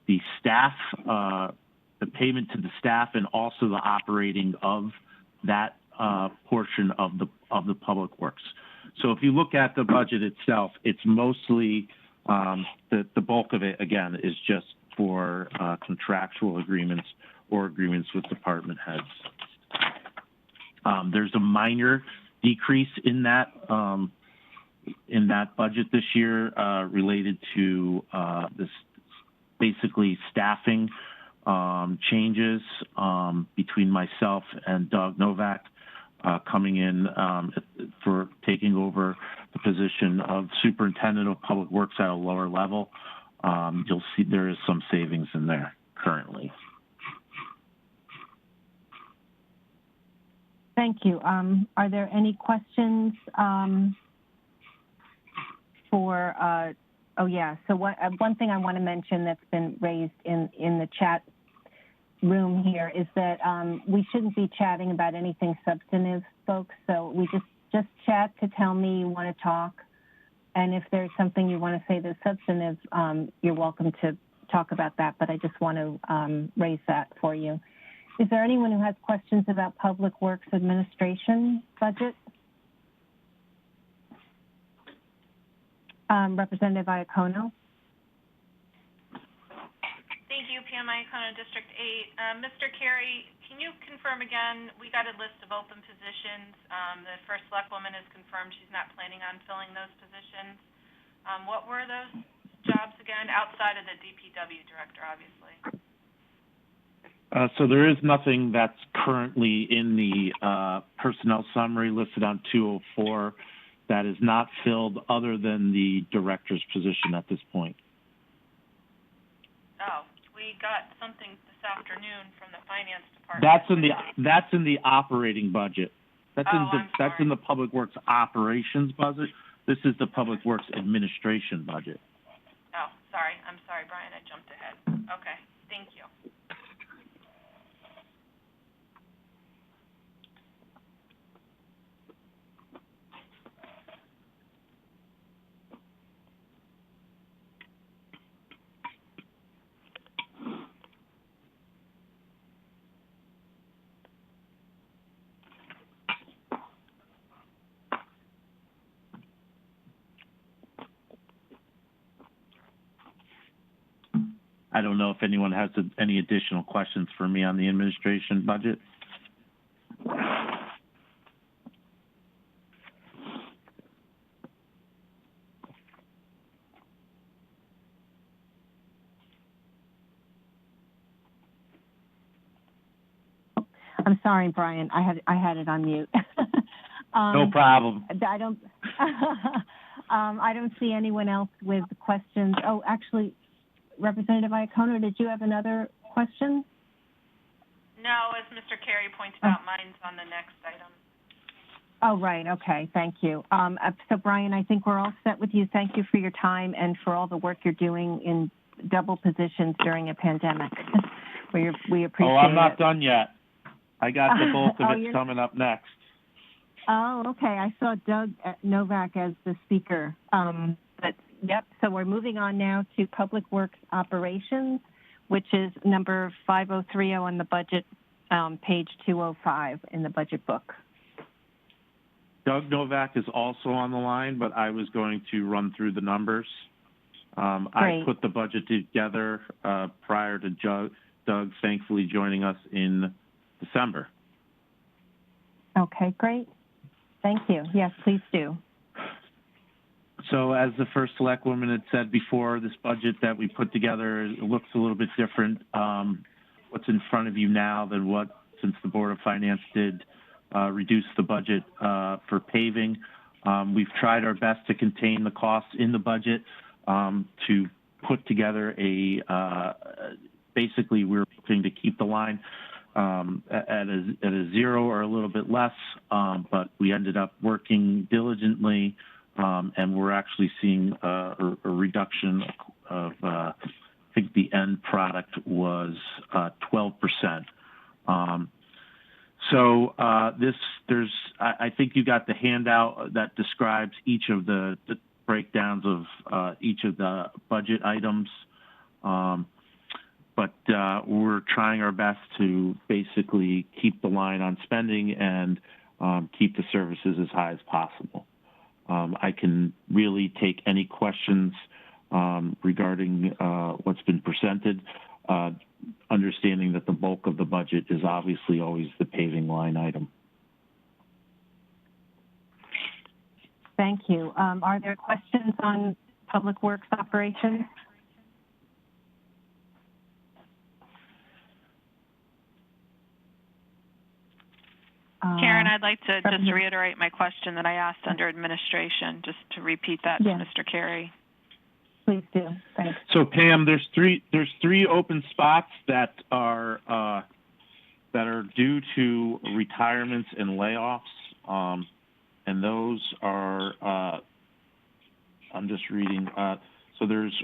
the staff, the payment to the staff, and also the operating of that portion of the Public Works. So if you look at the budget itself, it's mostly the bulk of it, again, is just for contractual agreements or agreements with department heads. There's a minor decrease in that budget this year related to this basically staffing changes between myself and Doug Novak coming in for taking over the position of Superintendent of Public Works at a lower level. You'll see there is some savings in there currently. Thank you. Are there any questions for, oh yeah, so one thing I want to mention that's been raised in the chat room here is that we shouldn't be chatting about anything substantive, folks. So we just chat to tell me you want to talk. And if there's something you want to say that's substantive, you're welcome to talk about that. But I just want to raise that for you. Is there anyone who has questions about Public Works Administration budget? Representative Iacono. Thank you, Pam Iacono, District 8. Mr. Carey, can you confirm again, we got a list of open positions. The first select woman has confirmed she's not planning on filling those positions. What were those jobs again, outside of the DPW director, obviously? So there is nothing that's currently in the personnel summary listed on 204 that is not filled other than the director's position at this point. Oh, we got something this afternoon from the finance department. That's in the operating budget. That's in the Public Works operations budget. This is the Public Works administration budget. Oh, sorry. I'm sorry, Brian. I jumped ahead. Okay. Thank you. I don't know if anyone has any additional questions for me on the administration budget. I'm sorry, Brian. I had it on mute. No problem. I don't. I don't see anyone else with questions. Oh, actually, Representative Iacono, did you have another question? No, as Mr. Carey pointed out, mine's on the next item. Oh, right. Okay. Thank you. So, Brian, I think we're all set with you. Thank you for your time and for all the work you're doing in double positions during a pandemic. We appreciate it. Oh, I'm not done yet. I got the bulk of it coming up next. Oh, okay. I saw Doug Novak as the speaker. But yep. So we're moving on now to Public Works Operations, which is number 5030 on the budget, page 205 in the budget book. Doug Novak is also on the line, but I was going to run through the numbers. I put the budget together prior to Doug thankfully joining us in December. Okay, great. Thank you. Yes, please do. So as the first select woman had said before, this budget that we put together looks a little bit different. What's in front of you now than what, since the Board of Finance did reduce the budget for paving. We've tried our best to contain the costs in the budget to put together basically we're looking to keep the line at a zero or a little bit less, but we ended up working diligently, and we're actually seeing a reduction of, I think the end product was 12%. I think you got the handout that describes each of the breakdowns of each of the budget items. But we're trying our best to basically keep the line on spending and keep the services as high as possible. I can really take any questions regarding what's been presented, understanding that the bulk of the budget is obviously always the paving line item. Thank you. Are there questions on Public Works Operations? Karen, I'd like to just reiterate my question that I asked under administration, just to repeat that to Mr. Carey. Please do. Thanks. So Pam, there's three open spots that are due to retirements and layoffs, and those are I'm just reading. So there's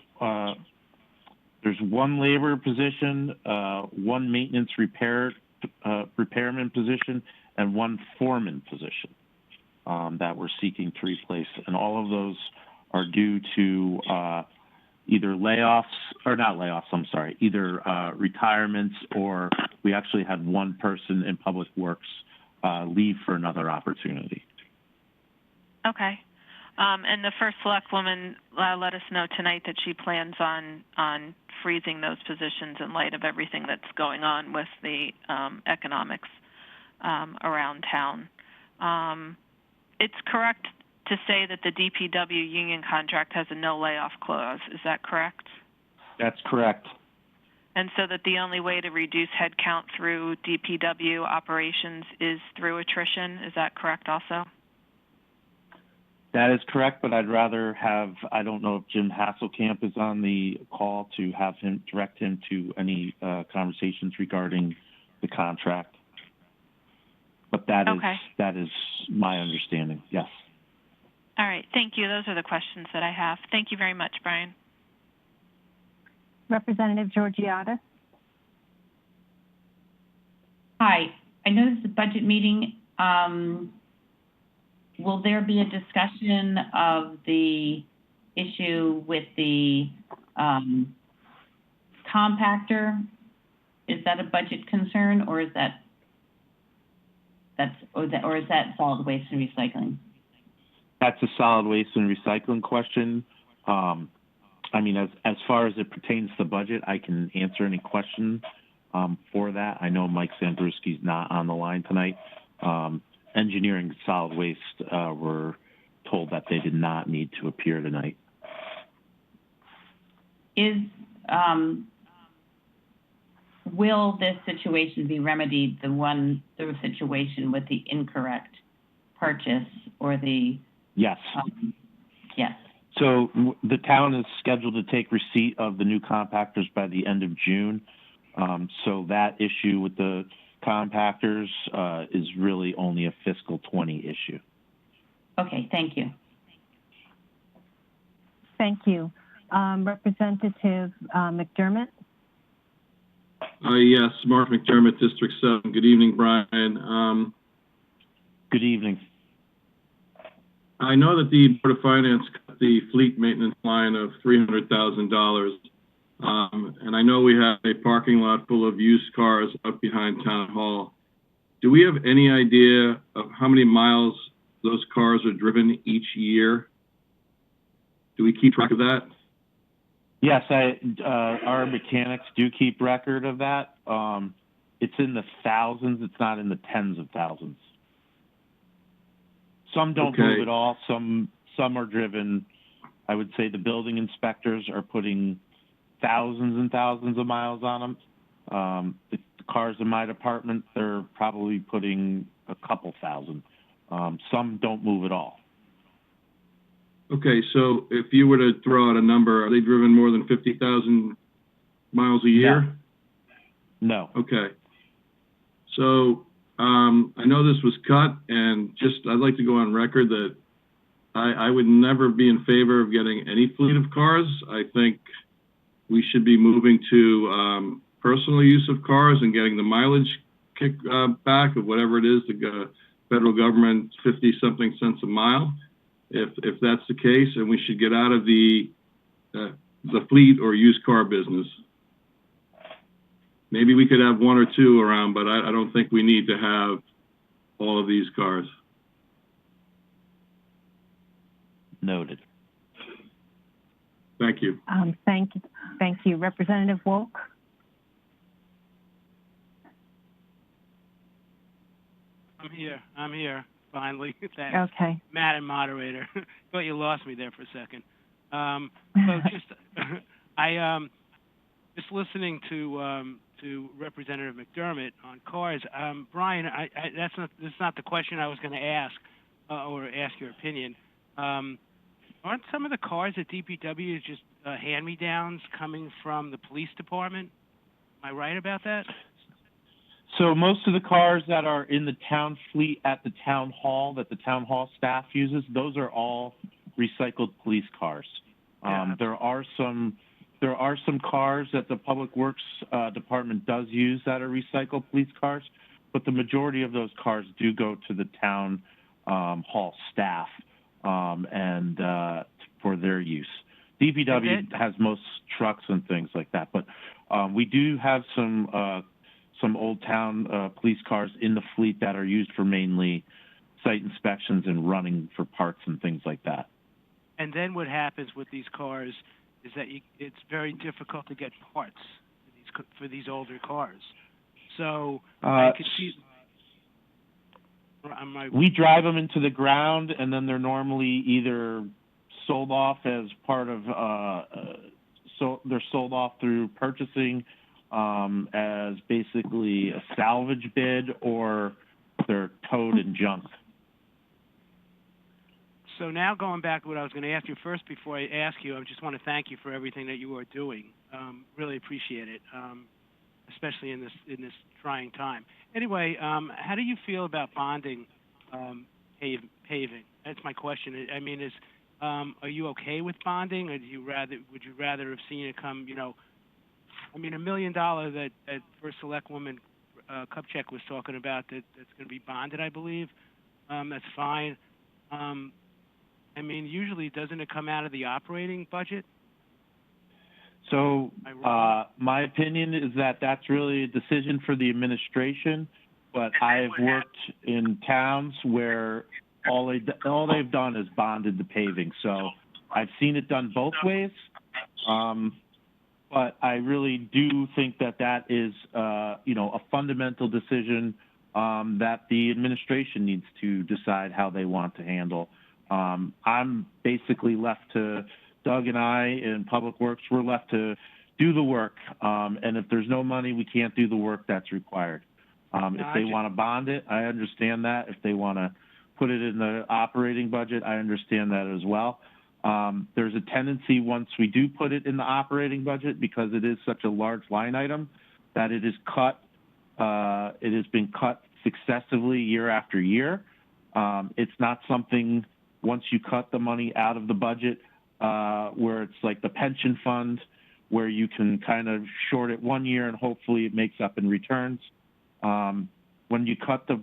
one labor position, one maintenance repairman position, and one foreman position that we're seeking to replace. And all of those are due to either layoffs, or not layoffs, I'm sorry, either retirements, or we actually had one person in Public Works leave for another opportunity. Okay. And the first select woman let us know tonight that she plans on freezing those positions in light of everything that's going on with the economics around town. It's correct to say that the DPW union contract has a no layoff clause. Is that correct? That's correct. And so that the only way to reduce headcount through DPW operations is through attrition. Is that correct also? That is correct, but I'd rather have, I don't know if Jim Hasselkamp is on the call, to have him direct him to any conversations regarding the contract. But that is my understanding, yes. All right, thank you. Those are the questions that I have. Thank you very much, Brian. Representative Georgiadis. Hi, I know this is a budget meeting. Will there be a discussion of the issue with the compactor? Is that a budget concern, or is that solid waste and recycling? That's a solid waste and recycling question. I mean, as far as it pertains to the budget, I can answer any question for that. I know Mike Sandruski's not on the line tonight. Engineering and solid waste were told that they did not need to appear tonight. Will this situation be remedied, the situation with the incorrect purchase or the? Yes. Yes. So the town is scheduled to take receipt of the new compactors by the end of June. So that issue with the compactors is really only a fiscal 20 issue. Okay, thank you. Thank you. Representative McDermott? Yes, Mark McDermott, District 7. Good evening, Brian. Good evening. I know that the Board of Finance cut the fleet maintenance line of $300,000. And I know we have a parking lot full of used cars up behind Town Hall. Do we have any idea of how many miles those cars are driven each year? Do we keep track of that? Yes, our mechanics do keep record of that. It's in the thousands. It's not in the tens of thousands. Some don't move at all. Some are driven. I would say the building inspectors are putting thousands and thousands of miles on them. The cars in my department, they're probably putting a couple thousand. Some don't move at all. Okay, so if you were to throw out a number, are they driven more than 50,000 miles a year? No. Okay. So I know this was cut, and I'd like to go on record that I would never be in favor of getting any fleet of cars. I think we should be moving to personal use of cars and getting the mileage kick back of whatever it is, the federal government 50-something cents a mile. If that's the case, and we should get out of the fleet or used car business. Maybe we could have one or two around, but I don't think we need to have all of these cars. Noted. Thank you. Thank you. Representative Wolk? I'm here. Finally, thanks. Okay. Madam Moderator, thought you lost me there for a second. So just listening to Representative McDermott on cars. Brian, this is not the question I was going to ask, or ask your opinion. Aren't some of the cars at DPW just hand-me-downs coming from the police department? Am I right about that? So most of the cars that are in the town fleet at the town hall that the town hall staff uses, those are all recycled police cars. There are some cars that the Public Works Department does use that are recycled police cars, but the majority of those cars do go to the town hall staff and for their use. DPW has most trucks and things like that, but we do have some old town police cars in the fleet that are used for mainly site inspections and running for parts and things like that. And then what happens with these cars is that it's very difficult to get parts for these older cars. So I could see. We drive them into the ground, and then they're normally either sold off as part of. So they're sold off through purchasing. As basically a salvage bid, or they're towed and junked. So now going back to what I was going to ask you first, before I ask you, I just want to thank you for everything that you are doing. Really appreciate it, especially in this trying time. Anyway, how do you feel about bonding paving? That's my question. I mean, are you okay with bonding, or would you rather have seen it come? I mean, $1 million that First Selectwoman Kupchak was talking about that's going to be bonded, I believe. That's fine. I mean, usually doesn't it come out of the operating budget? So my opinion is that that's really a decision for the administration, but I've worked in towns where all they've done is bonded the paving. So I've seen it done both ways. But I really do think that that is, a fundamental decision that the administration needs to decide how they want to handle. I'm basically left to, Doug and I in Public Works, we're left to do the work. And if there's no money, we can't do the work that's required. If they want to bond it, I understand that. If they want to put it in the operating budget, I understand that as well. There's a tendency once we do put it in the operating budget, because it is such a large line item, that it is cut. It has been cut successively year after year. It's not something, once you cut the money out of the budget, where it's like the pension fund, where you can kind of short it 1 year and hopefully it makes up in returns. When you cut the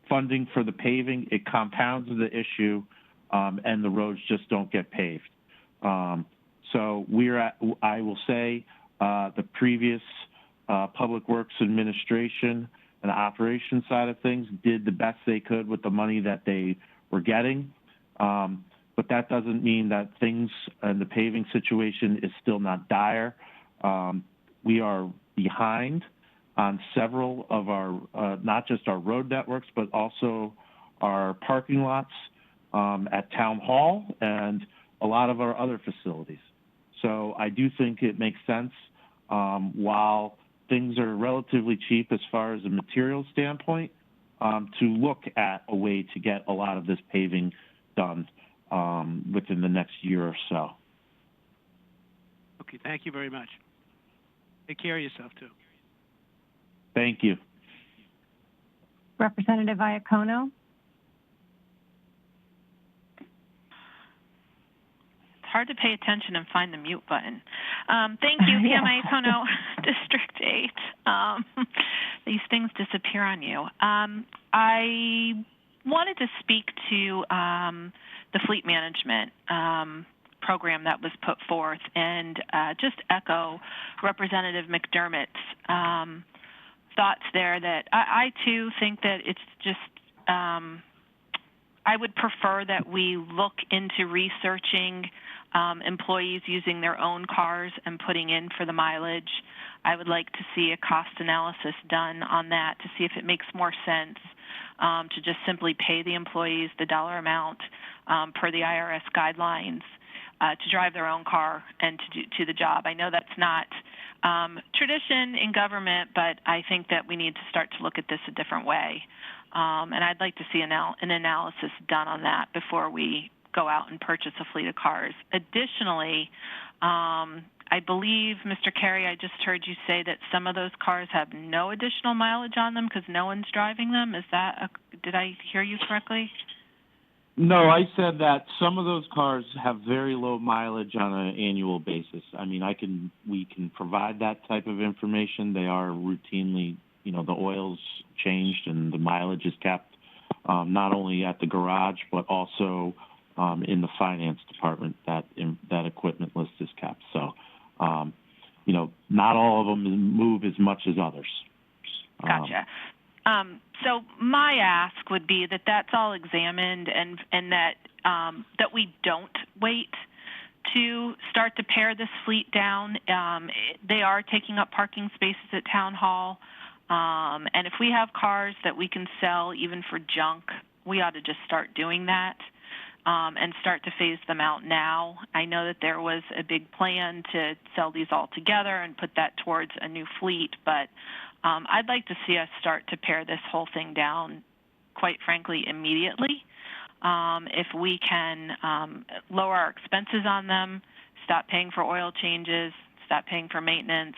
funding for the paving, it compounds the issue, and the roads just don't get paved. So I will say, the previous Public Works Administration and operations side of things did the best they could with the money that they were getting. But that doesn't mean that things and the paving situation is still not dire. We are behind on several of our, not just our road networks, but also our parking lots at Town Hall and a lot of our other facilities. So I do think it makes sense, while things are relatively cheap as far as a material standpoint, to look at a way to get a lot of this paving done within the next year or so. Okay, thank you very much. Take care of yourself, too. Thank you. Representative Iacono? It's hard to pay attention and find the mute button. Thank you, Pam Iacono, District 8. These things disappear on you. I wanted to speak to the fleet management program that was put forth and just echo Representative McDermott's thoughts there, that I too think that it's just, I would prefer that we look into researching employees using their own cars and putting in for the mileage. I would like to see a cost analysis done on that to see if it makes more sense to just simply pay the employees the dollar amount per the IRS guidelines to drive their own car and to do the job. I know that's not tradition in government, but I think that we need to start to look at this a different way. And I'd like to see an analysis done on that before we go out and purchase a fleet of cars. Additionally, I believe, Mr. Carey, I just heard you say that some of those cars have no additional mileage on them because no one's driving them. Is that did I hear you correctly? No, I said that some of those cars have very low mileage on an annual basis. I mean, we can provide that type of information. They are routinely, the oil's changed and the mileage is kept, not only at the garage, but also in the finance department, that equipment list is kept. So, not all of them move as much as others. Gotcha. So my ask would be that that's all examined and that that we don't wait to start to pare this fleet down. They are taking up parking spaces at Town Hall. And if we have cars that we can sell even for junk, we ought to just start doing that and start to phase them out now. I know that there was a big plan to sell these all together and put that towards a new fleet, but I'd like to see us start to pare this whole thing down, quite frankly, immediately. If we can lower our expenses on them, stop paying for oil changes, stop paying for maintenance,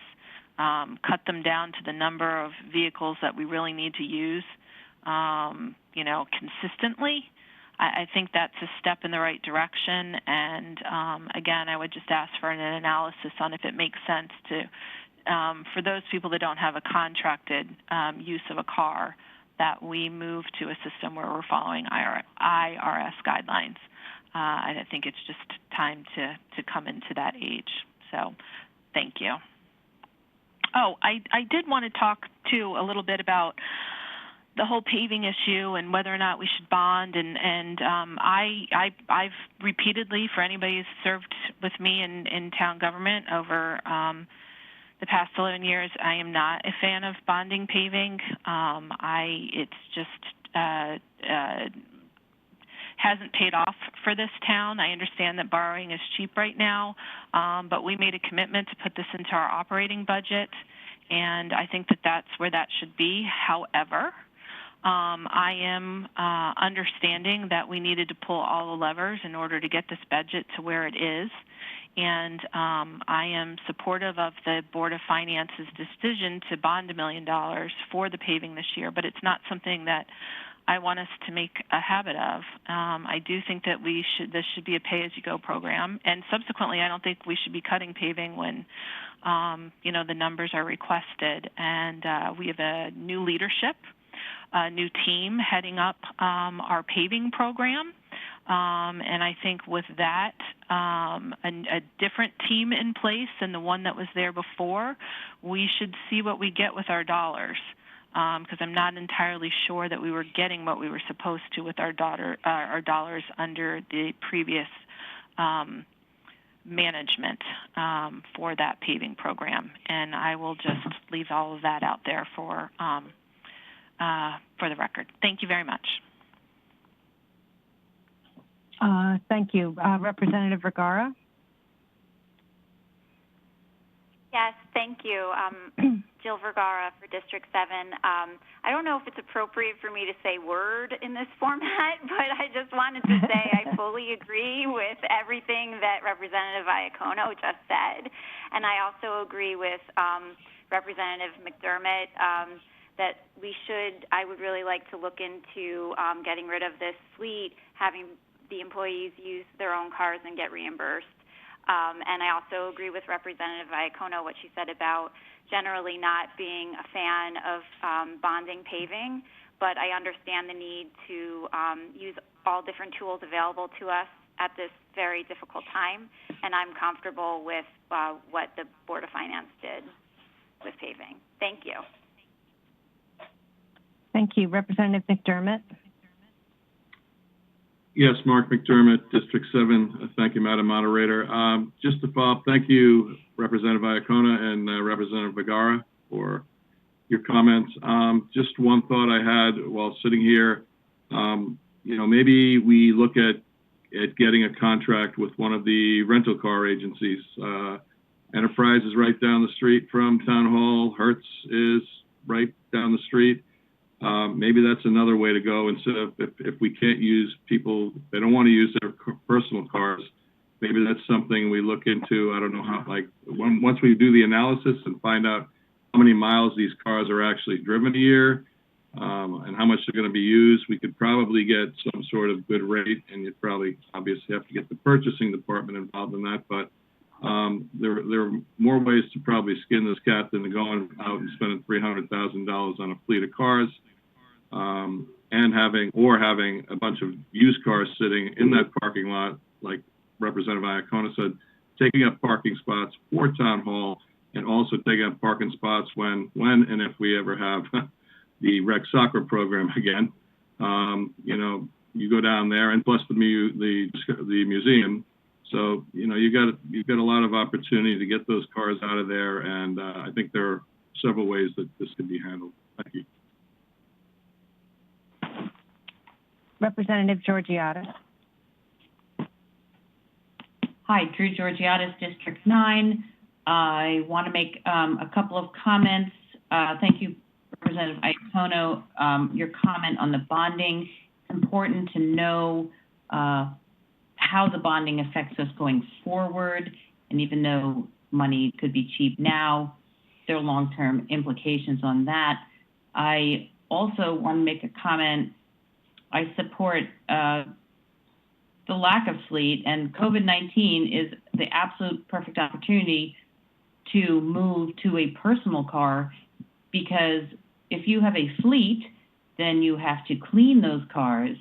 cut them down to the number of vehicles that we really need to use, consistently, I think that's a step in the right direction. And again, I would just ask for an analysis on if it makes sense to, for those people that don't have a contracted use of a car, that we move to a system where we're following IRS guidelines. And I think it's just time to come into that age. So thank you. Oh, I did want to talk, too, a little bit about the whole paving issue and whether or not we should bond. And I've repeatedly, for anybody who's served with me in town government over the past 11 years, I am not a fan of bonding paving. It's just hasn't paid off for this town. I understand that borrowing is cheap right now, but we made a commitment to put this into our operating budget, and I think that that's where that should be. However, I am understanding that we needed to pull all the levers in order to get this budget to where it is, and I am supportive of the Board of Finance's decision to bond $1 million for the paving this year, but it's not something that I want us to make a habit of. I do think that this should be a pay-as-you-go program, and subsequently, I don't think we should be cutting paving when, the numbers are requested. And we have a new leadership, a new team heading up our paving program, and I think with that, a different team in place than the one that was there before, we should see what we get with our dollars. Because I'm not entirely sure that we were getting what we were supposed to with our dollars under the previous management for that paving program. And I will just leave all of that out there for the record. Thank you very much. Thank you. Representative Vergara? Yes, thank you. Jill Vergara for District 7. I don't know if it's appropriate for me to say word in this format, but I just wanted to say I fully agree with everything that Representative Iacono just said. And I also agree with Representative McDermott that I would really like to look into getting rid of this fleet, having the employees use their own cars and get reimbursed. And I also agree with Representative Iacono, what she said about generally not being a fan of bonding paving, but I understand the need to use all different tools available to us at this very difficult time, and I'm comfortable with what the Board of Finance did with paving. Thank you. Thank you. Representative McDermott? Yes, Mark McDermott, District 7. Thank you, Madam Moderator. Just to follow up, thank you, Representative Iacono and Representative Vergara, for your comments. Just one thought I had while sitting here, maybe we look at getting a contract with one of the rental car agencies. Enterprise is right down the street from Town Hall. Hertz is right down the street. Maybe that's another way to go. Instead of, if we can't use people, they don't want to use their personal cars, maybe that's something we look into. I don't know how, once we do the analysis and find out how many miles these cars are actually driven a year, and how much they're going to be used, we could probably get some sort of good rate, and you'd probably obviously have to get the purchasing department involved in that, but there are more ways to probably skin this cat than to going out and spending $300,000 on a fleet of cars, and having a bunch of used cars sitting in that parking lot, like Representative Iacono said, taking up parking spots for Town Hall, and also taking up parking spots when and if we ever have the rec soccer program again. You go down there, and plus the museum. So, you've got a lot of opportunity to get those cars out of there, and I think there are several ways that this can be handled. Thank you. Representative Georgiadis. Hi, Drew Georgiadis, District 9. I want to make a couple of comments. Thank you, Representative Iacono. Your comment on the bonding. It's important to know how the bonding affects us going forward, and even though money could be cheap now, there are long-term implications on that. I also want to make a comment. I support the lack of fleet, and COVID-19 is the absolute perfect opportunity to move to a personal car, because if you have a fleet, then you have to clean those cars.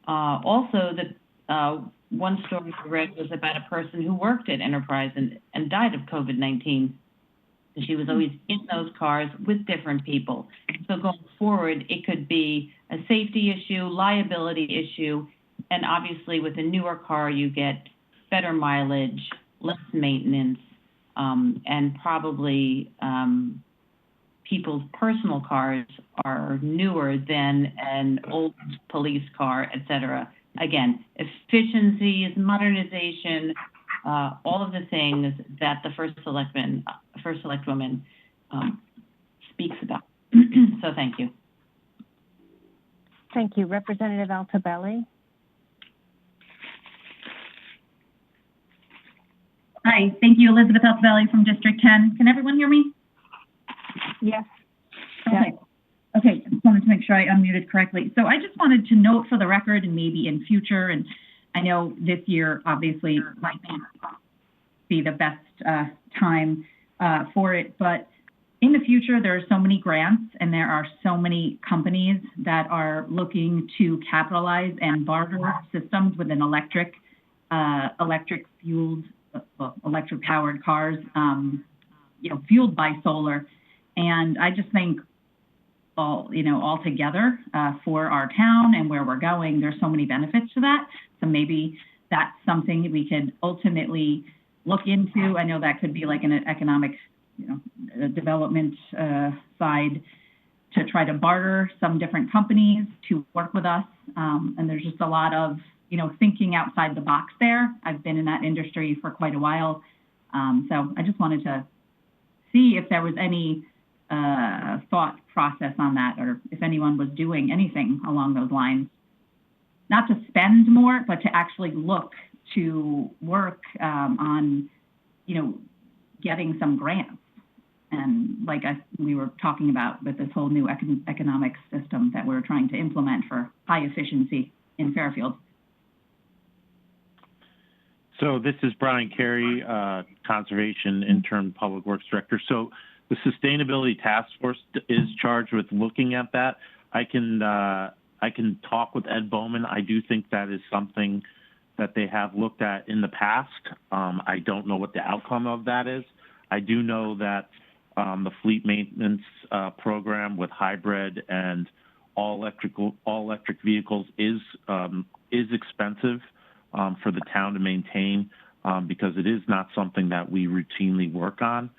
Also, the one story I read was about a person who worked at Enterprise and died of COVID-19. So she was always in those cars with different people. So going forward, it could be a safety issue, liability issue, and obviously with a newer car, you get better mileage, less maintenance, and probably people's personal cars are newer than an old police car, et cetera. Again, efficiencies, modernization, all of the things that the first select woman speaks about. So thank you. Thank you. Representative Altobelli. Hi, thank you, Elizabeth Altobelli from District 10. Can everyone hear me? Yes. Okay. Okay, just wanted to make sure I unmuted correctly. So I just wanted to note for the record, and maybe in future, and I know this year obviously might not be the best time for it, but in the future there are so many grants and there are so many companies that are looking to capitalize and barter systems with an electric powered cars, fueled by solar. And I just think all together for our town and where we're going, there's so many benefits to that. So maybe that's something we could ultimately look into. I know that could be like an economic, development side to try to barter some different companies to work with us. And there's just a lot of, thinking outside the box there. I've been in that industry for quite a while. So I just wanted to see if there was any thought process on that, or if anyone was doing anything along those lines. Not to spend more, but to actually look to work on, getting some grants. And like we were talking about with this whole new economic system that we're trying to implement for high efficiency in Fairfield. So this is Brian Carey, Conservation Intern Public Works Director. So the Sustainability Task Force is charged with looking at that. I can talk with Ed Bowman. I do think that is something that they have looked at in the past. I don't know what the outcome of that is. I do know that the fleet maintenance program with hybrid and all electric vehicles is expensive for the town to maintain because it is not something that we routinely work on.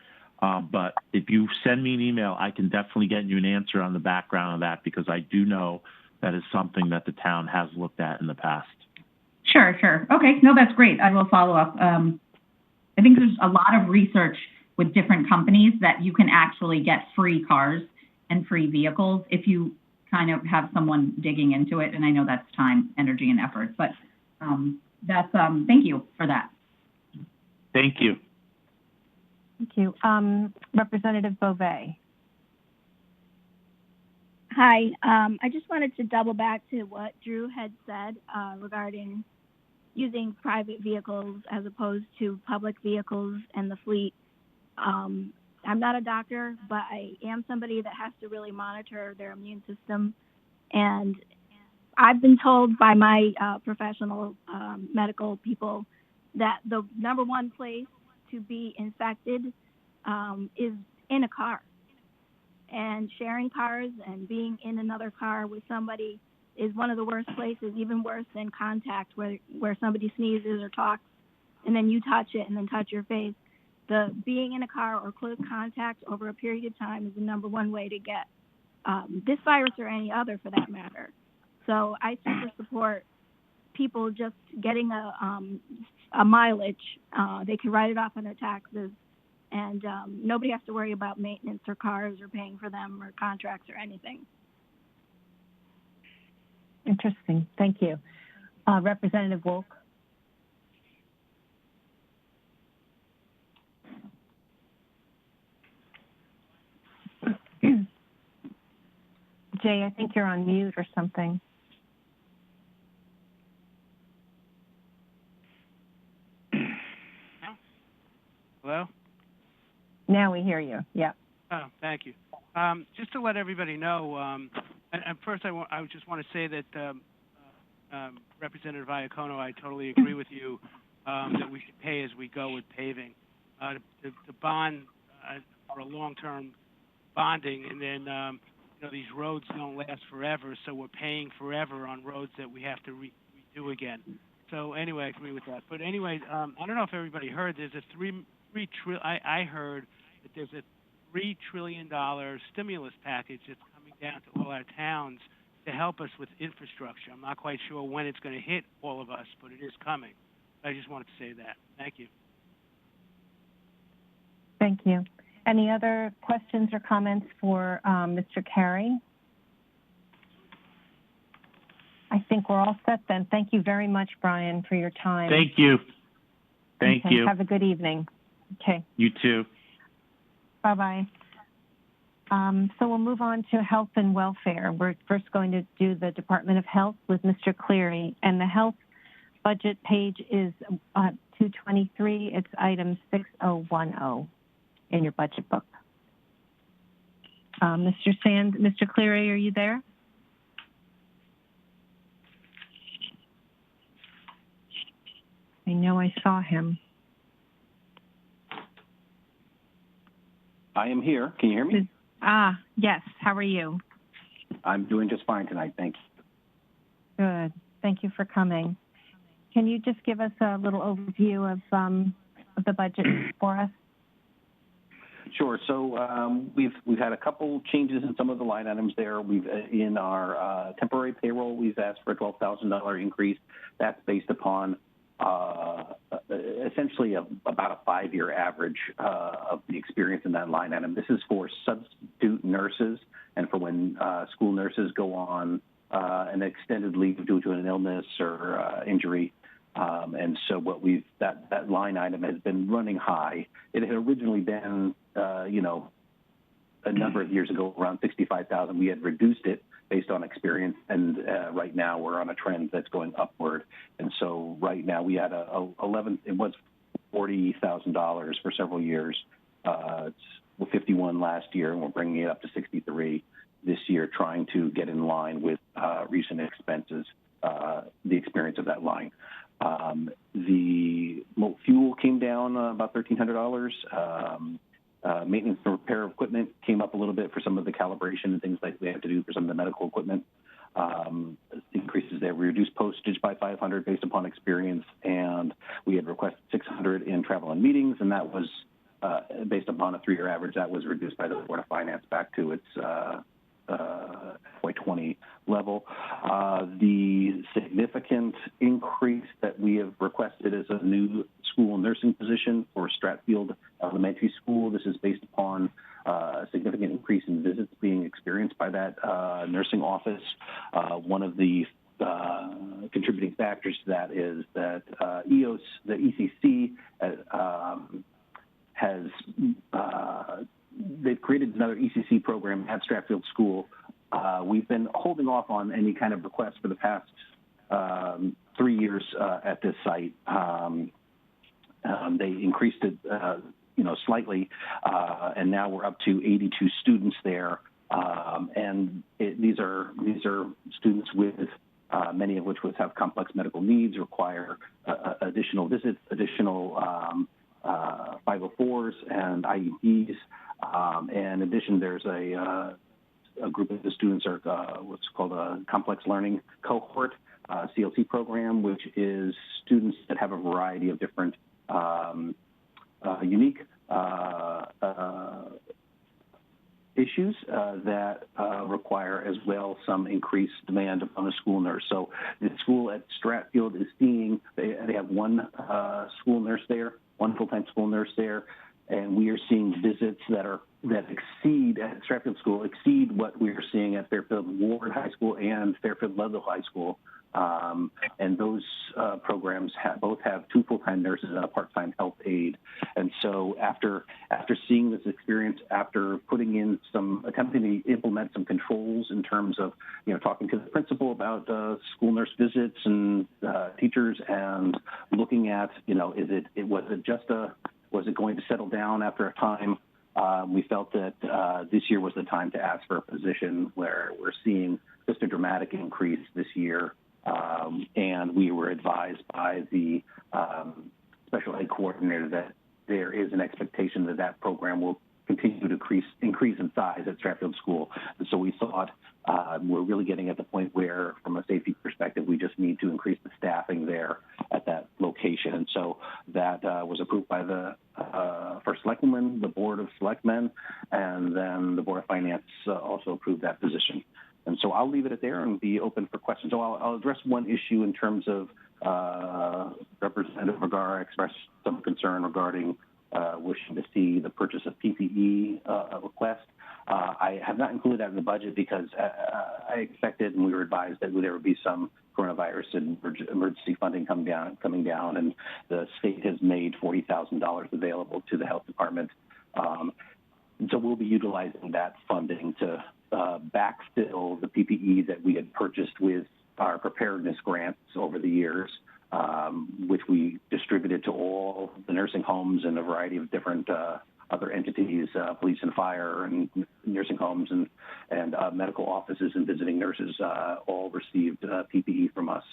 But if you send me an email, I can definitely get you an answer on the background of that, because I do know that is something that the town has looked at in the past. Sure. Okay, no, that's great. I will follow up. I think there's a lot of research with different companies that you can actually get free cars and free vehicles if you kind of have someone digging into it. And I know that's time, energy, and effort, but thank you for that. Thank you. Thank you. Representative Beauvais. Hi, I just wanted to double back to what Drew had said regarding using private vehicles as opposed to public vehicles and the fleet. I'm not a doctor, but I am somebody that has to really monitor their immune system. And I've been told by my professional medical people that the number one place to be infected is in a car. And sharing cars and being in another car with somebody is one of the worst places, even worse than contact, where somebody sneezes or talks and then you touch it and then touch your face. The being in a car or close contact over a period of time is the number one way to get this virus or any other for that matter. So I super support people just getting a mileage. They can write it off on their taxes, and nobody has to worry about maintenance or cars or paying for them or contracts or anything. Interesting. Thank you. Representative Wolk. Jay, I think you're on mute or something. Hello? Now we hear you. Yeah. Oh, thank you. Just to let everybody know, and first I just want to say that Representative Iacono, I totally agree with you that we should pay as we go with paving. The bond for a long-term bonding, and then these roads don't last forever, so we're paying forever on roads that we have to redo again. So anyway, I agree with that. But anyway, I don't know if everybody heard. There's a I heard that there's a $3 trillion stimulus package that's coming down to all our towns to help us with infrastructure. I'm not quite sure when it's going to hit all of us, but it is coming. I just wanted to say that. Thank you. Thank you. Any other questions or comments for Mr. Carey? I think we're all set then. Thank you very much, Brian, for your time. Thank you. Thank you. Have a good evening. Okay. You too. Bye-bye. So we'll move on to health and welfare. We're first going to do the Department of Health with Mr. Cleary, and the health budget page is 223. It's item 6010 in your budget book. Mr. Cleary, are you there? I know I saw him. I am here. Can you hear me? Yes. How are you? I'm doing just fine tonight. Thanks. Good. Thank you for coming. Can you just give us a little overview of the budget for us? Sure. So we've had a couple changes in some of the line items there. We've in our temporary payroll, we've asked for a $12,000 increase. That's based upon essentially about a 5-year average of the experience in that line item. This is for substitute nurses and for when school nurses go on an extended leave due to an illness or injury. And so that line item has been running high. It had originally been, a number of years ago, around $65,000. We had reduced it based on experience, and right now we're on a trend that's going upward. And so right now we had it was $40,000 for several years. It's 51 last year, and we're bringing it up to 63 this year, trying to get in line with recent expenses, the experience of that line. The fuel came down about $1,300. Maintenance and repair of equipment came up a little bit for some of the calibration and things like we have to do for some of the medical equipment. Increases there. We reduced postage by $500 based upon experience, and we had requested $600 in travel and meetings, and that was based upon a 3-year average. That was reduced by the Board of Finance back to its FY20 level. The significant increase that we have requested is a new school nursing position for Stratfield Elementary School. This is based upon a significant increase in visits being experienced by that nursing office. One of the contributing factors to that is that EOS, the ECC, they've created another ECC program at Stratfield School. We've been holding off on any kind of request for the past 3 years at this site. They increased it, slightly, and now we're up to 82 students there. And these are students with many of which would have complex medical needs, require additional visits, additional 504s and IEPs. And in addition, there's a group of the students are what's called a complex learning cohort, CLC program, which is students that have a variety of different unique issues that require as well some increased demand on a school nurse. So the school at Stratfield is seeing, they have one school nurse there, one full-time school nurse there, and we are seeing visits that exceed at Stratfield School, exceed what we are seeing at Fairfield Ward High School and Fairfield Ludlow High School. And those programs both have 2 full-time nurses and a part-time health aide. And so after seeing this experience, after attempting to implement some controls in terms of, talking to the principal about school nurse visits and teachers, and looking at, was it going to settle down after a time? We felt that this year was the time to ask for a position where we're seeing just a dramatic increase this year. And we were advised by the special ed coordinator that there is an expectation that program will continue to increase in size at Stratfield School. And so we thought we're really getting at the point where, from a safety perspective, we just need to increase the staffing there at that location. And so that was approved by the First Selectwoman, the Board of Selectmen, and then the Board of Finance also approved that position. And so I'll leave it at there and be open for questions. So I'll address one issue in terms of Representative Vergara expressed some concern regarding wishing to see the purchase of PPE request. I have not included that in the budget because I expected and we were advised that there would be some coronavirus and emergency funding coming down, and the state has made $40,000 available to the health department. So we'll be utilizing that funding to backfill the PPE that we had purchased with our preparedness grants over the years, which we distributed to all the nursing homes and a variety of different other entities, police and fire and nursing homes and medical offices and visiting nurses all received PPE from us,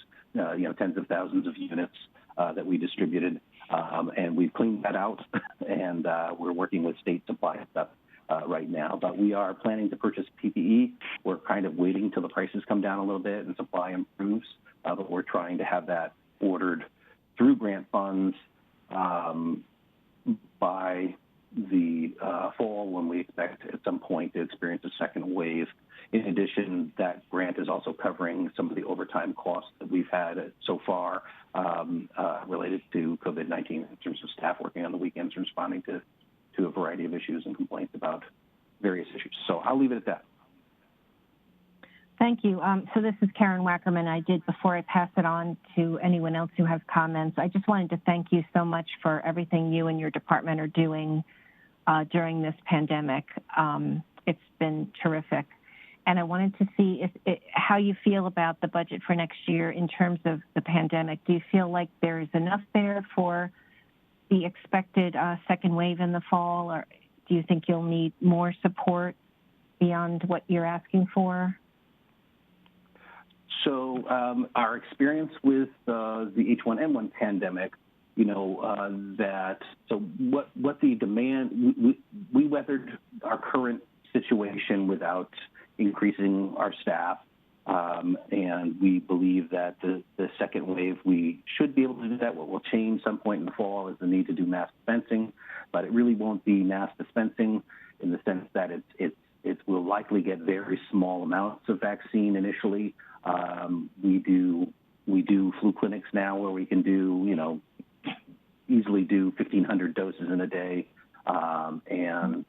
tens of thousands of units that we distributed. And we've cleaned that out, and we're working with state supply stuff right now. But we are planning to purchase PPE. We're kind of waiting till the prices come down a little bit and supply improves, but we're trying to have that ordered through grant funds by the fall, when we expect at some point to experience a second wave. In addition, that grant is also covering some of the overtime costs that we've had so far related to COVID-19 in terms of staff working on the weekends and responding to a variety of issues and complaints about various issues. So I'll leave it at that. Thank you. So this is Karen Wackerman. Before I pass it on to anyone else who has comments, I just wanted to thank you so much for everything you and your department are doing during this pandemic. It's been terrific. And I wanted to see how you feel about the budget for next year in terms of the pandemic. Do you feel like there's enough there for the expected second wave in the fall, or do you think you'll need more support beyond what you're asking for? So our experience with the H1N1 pandemic, what the demand, we weathered our current situation without increasing our staff, and we believe that the second wave, we should be able to do that. What will change some point in the fall is the need to do mass dispensing, but it really won't be mass dispensing in the sense that it will likely get very small amounts of vaccine initially. We do flu clinics now where we can do, easily do 1,500 doses in a day, and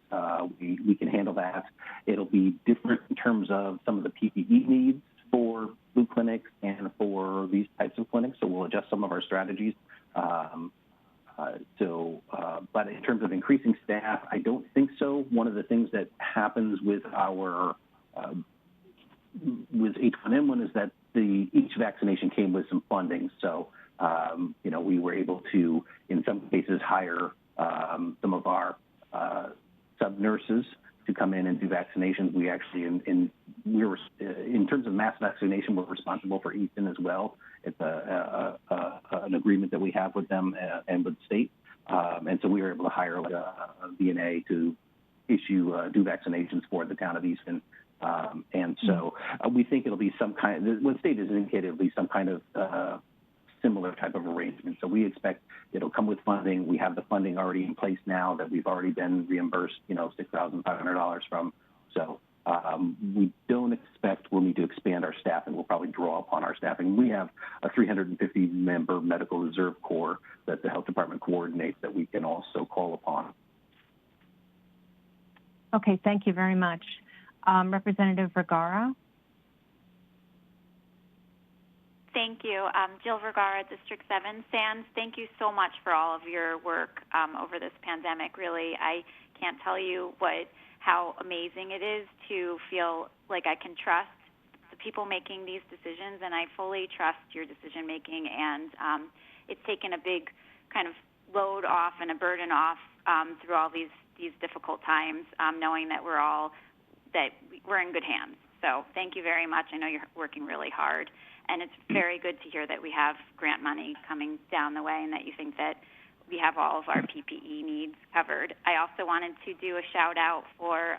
we can handle that. It'll be different in terms of some of the PPE needs for flu clinics and for these types of clinics, so we'll adjust some of our strategies. But in terms of increasing staff, I don't think so. One of the things that happens with our with H1N1 is that each vaccination came with some funding. So, we were able to, in some cases, hire some of our sub-nurses to come in and do vaccinations. We actually, in terms of mass vaccination, we're responsible for Easton as well. It's an agreement that we have with them and with the state. And so we were able to hire a VNA to do vaccinations for the town of Easton. And so we think it'll be some kind, what the state has indicated, it'll be some kind of similar type of arrangement. So we expect it'll come with funding. We have the funding already in place now that we've already been reimbursed, $6,500 from. So we don't expect we'll need to expand our staffing. We'll probably draw upon our staffing. We have a 350-member medical reserve corps that the health department coordinates that we can also call upon. Okay, thank you very much. Representative Vergara. Thank you. Jill Vergara, District 7. Sands, thank you so much for all of your work over this pandemic. Really, I can't tell you how amazing it is to feel like I can trust the people making these decisions, and I fully trust your decision making. And it's taken a big kind of load off and a burden off through all these difficult times, knowing that we're in good hands. So thank you very much. I know you're working really hard, and it's very good to hear that we have grant money coming down the way, and that you think that we have all of our PPE needs covered. I also wanted to do a shout out for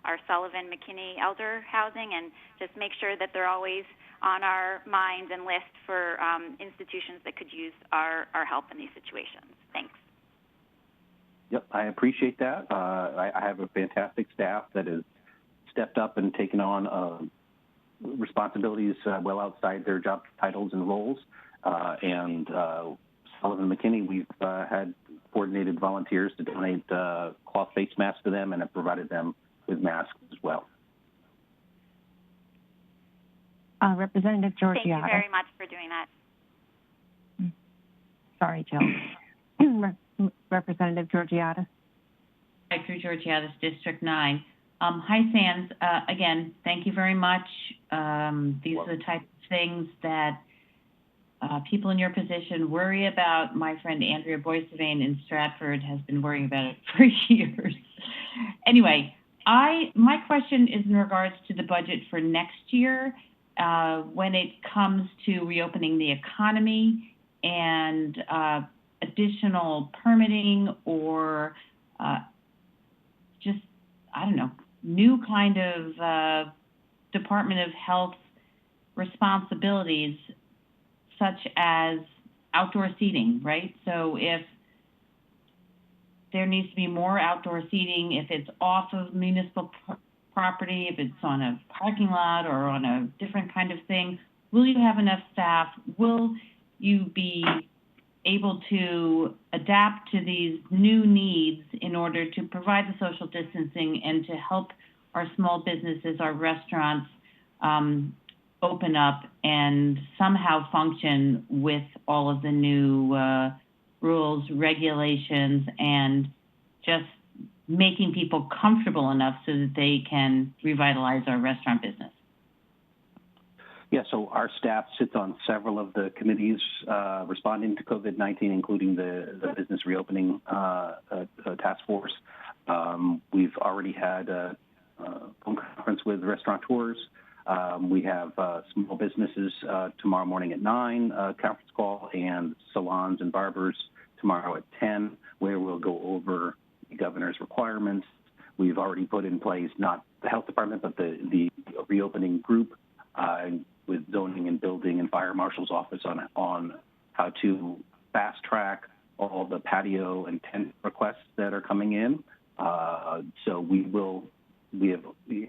our Sullivan McKinney Elder Housing, and just make sure that they're always on our minds and list for institutions that could use our help in these situations. Thanks. Yep, I appreciate that. I have a fantastic staff that has stepped up and taken on responsibilities well outside their job titles and roles. And Sullivan McKinney, we've had coordinated volunteers to donate cloth face masks to them, and have provided them with masks as well. Representative Georgiada. Thank you very much for doing that. Sorry, Jill. Representative Georgiada. Hi, through Georgiada's District 9. Hi, Sands. Again, thank you very much. These are the types of things that people in your position worry about. My friend Andrea Boissevain in Stratford has been worrying about it for years. Anyway, my question is in regards to the budget for next year. When it comes to reopening the economy and additional permitting or just, I don't know, new kind of Department of Health responsibilities, such as outdoor seating, right? So if there needs to be more outdoor seating, if it's off of municipal property, if it's on a parking lot or on a different kind of thing, will you have enough staff? Will you be able to adapt to these new needs in order to provide the social distancing and to help our small businesses, our restaurants, open up and somehow function with all of the new rules, regulations, and just making people comfortable enough so that they can revitalize our restaurant business? Yeah, so our staff sits on several of the committees responding to COVID-19, including the business reopening task force. We've already had a phone conference with restaurateurs. We have small businesses tomorrow morning at 9, conference call, and salons and barbers tomorrow at 10, where we'll go over the governor's requirements. We've already put in place, not the health department, but the reopening group with zoning and building and fire marshal's office on how to fast track all the patio and tent requests that are coming in. So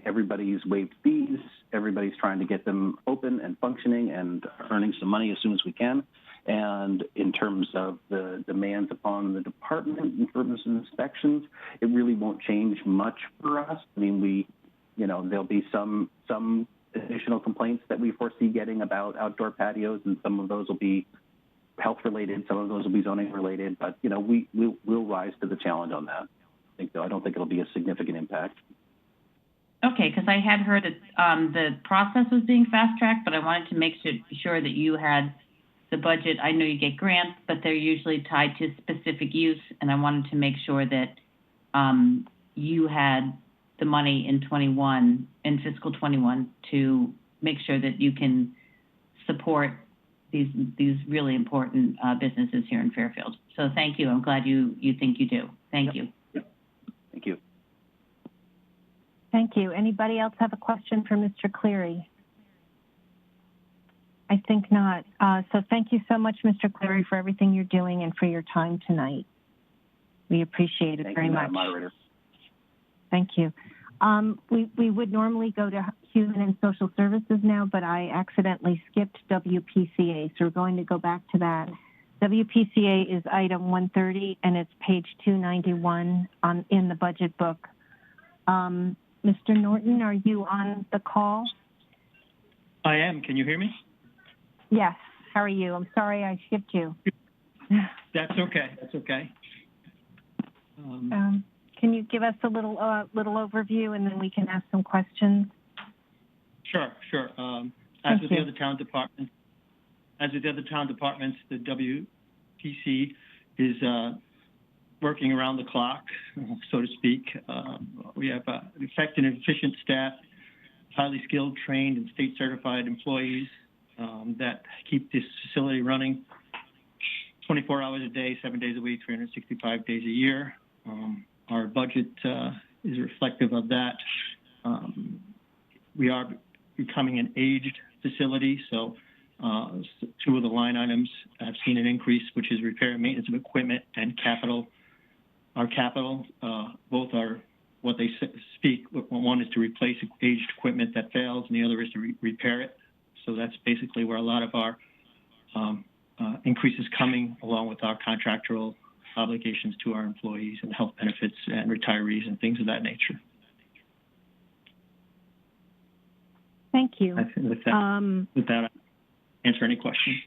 everybody's waived fees. Everybody's trying to get them open and functioning and earning some money as soon as we can. And in terms of the demands upon the department in terms of inspections, it really won't change much for us. I mean, there'll be some additional complaints that we foresee getting about outdoor patios, and some of those will be health related, some of those will be zoning related, but we'll rise to the challenge on that. I don't think it'll be a significant impact. Okay, because I had heard that the process was being fast-tracked, but I wanted to make sure that you had the budget. I know you get grants, but they're usually tied to specific use, and I wanted to make sure that you had the money in fiscal 21 to make sure that you can support these really important businesses here in Fairfield. So thank you. I'm glad you think you do. Thank you. Thank you. Thank you. Anybody else have a question for Mr. Cleary? I think not. So thank you so much, Mr. Cleary, for everything you're doing and for your time tonight. We appreciate it very much. Moderator. Thank you. We would normally go to Human and Social Services now, but I accidentally skipped WPCA, so we're going to go back to that. WPCA is item 130, and it's page 291 in the budget book. Mr. Norton, are you on the call? I am. Can you hear me? Yes. How are you? I'm sorry I skipped you. That's okay. That's okay. Can you give us a little overview, and then we can ask some questions? Sure. As with the other town departments, the WPC is working around the clock, so to speak. We have effective and efficient staff, highly skilled, trained, and state certified employees that keep this facility running. 24 hours a day, 7 days a week, 365 days a year. Our budget is reflective of that. We are becoming an aged facility, so two of the line items have seen an increase, which is repair and maintenance of equipment and capital. Our capital, both are what they speak. One is to replace aged equipment that fails, and the other is to repair it. So that's basically where a lot of our increase is coming, along with our contractual obligations to our employees and health benefits and retirees and things of that nature. Thank you. With that, I answer any questions.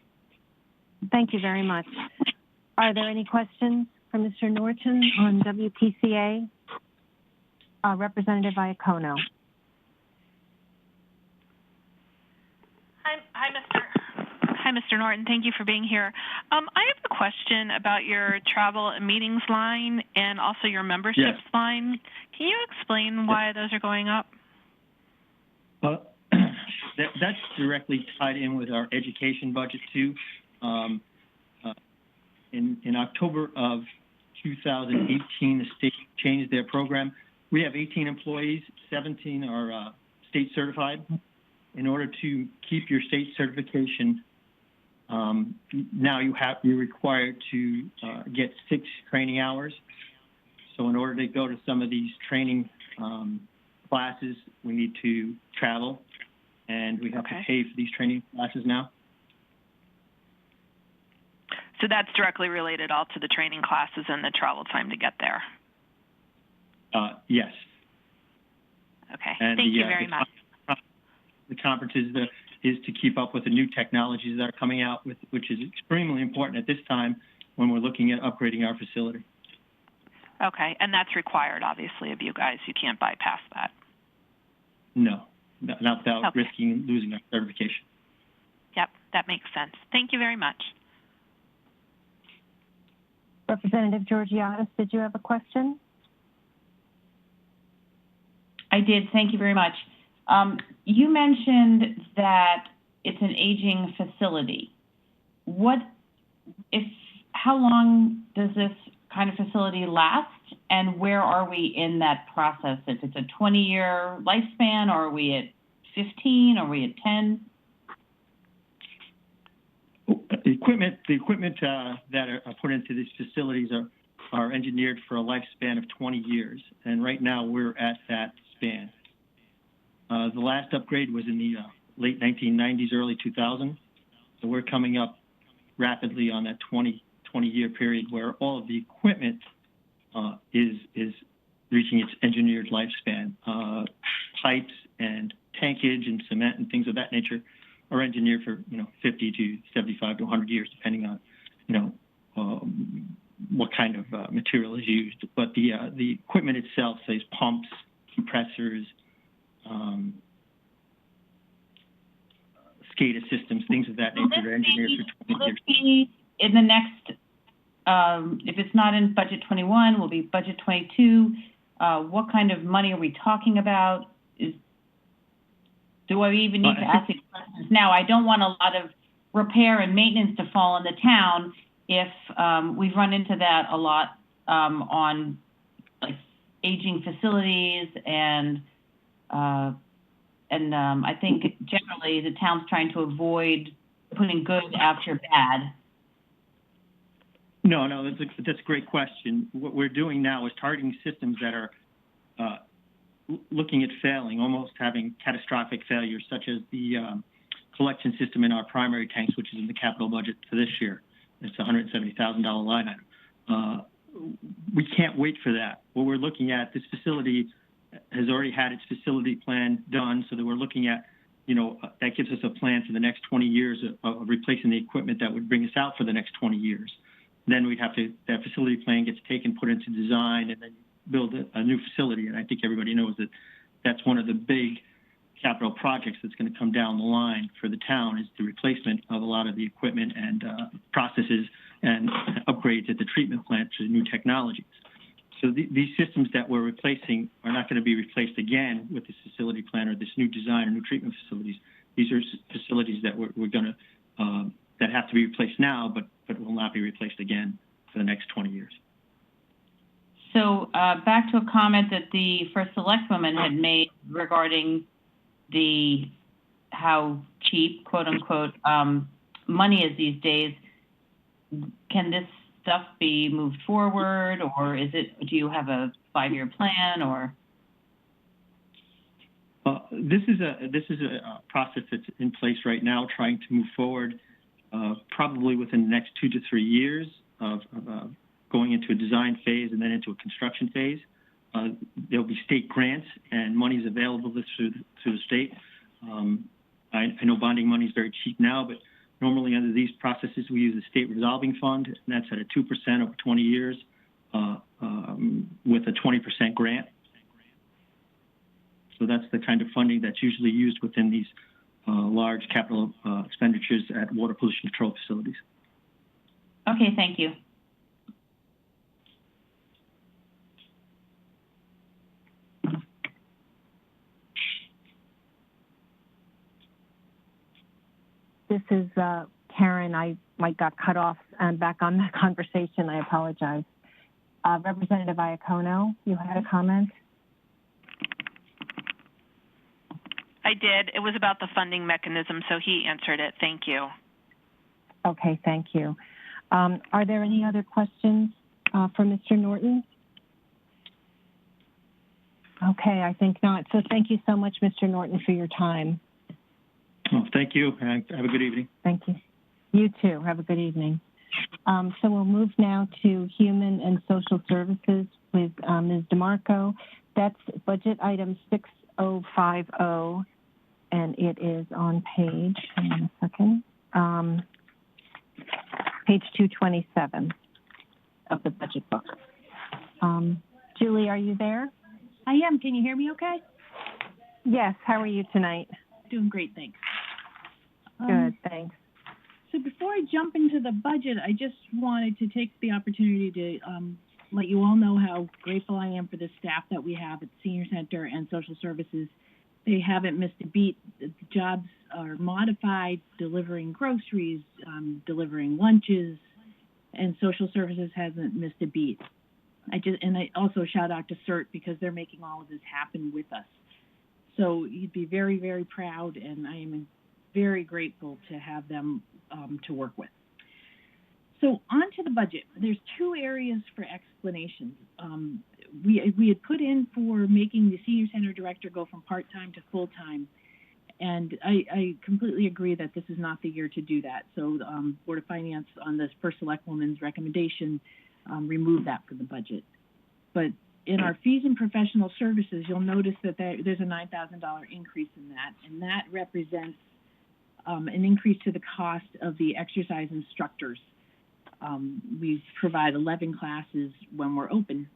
Thank you very much. Are there any questions for Mr. Norton on WPCA? Representative Iacono. Hi, Mr. Norton. Thank you for being here. I have a question about your travel and meetings line and also your memberships line. Can you explain why those are going up? That's directly tied in with our education budget too. In October of 2018, the state changed their program. We have 18 employees, 17 are state certified. In order to keep your state certification, now you're required to get 6 training hours. So in order to go to some of these training classes, we need to travel, and we have to pay for these training classes now. So that's directly related all to the training classes and the travel time to get there? Yes. Okay, and thank you very much. The conference is to keep up with the new technologies that are coming out, which is extremely important at this time when we're looking at upgrading our facility. Okay, and that's required, obviously, of you guys. You can't bypass that. No, not without risking losing our certification. Yep, that makes sense. Thank you very much. Representative Georgiadis, did you have a question? I did. Thank you very much. You mentioned that it's an aging facility. How long does this kind of facility last, and where are we in that process? If it's a 20-year lifespan, or are we at 15, or are we at 10? The equipment that are put into these facilities are engineered for a lifespan of 20 years, and right now we're at that span. The last upgrade was in the late 1990s, early 2000s, so we're coming up rapidly on that 20-year period where all of the equipment is reaching its engineered lifespan. Pipes and tankage and cement and things of that nature are engineered for 50 to 75 to 100 years, depending on what kind of material is used. But the equipment itself, say pumps, compressors, SCADA systems, things of that nature, are engineered for 20 years. In the next, if it's not in budget 21, will be budget 22. What kind of money are we talking about? Do I even need to ask these questions now? I don't want a lot of repair and maintenance to fall on the town if we've run into that a lot on like aging facilities and I think generally the town's trying to avoid putting good after bad. No, that's a great question. What we're doing now is targeting systems that are looking at failing, almost having catastrophic failures, such as the collection system in our primary tanks, which is in the capital budget for this year. It's a $170,000 line item. We can't wait for that. What we're looking at, this facility has already had its facility plan done, so that we're looking at, that gives us a plan for the next 20 years of replacing the equipment that would bring us out for the next 20 years. Then we'd have to, that facility plan gets taken, put into design, and then build a new facility. And I think everybody knows that that's one of the big capital projects that's going to come down the line for the town, is the replacement of a lot of the equipment and processes and upgrades at the treatment plant to new technologies. So these systems that we're replacing are not going to be replaced again with this facility plan or this new design or new treatment facilities. These are facilities that we're going to that have to be replaced now, but will will not be replaced again for the next 20 years. So back to a comment that the first selectwoman had made regarding how cheap, quote unquote, money is these days. Can this stuff be moved forward, or do you have a 5-year plan, or? This is a process that's in place right now, trying to move forward, probably within the next 2 to 3 years of going into a design phase and then into a construction phase. There'll be state grants and monies available through the state. I know bonding money is very cheap now, but normally under these processes we use a state resolving fund, and that's at a 2% over 20 years with a 20% grant. So that's the kind of funding that's usually used within these large capital expenditures at water pollution control facilities. Okay, thank you. This is Karen. I got cut off and back on that conversation. I apologize. Representative Iacono, you had a comment? I did. It was about the funding mechanism, so he answered it. Thank you. Okay, thank you. Are there any other questions for Mr. Norton? Okay, I think not. So thank you so much, Mr. Norton, for your time. Oh, thank you, and have a good evening. Thank you. You too. Have a good evening. So we'll move now to Human and Social Services with Ms. DeMarco. That's budget item 6050, and it is on page, hang on a second, page 227 of the budget book. Julie, are you there? I am. Can you hear me okay? Yes. How are you tonight? Doing great, thanks. Good, thanks. So before I jump into the budget, I just wanted to take the opportunity to let you all know how grateful I am for the staff that we have at Senior Center and Social Services. They haven't missed a beat. The jobs are modified, delivering groceries, delivering lunches, and Social Services hasn't missed a beat. I also shout out to CERT because they're making all of this happen with us. So you'd be very, very proud, and I am very grateful to have them to work with. So on to the budget. There's 2 areas for explanations. We had put in for making the Senior Center Director go from part-time to full-time, and I completely agree that this is not the year to do that. So Board of Finance, on this first Selectwoman's recommendation, removed that from the budget. But in our fees and professional services, you'll notice that there's a $9,000 increase in that, and that represents an increase to the cost of the exercise instructors. We provide 11 classes when we're open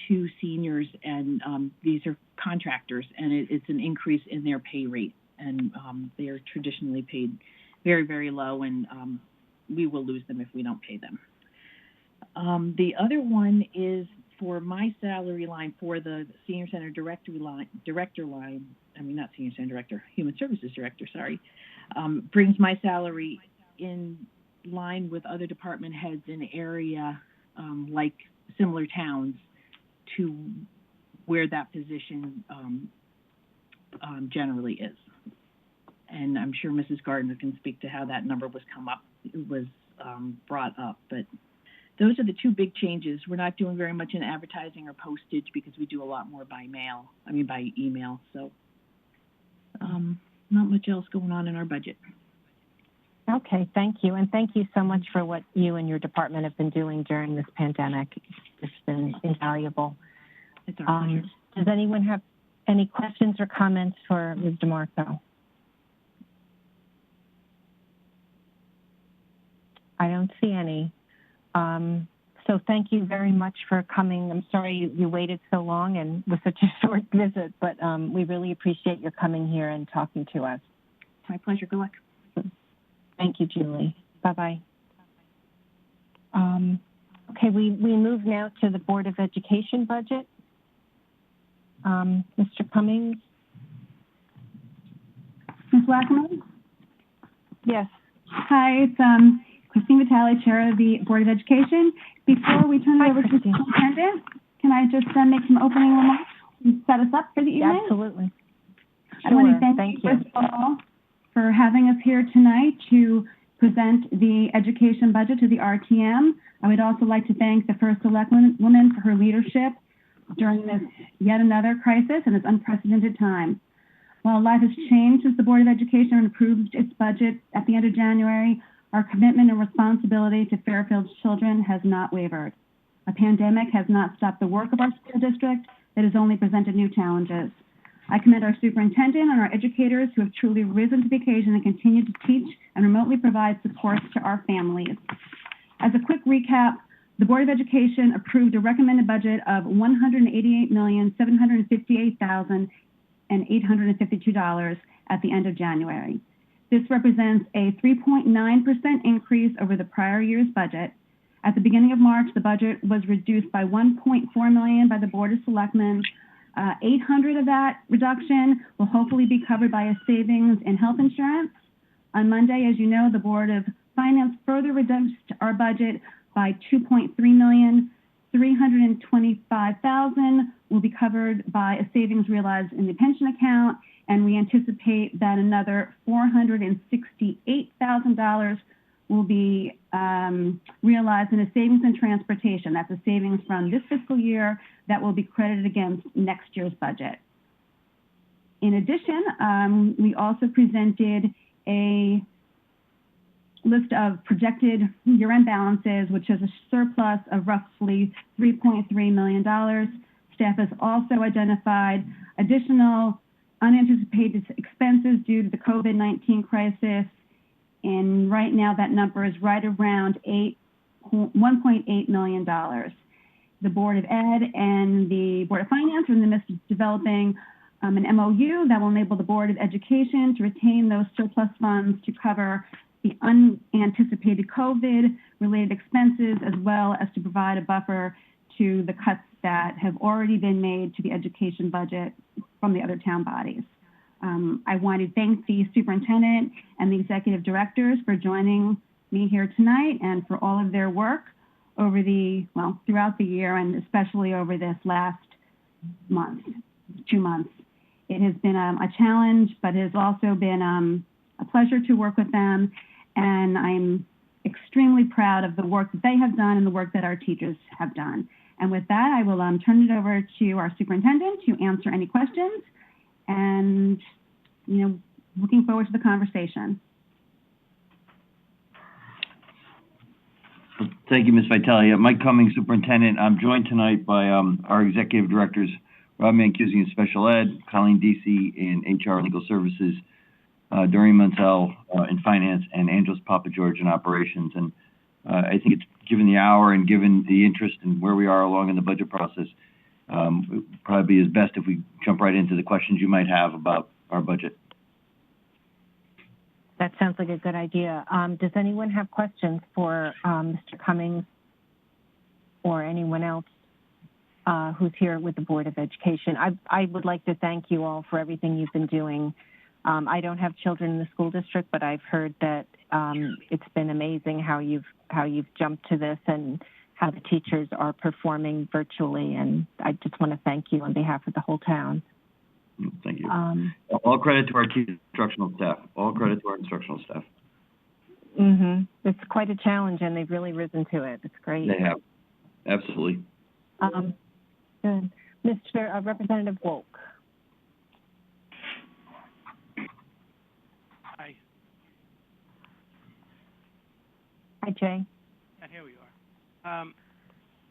to seniors, and these are contractors, and it's an increase in their pay rate, and they are traditionally paid very, very low, and we will lose them if we don't pay them. The other one is for my salary line for the Senior Center Director line, I mean, not Senior Center Director, Human Services Director, sorry, brings my salary in line with other department heads in the area, like similar towns, to where that position generally is. And I'm sure Mrs. Gardner can speak to how that number was brought up, but those are the 2 big changes. We're not doing very much in advertising or postage because we do a lot more by email. So not much else going on in our budget. Okay, thank you. And thank you so much for what you and your department have been doing during this pandemic. It's been invaluable. It's our pleasure. Does anyone have any questions or comments for Ms. DeMarco? I don't see any. So thank you very much for coming. I'm sorry you waited so long and was such a short visit, but we really appreciate your coming here and talking to us. My pleasure. Good luck. Thank you, Julie. Bye-bye. Okay, we move now to the Board of Education budget. Mr. Cummings? Ms. Wackerman? Yes. Hi, it's Christine Vitale, Chair of the Board of Education. Before we turn it over to the superintendent, can I just make some opening remarks and set us up for the evening? Absolutely. I want to thank you, first of all, for having us here tonight to present the education budget to the RTM. I would also like to thank the First Selectwoman for her leadership during this yet another crisis and this unprecedented time. While life has changed since the Board of Education approved its budget at the end of January, our commitment and responsibility to Fairfield's children has not wavered. A pandemic has not stopped the work of our school district. It has only presented new challenges. I commend our superintendent and our educators who have truly risen to the occasion and continue to teach and remotely provide supports to our families. As a quick recap, the Board of Education approved a recommended budget of $188,758,852 at the end of January. This represents a 3.9% increase over the prior year's budget. At the beginning of March, the budget was reduced by $1.4 million by the Board of Selectmen. $800 of that reduction will hopefully be covered by a savings in health insurance. On Monday, as you know, the Board of Finance further reduced our budget by $2.3 million. $325,000 will be covered by a savings realized in the pension account, and we anticipate that another $468,000 will be realized in a savings in transportation. That's a savings from this fiscal year that will be credited against next year's budget. In addition, we also presented a list of projected year-end balances, which is a surplus of roughly $3.3 million. Staff has also identified additional unanticipated expenses due to the COVID-19 crisis, and right now that number is right around $1.8 million. The Board of Ed and the Board of Finance are in the midst of developing an MOU that will enable the Board of Education to retain those surplus funds to cover the unanticipated COVID-related expenses, as well as to provide a buffer to the cuts that have already been made to the education budget from the other town bodies. I want to thank the superintendent and the executive directors for joining me here tonight and for all of their work over throughout the year, and especially over this last month, 2 months. It has been a challenge, but it has also been a pleasure to work with them, and I'm extremely proud of the work that they have done and the work that our teachers have done. And with that, I will turn it over to our superintendent to answer any questions, and looking forward to the conversation. Thank you, Ms. Vitale. Mike Cummings, Superintendent. I'm joined tonight by our Executive Directors, Rob Mancusi in Special Ed, Colleen Deasy in HR and Legal Services, Doreen Munsell in Finance, and Angeles Papageorge in Operations. And I think it's, given the hour and given the interest in where we are along in the budget process, it would probably be best if we jump right into the questions you might have about our budget. That sounds like a good idea. Does anyone have questions for Mr. Cummings or anyone else who's here with the Board of Education? I would like to thank you all for everything you've been doing. I don't have children in the school district, but I've heard that it's been amazing how you've jumped to this and how the teachers are performing virtually, and I just want to thank you on behalf of the whole town. Thank you. All credit to our instructional staff. All credit to our instructional staff. It's quite a challenge, and they've really risen to it. It's great. They have. Absolutely. Good. Mr. Representative Wolk. Hi. Hi, Jay. Yeah, here we are.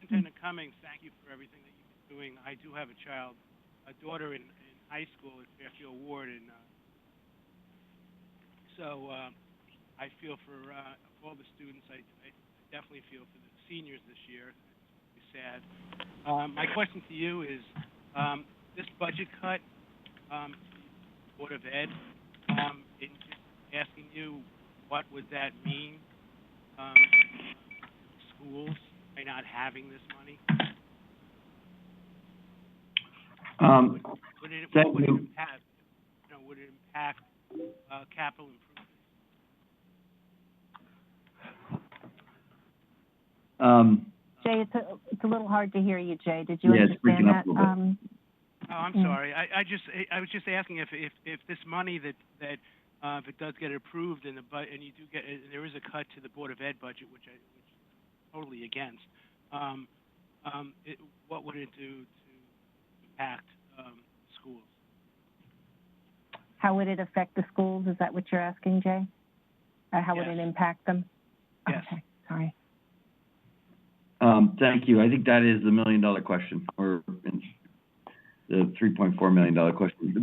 Superintendent Cummings, thank you for everything that you've been doing. I do have a daughter in high school at Fairfield Ward, and so I feel for all the students. I definitely feel for the seniors this year. It's sad. My question to you is, this budget cut, Board of Ed, in asking you what would that mean schools by not having this money? Would it impact? Would it impact capital Jay, it's a little hard to hear you, Jay. Did you Yeah, it's understand breaking up that? a little bit. Oh, I'm sorry. I was just asking if this money that if it does get approved and and you do get there is a cut to the Board of Ed budget, which I'm totally against. What would it do to impact schools? How would it affect the schools? Is that what you're asking, Jay? How would it impact them? Yes. Okay, sorry. Thank you. I think that is the $1 million question, or the $3.4 million question.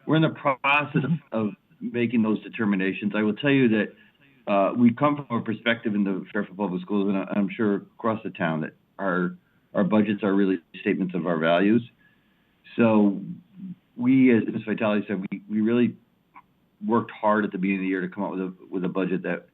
We're in the process of making those determinations. I will tell you that we come from a perspective in the Fairfield Public Schools, and I'm sure across the town, that our budgets are really statements of our values. So we, as Ms. Vitale said, we really worked hard at the beginning of the year to come up with a budget that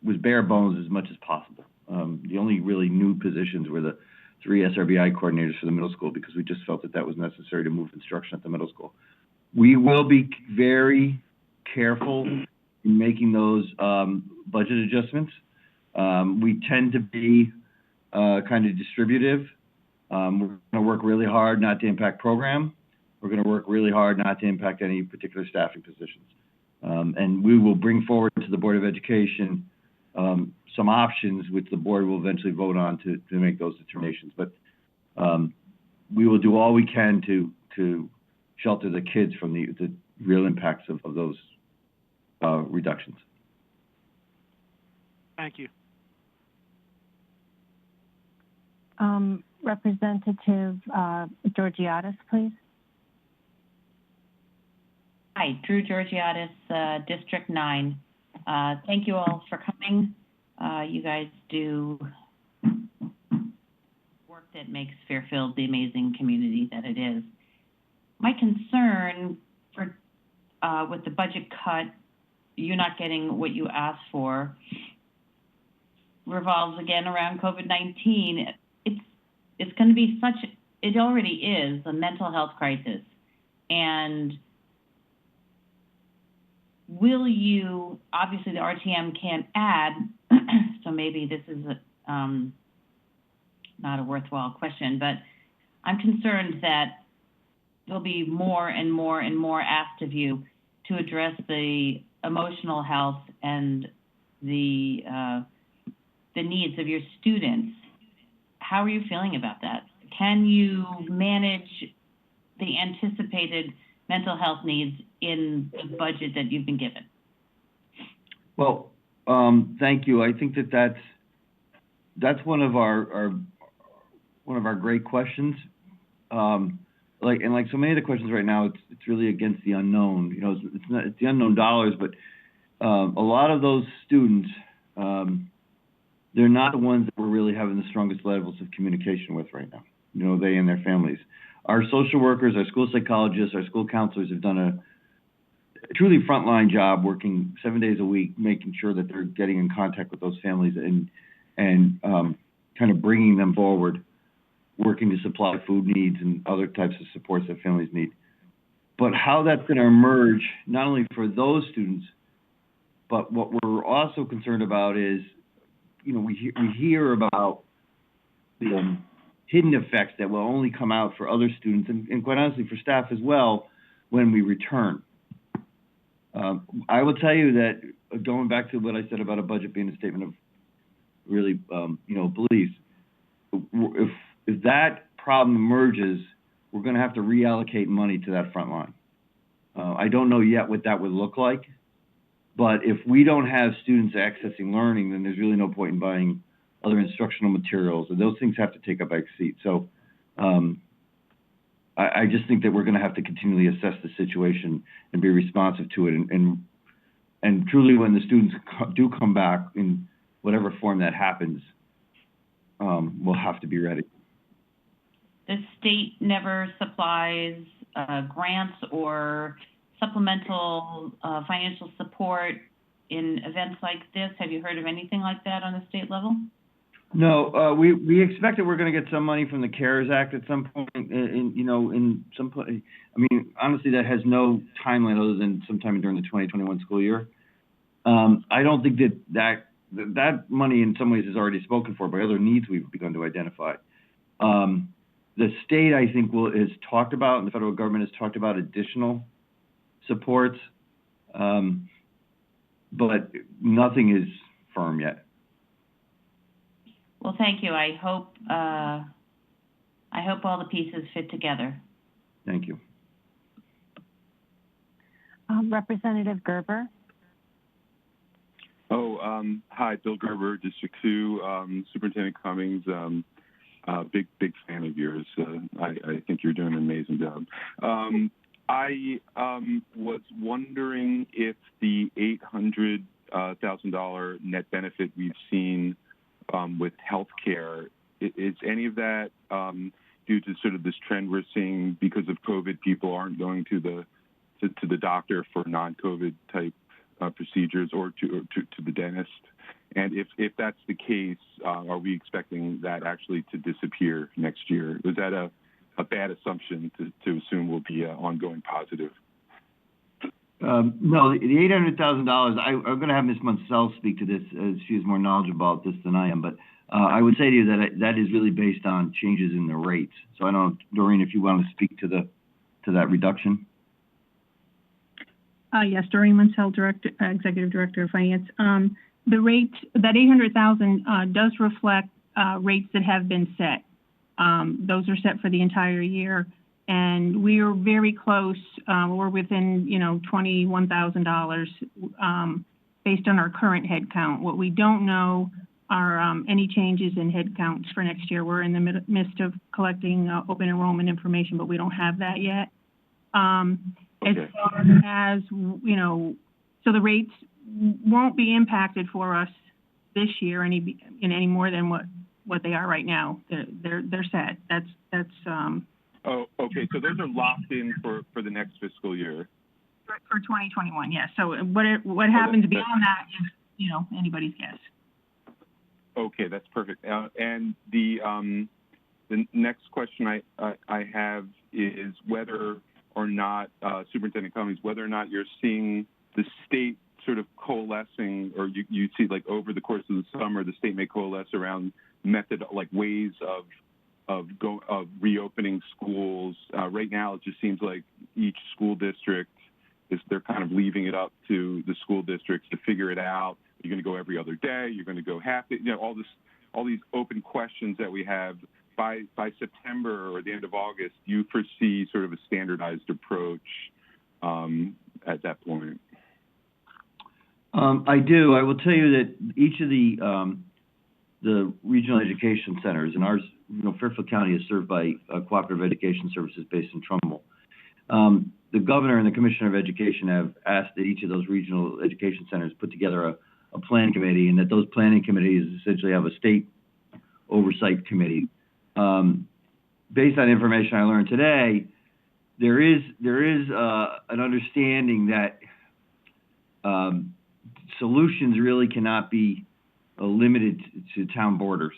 was bare bones as much as possible. The only really new positions were the 3 SRBI coordinators for the middle school, because we just felt that was necessary to move instruction at the middle school. We will be very careful in making those budget adjustments. We tend to be kind of distributive. We're going to work really hard not to impact program. We're going to work really hard not to impact any particular staffing positions. And we will bring forward to the Board of Education some options which the board will eventually vote on to make those determinations. But we will do all we can to shelter the kids from the real impacts of those reductions. Thank you. Representative Georgiadis, please. Hi, Drew Georgiadis, District 9. Thank you all for coming. You guys do work that makes Fairfield the amazing community that it is. My concern for with the budget cut, you not getting what you asked for, revolves again around COVID-19. It's going to be it already is a mental health crisis. And will you, obviously the RTM can't add, so maybe this is not a worthwhile question, but I'm concerned that there'll be more and more and more asked of you to address the emotional health and the needs of your students. How are you feeling about that? Can you manage the anticipated mental health needs in the budget that you've been given? Well, thank you. I think that's one of our great questions. Like so many of the questions right now, it's really against the unknown. You know, it's the unknown dollars, but a lot of those students, they're not the ones that we're really having the strongest levels of communication with right now. You know, they and their families. Our social workers, our school psychologists, our school counselors have done a truly frontline job, working 7 days a week, making sure that they're getting in contact with those families and kind of bringing them forward, working to supply food needs and other types of supports that families need. But how that's going to emerge, not only for those students, but what we're also concerned about is, you know, we hear about the hidden effects that will only come out for other students and quite honestly for staff as well when we return. I will tell you that, going back to what I said about a budget being a statement of really, beliefs, if that problem emerges, we're going to have to reallocate money to that front line. I don't know yet what that would look like, but if we don't have students accessing learning, then there's really no point in buying other instructional materials, and those things have to take a back seat. So I just think that we're going to have to continually assess the situation and be responsive to it. And truly, when the students do come back in whatever form that happens, we'll have to be ready. The state never supplies grants or supplemental financial support in events like this. Have you heard of anything like that on the state level? No, we expect that we're going to get some money from the CARES Act at some point. In some point, I mean, honestly, that has no timeline other than sometime during the 2021 school year. I don't think that money in some ways is already spoken for by other needs we've begun to identify. The state, I think, has talked about, and the federal government has talked about additional supports, but nothing is firm yet. Well, thank you. I hope all the pieces fit together. Thank you. Representative Gerber. Hi, Bill Gerber, District 2. Superintendent Cummings, big fan of yours. I think you're doing an amazing job. I was wondering if the $800,000 net benefit we've seen with healthcare, is any of that due to sort of this trend we're seeing because of COVID? People aren't going to the doctor for non-COVID type procedures or to the dentist. And if that's the case, are we expecting that actually to disappear next year? Was that a bad assumption to assume will be ongoing positive? No, the $800,000, I'm going to have Ms. Munsell speak to this as she is more knowledgeable about this than I am, but I would say to you that is really based on changes in the rates. So I don't know, Doreen, if you want to speak to that reduction. Yes, Doreen Munsell, Executive Director of Finance. The rate, that $800,000 does reflect rates that have been set. Those are set for the entire year, and we are very close. We're within, $21,000 based on our current head count. What we don't know are any changes in head counts for next year. We're in the midst of collecting open enrollment information, but we don't have that yet. As far as, so the rates won't be impacted for us this year any more than what they are right now. They're set. That's Oh, okay. So those are locked in for the next fiscal year. For 2021, yes. So what happens beyond that is, anybody's guess. Okay, that's perfect. And the next question I have is whether or not, Superintendent Cummings, whether or not you're seeing the state sort of coalescing, or you see like over the course of the summer, the state may coalesce around ways of reopening schools. Right now, it just seems like each school district they're kind of leaving it up to the school districts to figure it out. You're going to go every other day. You're going to go half. All these open questions that we have. By September or the end of August, do you foresee sort of a standardized approach at that point? I do. I will tell you that each of the regional education centers, and ours, Fairfield County is served by Cooperative Education Services based in Trumbull. The governor and the commissioner of education have asked that each of those regional education centers put together a planning committee, and that those planning committees essentially have a state oversight committee. Based on information I learned today, there is an understanding that solutions really cannot be limited to town borders.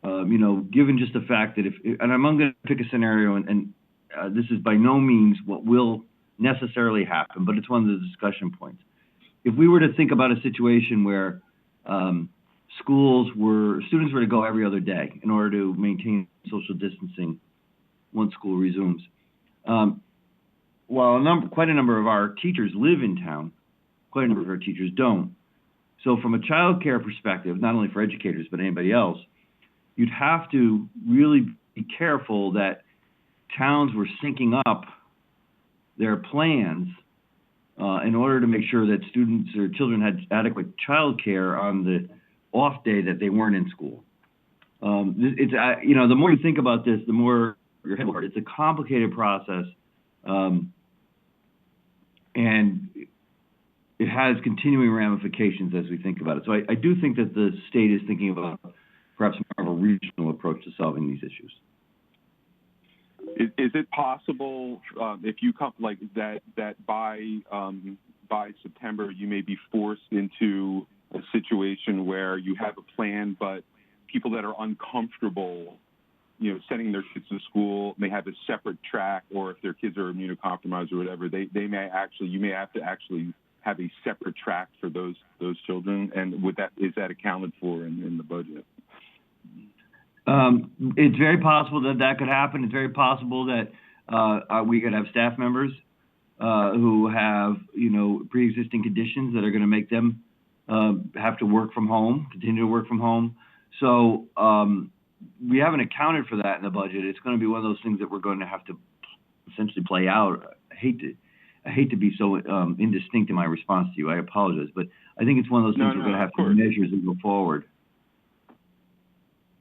Given just the fact that and I'm going to pick a scenario, and this is by no means what will necessarily happen, but it's one of the discussion points. If we were to think about a situation where students were to go every other day in order to maintain social distancing once school resumes, while quite a number of our teachers live in town, quite a number of our teachers don't. So from a child care perspective, not only for educators but anybody else, you'd have to really be careful that towns were syncing up their plans in order to make sure that students or children had adequate child care on the off day that they weren't in school. The more you think about this, the more your head will hurt. It's a complicated process, and it has continuing ramifications as we think about it. So I do think that the state is thinking about perhaps more of a regional approach to solving these issues. Is it possible if you come like that by September you may be forced into a situation where you have a plan, but people that are uncomfortable, sending their kids to school may have a separate track, or if their kids are immunocompromised or whatever, you may have to actually have a separate track for those children? And is that accounted for in the budget? It's very possible that could happen. It's very possible that we could have staff members who have, pre-existing conditions that are going to make them have to work from home, continue to work from home. So we haven't accounted for that in the budget. It's going to be one of those things that we're going to have to essentially play out. I hate to be so indistinct in my response to you. I apologize, but I think it's one of those things we're going to have to measure as we go forward.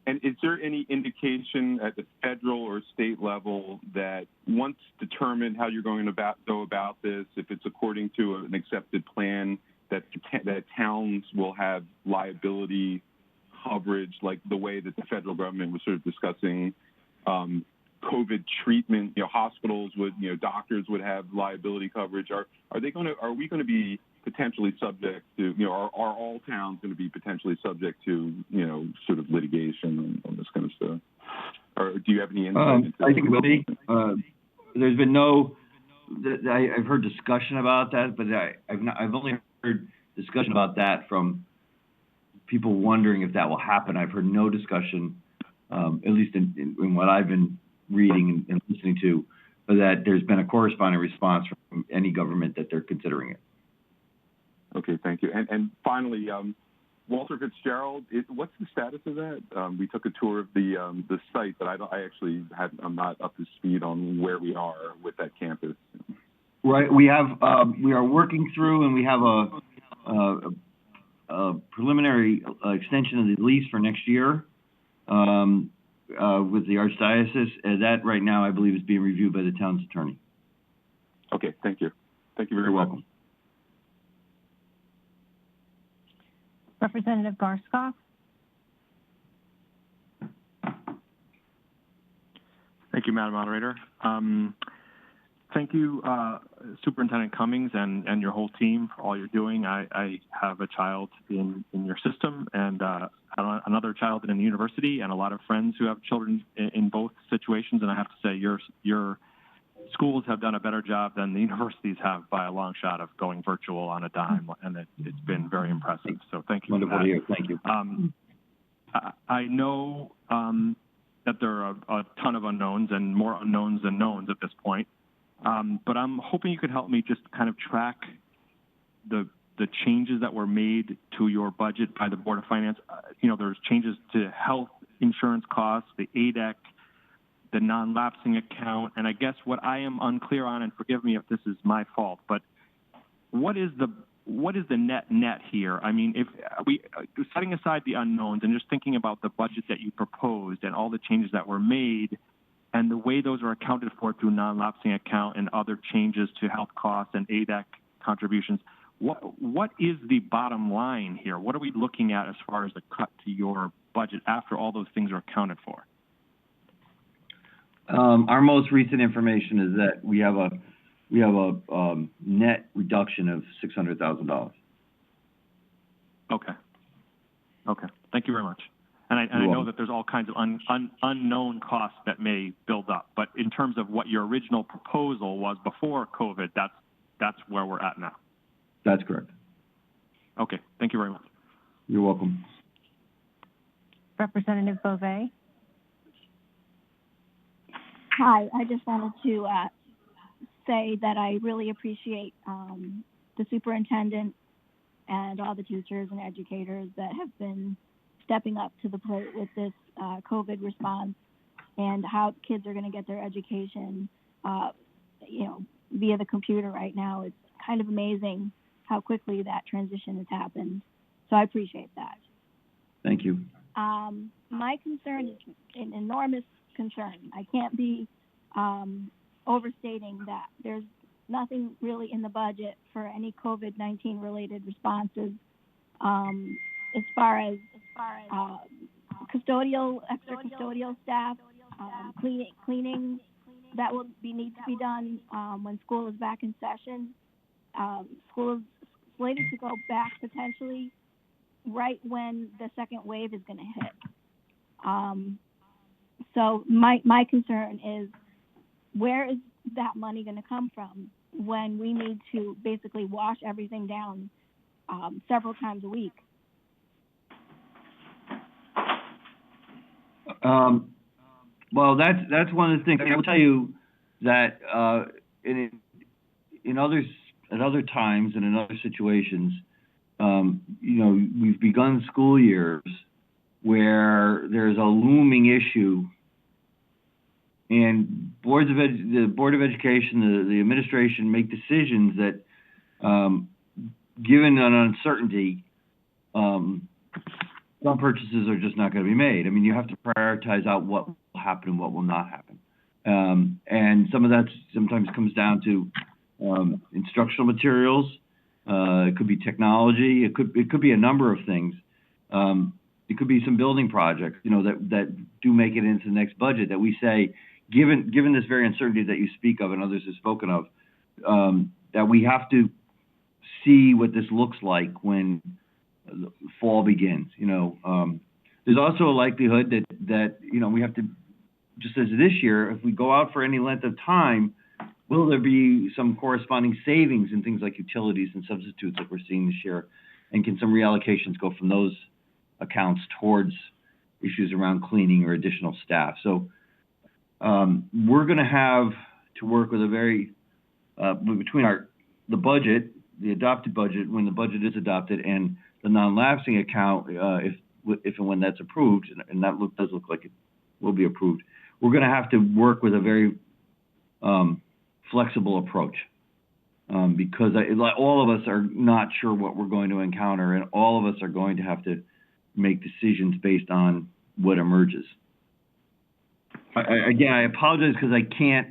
And is there any indication at the federal or state level that once determined how you're going to go about this, if it's according to an accepted plan, that towns will have liability coverage, like the way that the federal government was sort of discussing COVID treatment? Hospitals would, doctors would have liability coverage. Are we going to be potentially subject to, are all towns going to be potentially subject to, sort of litigation and this kind of stuff? Or do you have any insight into that? I think it will be. There's been I've heard discussion about that, but I've only heard discussion about that from people wondering if that will happen. I've heard no discussion, at least in what I've been reading and listening to, that there's been a corresponding response from any government that they're considering it. Okay, thank you. And finally, Walter Fitzgerald, what's the status of that? We took a tour of the site, but I'm not up to speed on where we are with that campus. Right, we are working through, and we have a preliminary extension of the lease for next year with the Archdiocese, and that right now I believe is being reviewed by the town's attorney. Okay, thank you. Thank you very You're much. welcome. Representative Garskoff. Thank you, Madam Moderator. Thank you, Superintendent Cummings and your whole team for all you're doing. I have a child in your system and another child in the university and a lot of friends who have children in both situations, and I have to say your schools have done a better job than the universities have by a long shot of going virtual on a dime, and it's been very impressive. So thank you. Wonderful to hear. Thank you. I know that there are a ton of unknowns and more unknowns than knowns at this point, but I'm hoping you could help me just kind of track the changes that were made to your budget by the Board of Finance. There's changes to health insurance costs, the ADEC, the non-lapsing account, and I guess what I am unclear on, and forgive me if this is my fault, but what is the net here? I mean, if we setting aside the unknowns and just thinking about the budget that you proposed and all the changes that were made and the way those are accounted for through non-lapsing account and other changes to health costs and ADEC contributions, what is the bottom line here? What are we looking at as far as the cut to your budget after all those things are accounted for? Our most recent information is that we have a net reduction of $600,000. Okay. Thank you very much. And I know that there's all kinds of unknown costs that may build up, but in terms of what your original proposal was before COVID, that's where we're at now. That's correct. Okay. Thank you very much. You're welcome. Representative Beauvais. Hi, I just wanted to say that I really appreciate the superintendent and all the teachers and educators that have been stepping up to the plate with this COVID response and how kids are going to get their education, via the computer right now. It's kind of amazing how quickly that transition has happened. So I appreciate that. Thank you. My concern is an enormous concern. I can't be overstating that. There's nothing really in the budget for any COVID-19 related responses. As far as extra custodial staff, cleaning that will need to be done when school is back in session. School is slated to go back potentially right when the second wave is going to hit. So my concern is, where is that money going to come from? when we need to basically wash everything down several times a week? Well, that's one of the things. I will tell you that in others at other times and in other situations, we've begun school years where there's a looming issue, and the Board of Education, the administration make decisions that, given an uncertainty, some purchases are just not going to be made. I mean, you have to prioritize out what will happen and what will not happen. And some of that sometimes comes down to instructional materials. It could be technology. It could be a number of things. It could be some building projects, that do make it into the next budget that we say, given this very uncertainty that you speak of and others have spoken of, that we have to see what this looks like when fall begins. There's also a likelihood that we have to, just as this year, if we go out for any length of time, will there be some corresponding savings in things like utilities and substitutes like we're seeing this year? And can some reallocations go from those accounts towards issues around cleaning or additional staff? So we're going to have to work with a very, between the budget, the adopted budget, when the budget is adopted, and the non-lapsing account, if and when that's approved, and that does look like it will be approved, we're going to have to work with a very flexible approach, because all of us are not sure what we're going to encounter, and all of us are going to have to make decisions based on what emerges. Again, I apologize because I can't,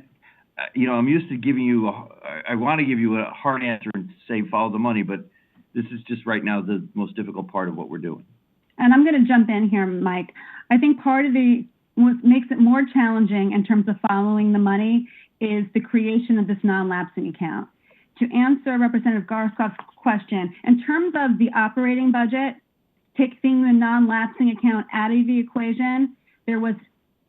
I'm used to giving you, I want to give you a hard answer and say follow the money, but this is just right now the most difficult part of what we're doing. And I'm going to jump in here, Mike. I think part of what makes it more challenging in terms of following the money is the creation of this non-lapsing account. To answer Representative Garskoff's question, in terms of the operating budget, taking the non-lapsing account out of the equation, there was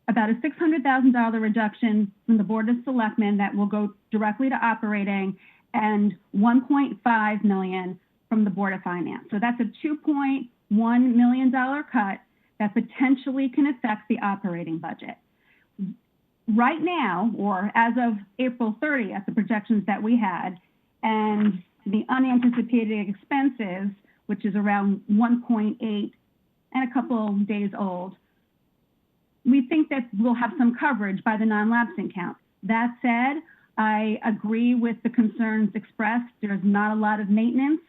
about a $600,000 reduction from the Board of Selectmen that will go directly to operating, and $1.5 million from the Board of Finance. So that's a $2.1 million cut that potentially can affect the operating budget. Right now, or as of April 30th, the projections that we had, and the unanticipated expenses, which is around 1.8 and a couple days old, we think that we'll have some coverage by the non-lapsing count. That said, I agree with the concerns expressed. There's not a lot of maintenance,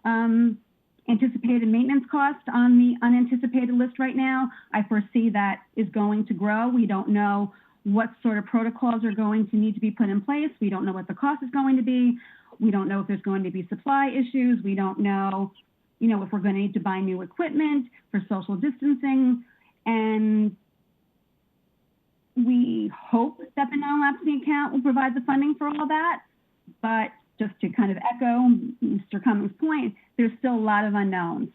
anticipated maintenance costs on the unanticipated list right now. I foresee that is going to grow. We don't know what sort of protocols are going to need to be put in place. We don't know what the cost is going to be. We don't know if there's going to be supply issues. We don't know, if we're going to need to buy new equipment for social distancing. And we hope that the non-lapsing account will provide the funding for all that. But just to kind of echo Mr. Cummings' point, there's still a lot of unknowns.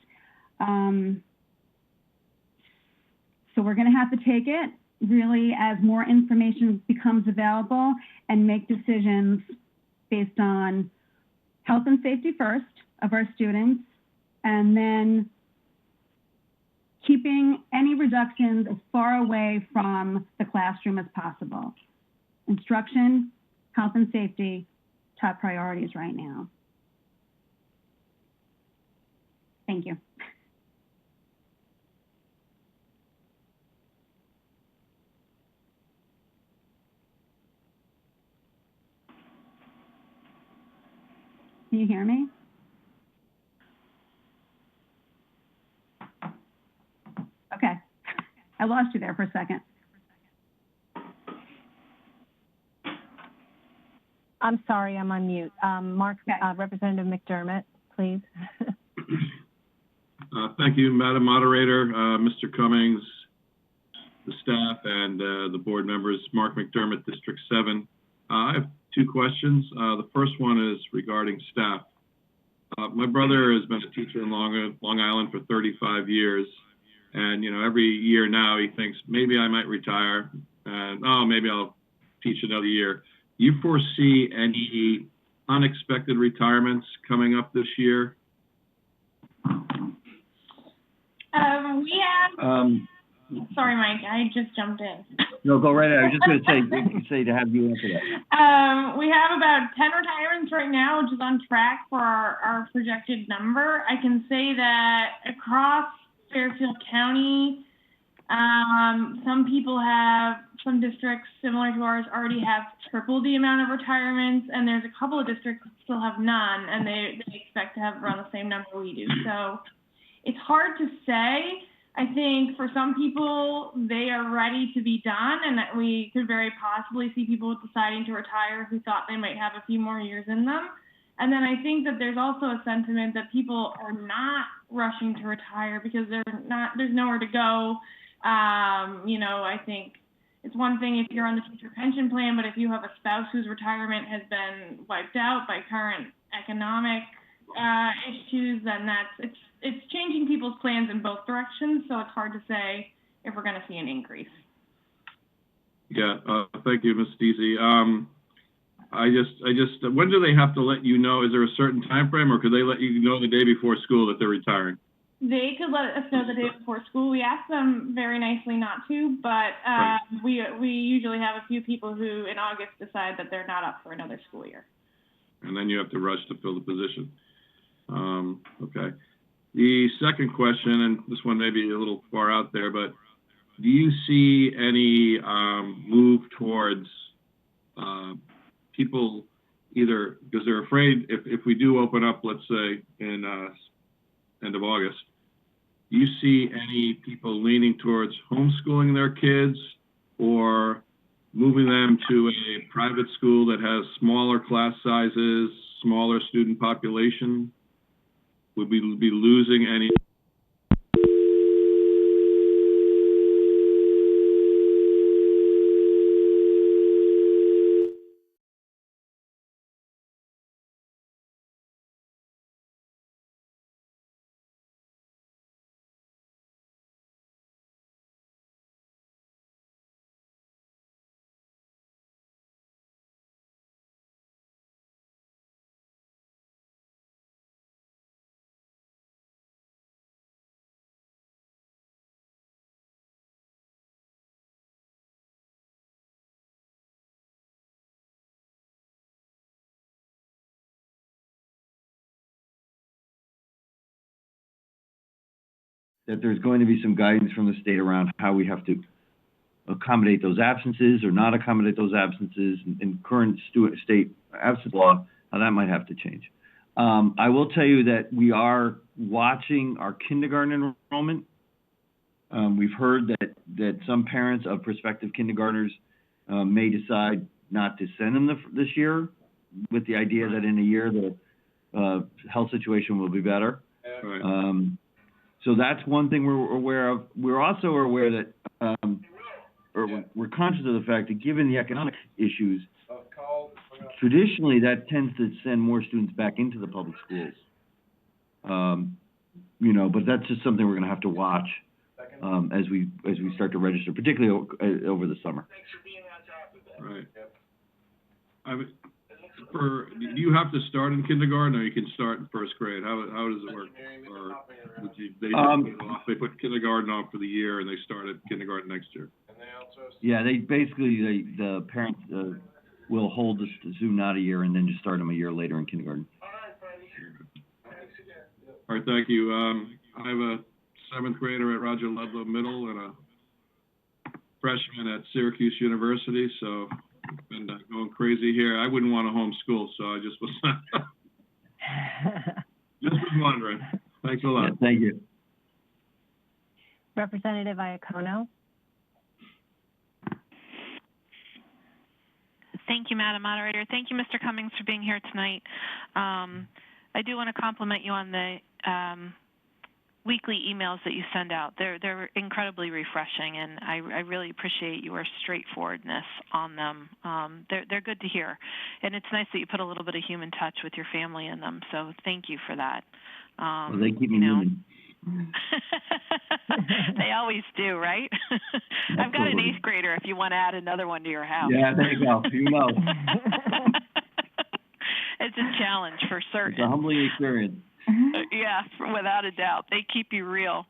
So we're going to have to take it really as more information becomes available and make decisions based on health and safety first of our students, and then keeping any reductions as far away from the classroom as possible. Instruction, health and safety, top priorities right now. Thank you. Can you hear me? Okay, I lost you there for a second. I'm sorry, I'm on mute. Mark, Representative McDermott, please. Thank you, Madam Moderator, Mr. Cummings, the staff, and the board members. Mark McDermott, District 7. I have two questions. The first one is regarding staff. My brother has been a teacher in Long Island for 35 years. And, every year now he thinks, maybe I might retire, and maybe I'll teach another year. You foresee any unexpected retirements coming up this year? We have, sorry, Mike, I just jumped in. No, go right ahead. I was just going to say to have you answer that. We have about 10 retirements right now, which is on track for our projected number. I can say that across Fairfield County, some districts similar to ours already have tripled the amount of retirements, and there's a couple of districts that still have none, and they expect to have around the same number we do. So it's hard to say. I think for some people, they are ready to be done, and that we could very possibly see people deciding to retire who thought they might have a few more years in them. And then I think that there's also a sentiment that people are not rushing to retire because there's nowhere to go. I think it's one thing if you're on the teacher pension plan, but if you have a spouse whose retirement has been wiped out by current economic issues, then it's changing people's plans in both directions. So it's hard to say if we're going to see an increase. Yeah, thank you, Ms. Deasy. When do they have to let you know? Is there a certain time frame, or could they let you know the day before school that they're retiring? They could let us know the day before school. We ask them very nicely not to, but we usually have a few people who in August decide that they're not up for another school year. And then you have to rush to fill the position. Okay. The second question, and this one may be a little far out there, but do you see any move towards people either because they're afraid if we do open up, let's say in end of August, do you see any people leaning towards homeschooling their kids or moving them to a private school that has smaller class sizes, smaller student population? Would we be losing any? That there's going to be some guidance from the state around how we have to accommodate those absences or not accommodate those absences in current state absence law, how that might have to change. I will tell you that we are watching our kindergarten enrollment. We've heard that some parents of prospective kindergartners may decide not to send them this year with the idea that in a year the health situation will be better. Right. So that's one thing we're aware of. We're also aware that, we're conscious of the fact that given the economic issues, traditionally that tends to send more students back into the public schools. But that's just something we're going to have to watch as we start to register, particularly over the summer. Right. Do you have to start in kindergarten, or you can start in first grade? How does it work? Or they put kindergarten off for the year and they start at kindergarten next year? Yeah, the parents will hold the student out a year and then just start them a year later in kindergarten. All right, thank you. I have a 7th grader at Roger Ludlow Middle and a freshman at Syracuse University, so I've been going crazy here. I wouldn't want to homeschool, so I just was just was wondering. Thanks a lot. Yeah, thank you. Representative Iacono. Thank you, Madam Moderator. Thank you, Mr. Cummings, for being here tonight. I do want to compliment you on the weekly emails that you send out. They're incredibly refreshing, and I really appreciate your straightforwardness on them. They're good to hear, and it's nice that you put a little bit of human touch with your family in them. So thank you for that. Well, they keep me human. They always do, right? I've got an 8th grader if you want to add another one to your house. Yeah, there you go. You know. it's a challenge for certain. It's a humbling experience. Yeah, without a doubt. They keep you real.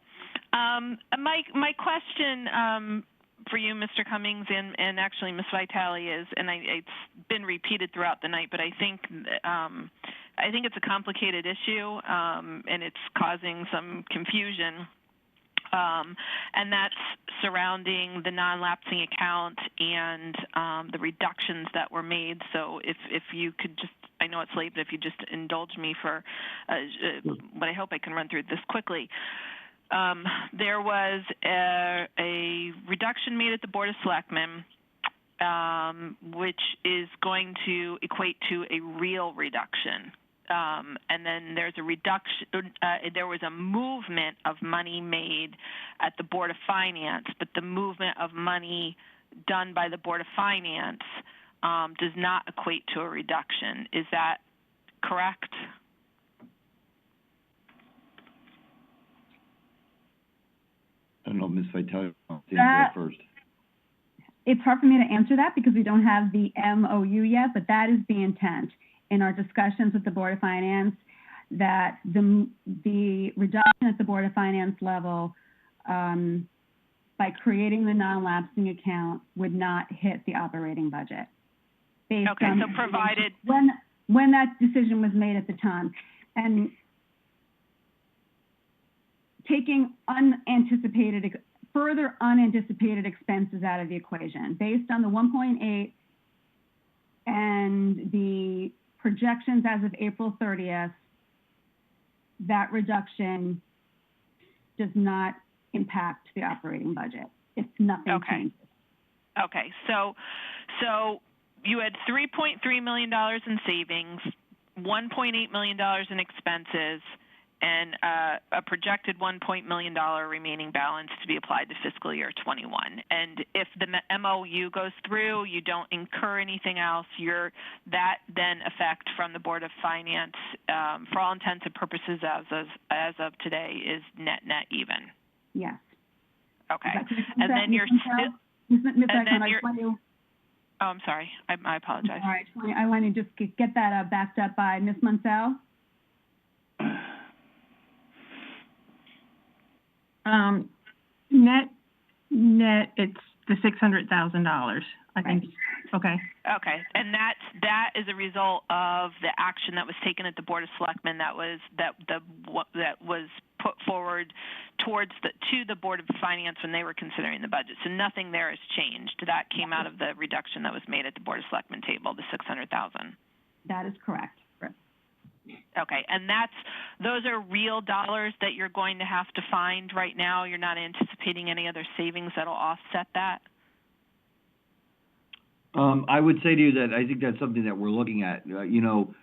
My question for you, Mr. Cummings, and actually Ms. Vitale is, and it's been repeated throughout the night, but I think it's a complicated issue, and it's causing some confusion. And that's surrounding the non-lapsing account and the reductions that were made. So if you could just, I know it's late, but if you just indulge me for what I hope I can run through this quickly. There was a reduction made at the Board of Selectmen, which is going to equate to a real reduction. And then there's a reduction, there was a movement of money made at the Board of Finance, but the movement of money done by the Board of Finance does not equate to a reduction. Is that correct? I don't know, Ms. Vitale, wants to answer that first. It's hard for me to answer that because we don't have the MOU yet, but that is the intent in our discussions with the Board of Finance, that the reduction at the Board of Finance level by creating the non-lapsing account would not hit the operating budget. Okay, so provided... When that decision was made at the time. And taking further unanticipated expenses out of the equation, based on the 1.8 and the projections as of April 30th, that reduction does not impact the operating budget if nothing changes. Okay, so you had $3.3 million in savings, $1.8 million in expenses, and a projected $1 million remaining balance to be applied to fiscal year 21. And if the MOU goes through, you don't incur anything else, that then effect from the Board of Finance, for all intents and purposes as of today, is net even. Yes. Okay. And then you're still... Oh, I'm sorry. I apologize. All right. I want to just get that backed up by Ms. Munsell. Net, it's the $600,000. I think. Okay. Okay, and that is a result of the action that was taken at the Board of Selectmen that was put forward to the Board of Finance when they were considering the budget. So nothing there has changed. That came out of the reduction that was made at the Board of Selectmen table, the $600,000. That is correct. Okay, and those are real dollars that you're going to have to find right now. You're not anticipating any other savings that'll offset that? I would say to you that I think that's something that we're looking at. When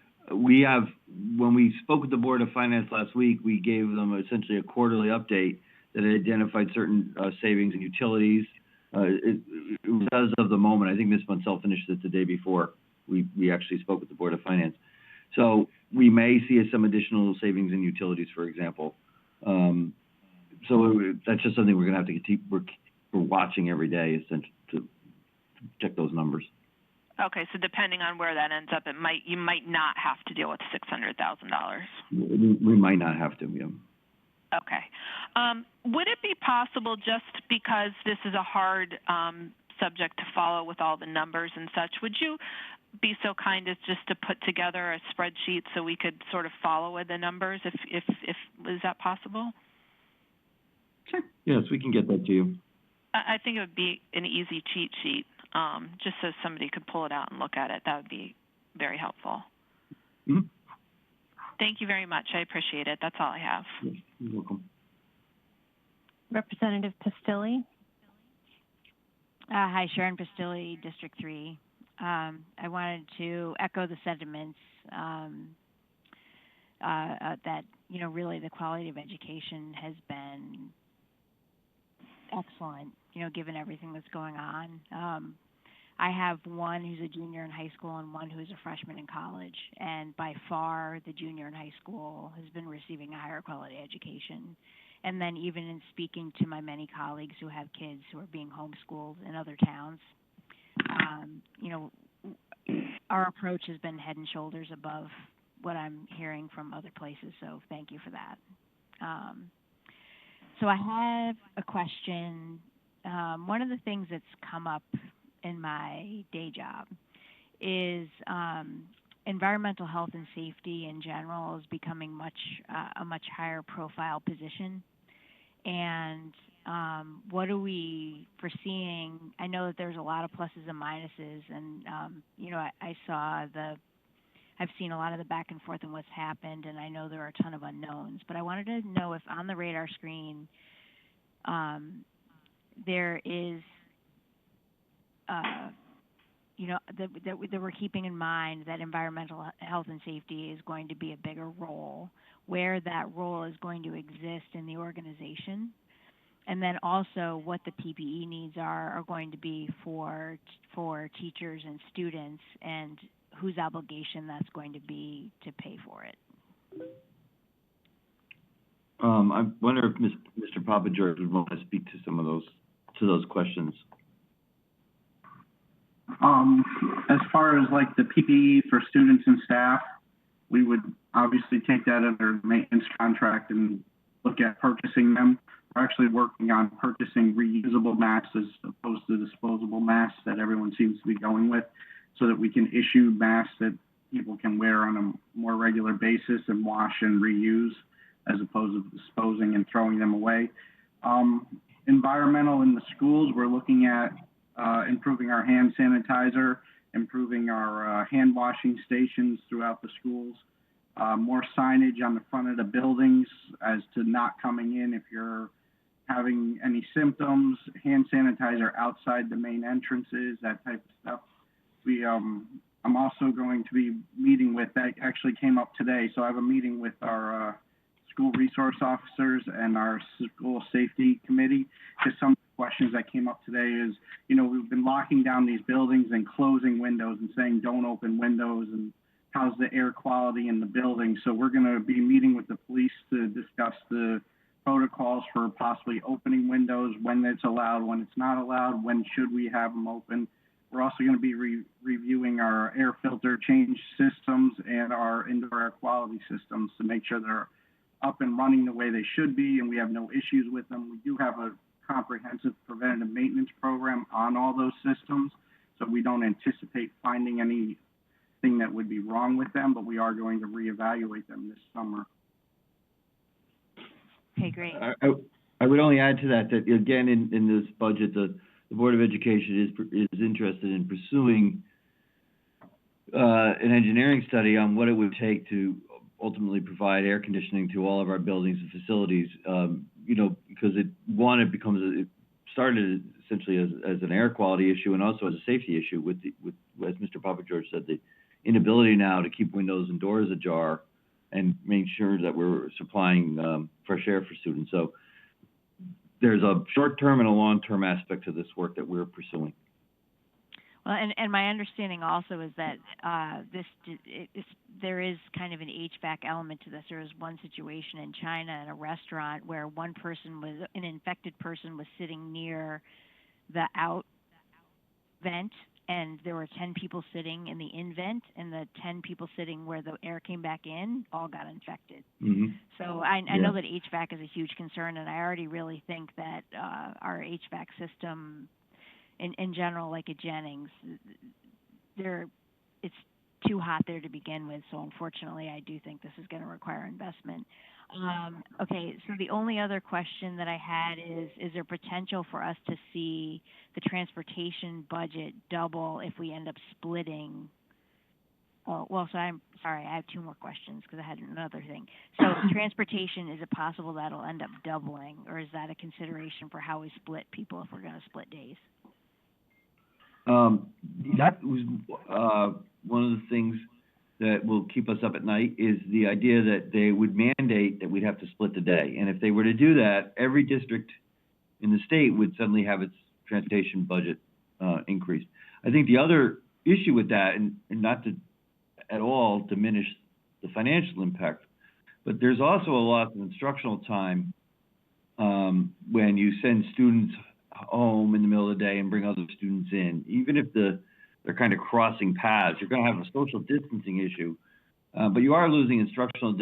we spoke with the Board of Finance last week, we gave them essentially a quarterly update that identified certain savings and utilities. It was as of the moment. I think Ms. Munsell finished it the day before we actually spoke with the Board of Finance. So we may see some additional savings in utilities, for example. So that's just something we're going to have to keep we're watching every day to check those numbers. Okay, so depending on where that ends up, you might not have to deal with $600,000. We might not have to, yeah. Okay. Would it be possible, just because this is a hard subject to follow with all the numbers and such, would you be so kind as just to put together a spreadsheet so we could sort of follow with the numbers, if is that possible? Sure. Yes, we can get that to you. I think it would be an easy cheat sheet, just so somebody could pull it out and look at it. That would be very helpful. Mm-hmm. Thank you very much. I appreciate it. That's all I have. Yes, you're welcome. Representative Pastilli. Hi, Sharon Pastilli, District 3. I wanted to echo the sentiments that, really the quality of education has been excellent, given everything that's going on. I have one who's a junior in high school and one who's a freshman in college, and by far the junior in high school has been receiving a higher quality education. And then even in speaking to my many colleagues who have kids who are being homeschooled in other towns, our approach has been head and shoulders above what I'm hearing from other places, so thank you for that. So I have a question. One of the things that's come up in my day job is environmental health and safety in general is becoming a much higher profile position. And what are we foreseeing? I know that there's a lot of pluses and minuses, and you know, I've seen a lot of the back and forth and what's happened, and I know there are a ton of unknowns. But I wanted to know if on the radar screen there is, you know, that we're keeping in mind that environmental health and safety is going to be a bigger role, where that role is going to exist in the organization, and then also what the PPE needs are going to be for teachers and students, and whose obligation that's going to be to pay for it. I wonder if Mr. Papageorge would want to speak to some of those questions. As far as like the PPE for students and staff, we would obviously take that under maintenance contract and look at purchasing them. We're actually working on purchasing reusable masks as opposed to disposable masks that everyone seems to be going with, so that we can issue masks that people can wear on a more regular basis and wash and reuse, as opposed to disposing and throwing them away. Environmental in the schools, we're looking at improving our hand sanitizer, improving our hand washing stations throughout the schools, more signage on the front of the buildings as to not coming in if you're having any symptoms, hand sanitizer outside the main entrances, that type of stuff. I'm also going to be meeting with, that actually came up today, so I have a meeting with our school resource officers and our school safety committee, because some questions that came up today is, you know, we've been locking down these buildings and closing windows and saying don't open windows, and how's the air quality in the building. So we're going to be meeting with the police to discuss the protocols for possibly opening windows, when it's allowed, when it's not allowed, when should we have them open. We're also going to be reviewing our air filter change systems and our indoor air quality systems to make sure they're up and running the way they should be and we have no issues with them. We do have a comprehensive preventative maintenance program on all those systems, so we don't anticipate finding anything that would be wrong with them, but we are going to reevaluate them this summer. Okay, great. I would only add to that again, in this budget, the Board of Education is interested in pursuing an engineering study on what it would take to ultimately provide air conditioning to all of our buildings and facilities. You know, because it started essentially as an air quality issue and also as a safety issue with as Mr. Papageorge said, the inability now to keep windows and doors ajar and make sure that we're supplying fresh air for students. So there's a short-term and a long-term aspect to this work that we're pursuing. Well, and my understanding also is that there is kind of an HVAC element to this. There was one situation in China in a restaurant where an infected person was sitting near the out vent, and there were 10 people sitting in the in vent, and the 10 people sitting where the air came back in all got infected. Mm-hmm. So I know that HVAC is a huge concern, and I already really think that our HVAC system in general, like at Jennings, it's too hot there to begin with. So unfortunately, I do think this is going to require investment. Okay, so the only other question that I had is there potential for us to see the transportation budget double if we end up splitting? Oh, well, so I'm sorry, I have two more questions because I had another thing. So transportation, is it possible that'll end up doubling, or is that a consideration for how we split people if we're going to split days? That was one of the things that will keep us up at night, is the idea that they would mandate that we'd have to split the day. And if they were to do that, every district in the state would suddenly have its transportation budget increased. I think the other issue with that, and not to at all diminish the financial impact, but there's also a lot of instructional time when you send students home in the middle of the day and bring other students in. Even if the they're kind of crossing paths. You're going to have a social distancing issue, but you are losing instructional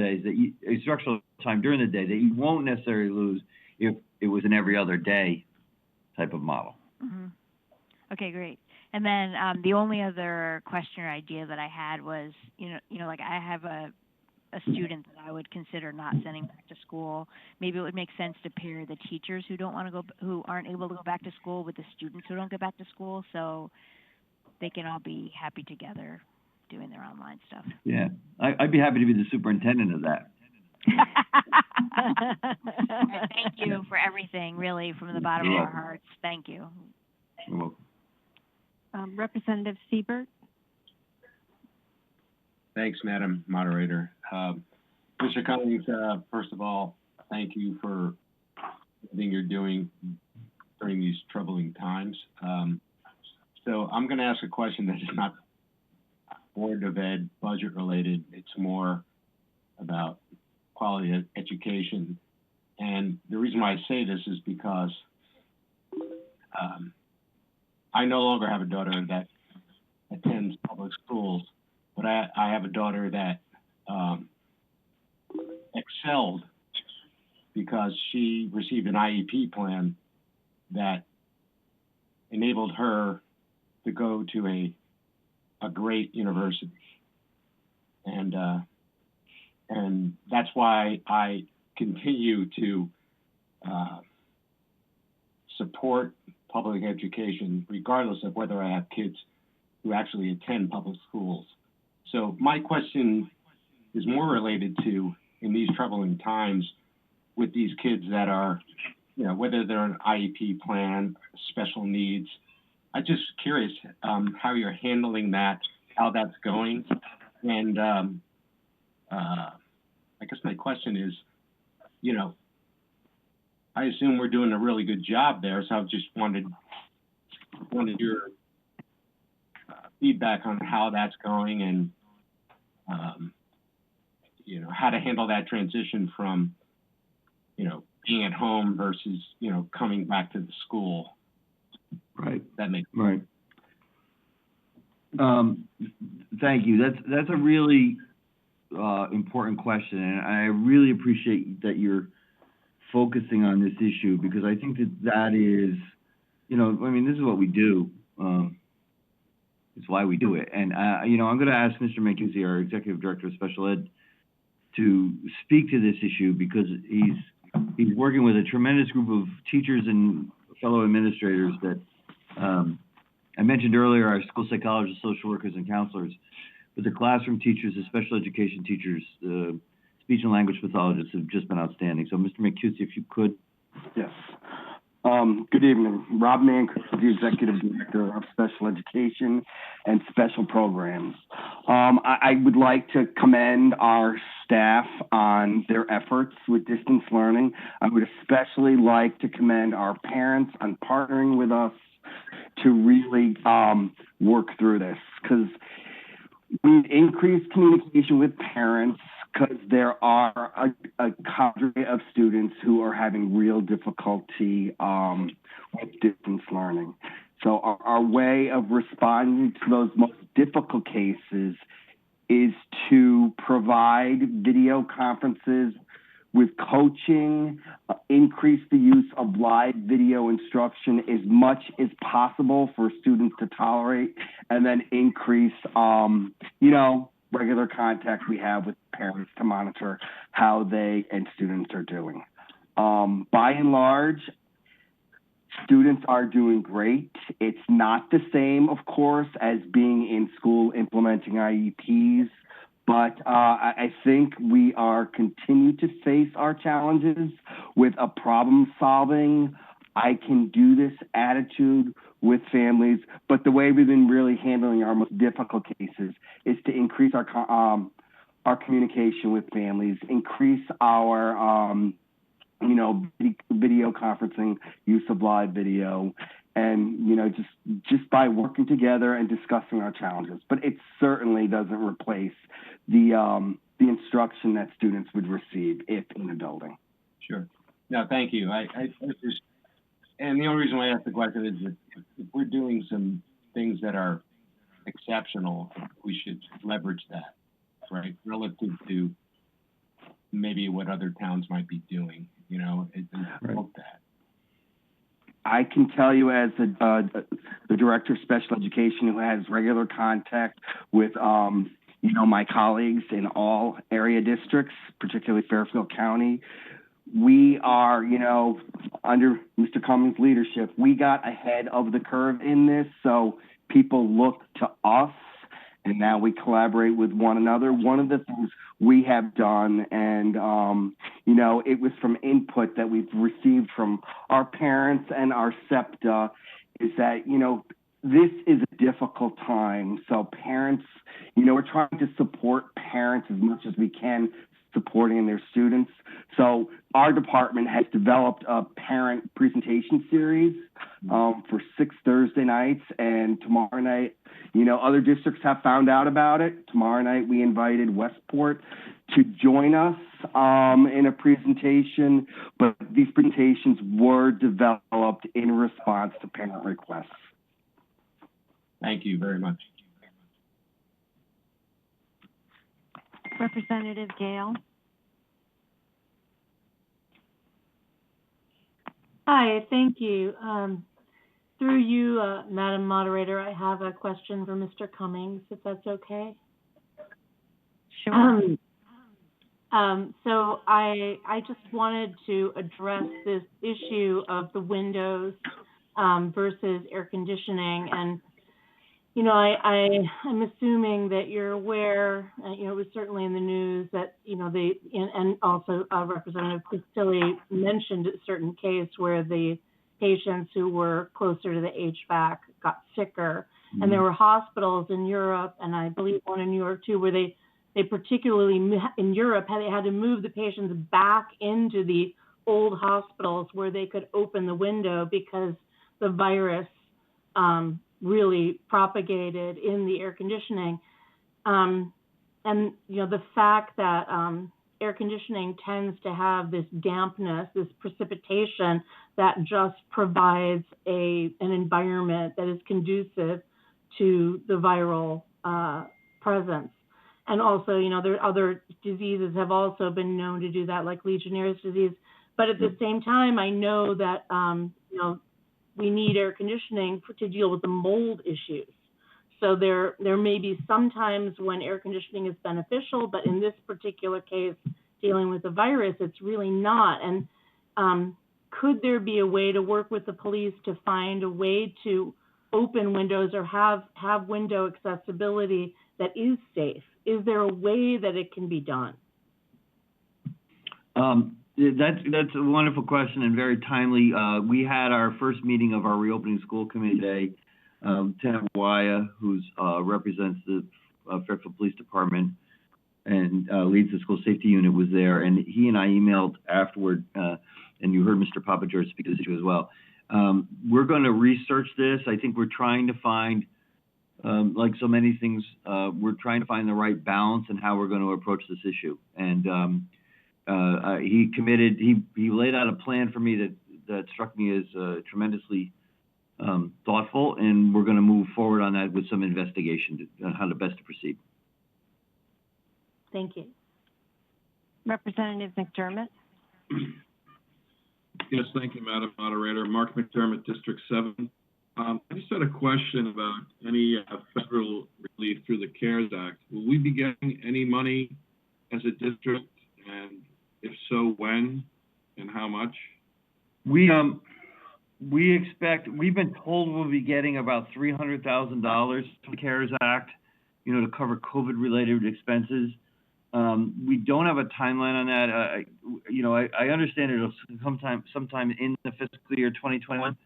time during the day that you won't necessarily lose if it was an every other day type of model. Mm-hmm. Okay, great. And then the only other question or idea that I had was, like I have a student that I would consider not sending back to school. Maybe it would make sense to pair the teachers who aren't able to go back to school with the students who don't get back to school, so they can all be happy together doing their online stuff. Yeah, I'd be happy to be the superintendent of that. Thank you for everything, really, from the bottom of our hearts. Thank you. You're welcome. Representative Siebert. Thanks, Madam Moderator. Mr. Cummings, first of all, thank you for everything you're doing during these troubling times. So I'm going to ask a question that is not Board of Ed budget related. It's more about quality of education. And the reason why I say this is because I no longer have a daughter that attends public schools, but I have a daughter that excelled because she received an IEP plan that enabled her to go to a great university. And that's why I continue to support public education, regardless of whether I have kids who actually attend public schools. So my question is more related to, in these troubling times, with these kids that are, whether they're an IEP plan, special needs. I'm just curious how you're handling that, how that's going. And I guess my question is, I assume we're doing a really good job there, so I just wanted your feedback on how that's going and, how to handle that transition from, being at home versus, coming back to the school. Right. That makes sense. Right. Thank you. That's a really important question, and I really appreciate that you're focusing on this issue, because I think that is, this is what we do. It's why we do it. And, I'm going to ask Mr. Mancusi, our Executive Director of Special Ed, to speak to this issue, because he's working with a tremendous group of teachers and fellow administrators that I mentioned earlier, our school psychologists, social workers, and counselors, but the classroom teachers, the special education teachers, the speech and language pathologists have just been outstanding. So, Mr. Mancusi, if you could. Yes. Good evening. Rob Mancusi, the Executive Director of Special Education and Special Programs. I would like to commend our staff on their efforts with distance learning. I would especially like to commend our parents on partnering with us to really work through this, because we increased communication with parents, because there are a cadre of students who are having real difficulty with distance learning. So our way of responding to those most difficult cases is to provide video conferences with coaching, increase the use of live video instruction as much as possible for students to tolerate, and then increase, regular contact we have with parents to monitor how they and students are doing. By and large, students are doing great. It's not the same, of course, as being in school implementing IEPs, but I think we are continue to face our challenges with a problem-solving, I can do this attitude with families. But the way we've been really handling our most difficult cases is to increase our communication with families, increase our video conferencing, use of live video, and just by working together and discussing our challenges. But it certainly doesn't replace the instruction that students would receive if in a building. Sure. No, thank you. I just, and the only reason why I asked the question is that if we're doing some things that are exceptional, we should leverage that, right? Relative to maybe what other towns might be doing, you know, and promote that. I can tell you as the director of special education who has regular contact with, you know, my colleagues in all area districts, particularly Fairfield County, we are, you know, under Mr. Cummings' leadership, we got ahead of the curve in this, so people look to us, and now we collaborate with one another. One of the things we have done, and, you know, it was from input that we've received from our parents and our SEPTA, is that, you know, this is a difficult time. So parents, you know, we're trying to support parents as much as we can, supporting their students. So our department has developed a parent presentation series for 6 Thursday nights, and tomorrow night, you know, other districts have found out about it. Tomorrow night we invited Westport to join us in a presentation, but these presentations were developed in response to parent requests. Thank you very much. Representative Gale. Hi, thank you. Through you, Madam Moderator, I have a question for Mr. Cummings, if that's okay. Sure. So I just wanted to address this issue of the windows versus air conditioning. And, you know, I'm assuming that you're aware, you know, it was certainly in the news that, you know, and also Representative Castilli mentioned a certain case where the patients who were closer to the HVAC got sicker. Mm-hmm. And there were hospitals in Europe, and I believe one in New York too, where they particularly in Europe, they had to move the patients back into the old hospitals where they could open the window because the virus really propagated in the air conditioning. And, you know, the fact that air conditioning tends to have this dampness, this precipitation that just provides an environment that is conducive to the viral presence. And also, you know, there are other diseases have also been known to do that, like Legionnaire's disease. But at the same time, I know that, you know, we need air conditioning to deal with the mold issues. So there may be some times when air conditioning is beneficial, but in this particular case, dealing with the virus, it's really not. And could there be a way to work with the police to find a way to open windows or have window accessibility that is safe? Is there a way that it can be done? That's a wonderful question and very timely. We had our first meeting of our reopening school committee today. Lieutenant Waya, who represents the Fairfield Police Department and leads the school safety unit, was there, and he and I emailed afterward, and you heard Mr. Papageorge speak to this issue as well. We're going to research this. I think we're trying to find, like so many things, we're trying to find the right balance in how we're going to approach this issue. And he committed, he laid out a plan for me that struck me as tremendously thoughtful, and we're going to move forward on that with some investigation on how to best to proceed. Thank you. Representative McDermott. Yes, thank you, Madam Moderator. Mark McDermott, District 7. I just had a question about any federal relief through the CARES Act. Will we be getting any money as a district, and if so, when and how much? We expect, we've been told we'll be getting about $300,000 from the CARES Act, you know, to cover COVID-related expenses. We don't have a timeline on that. You know, I understand it'll sometime in the fiscal year 2021.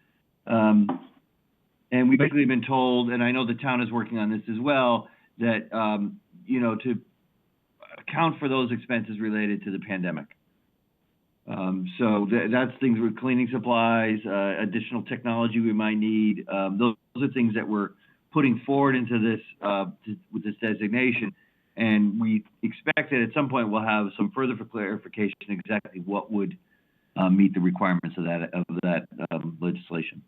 And we've basically been told, and I know the town is working on this as well, that, you know, to account for those expenses related to the pandemic. So that's things with cleaning supplies, additional technology we might need. Those are things that we're putting forward into this, with this designation. And we expect that at some point we'll have some further clarification exactly what would meet the requirements of that legislation.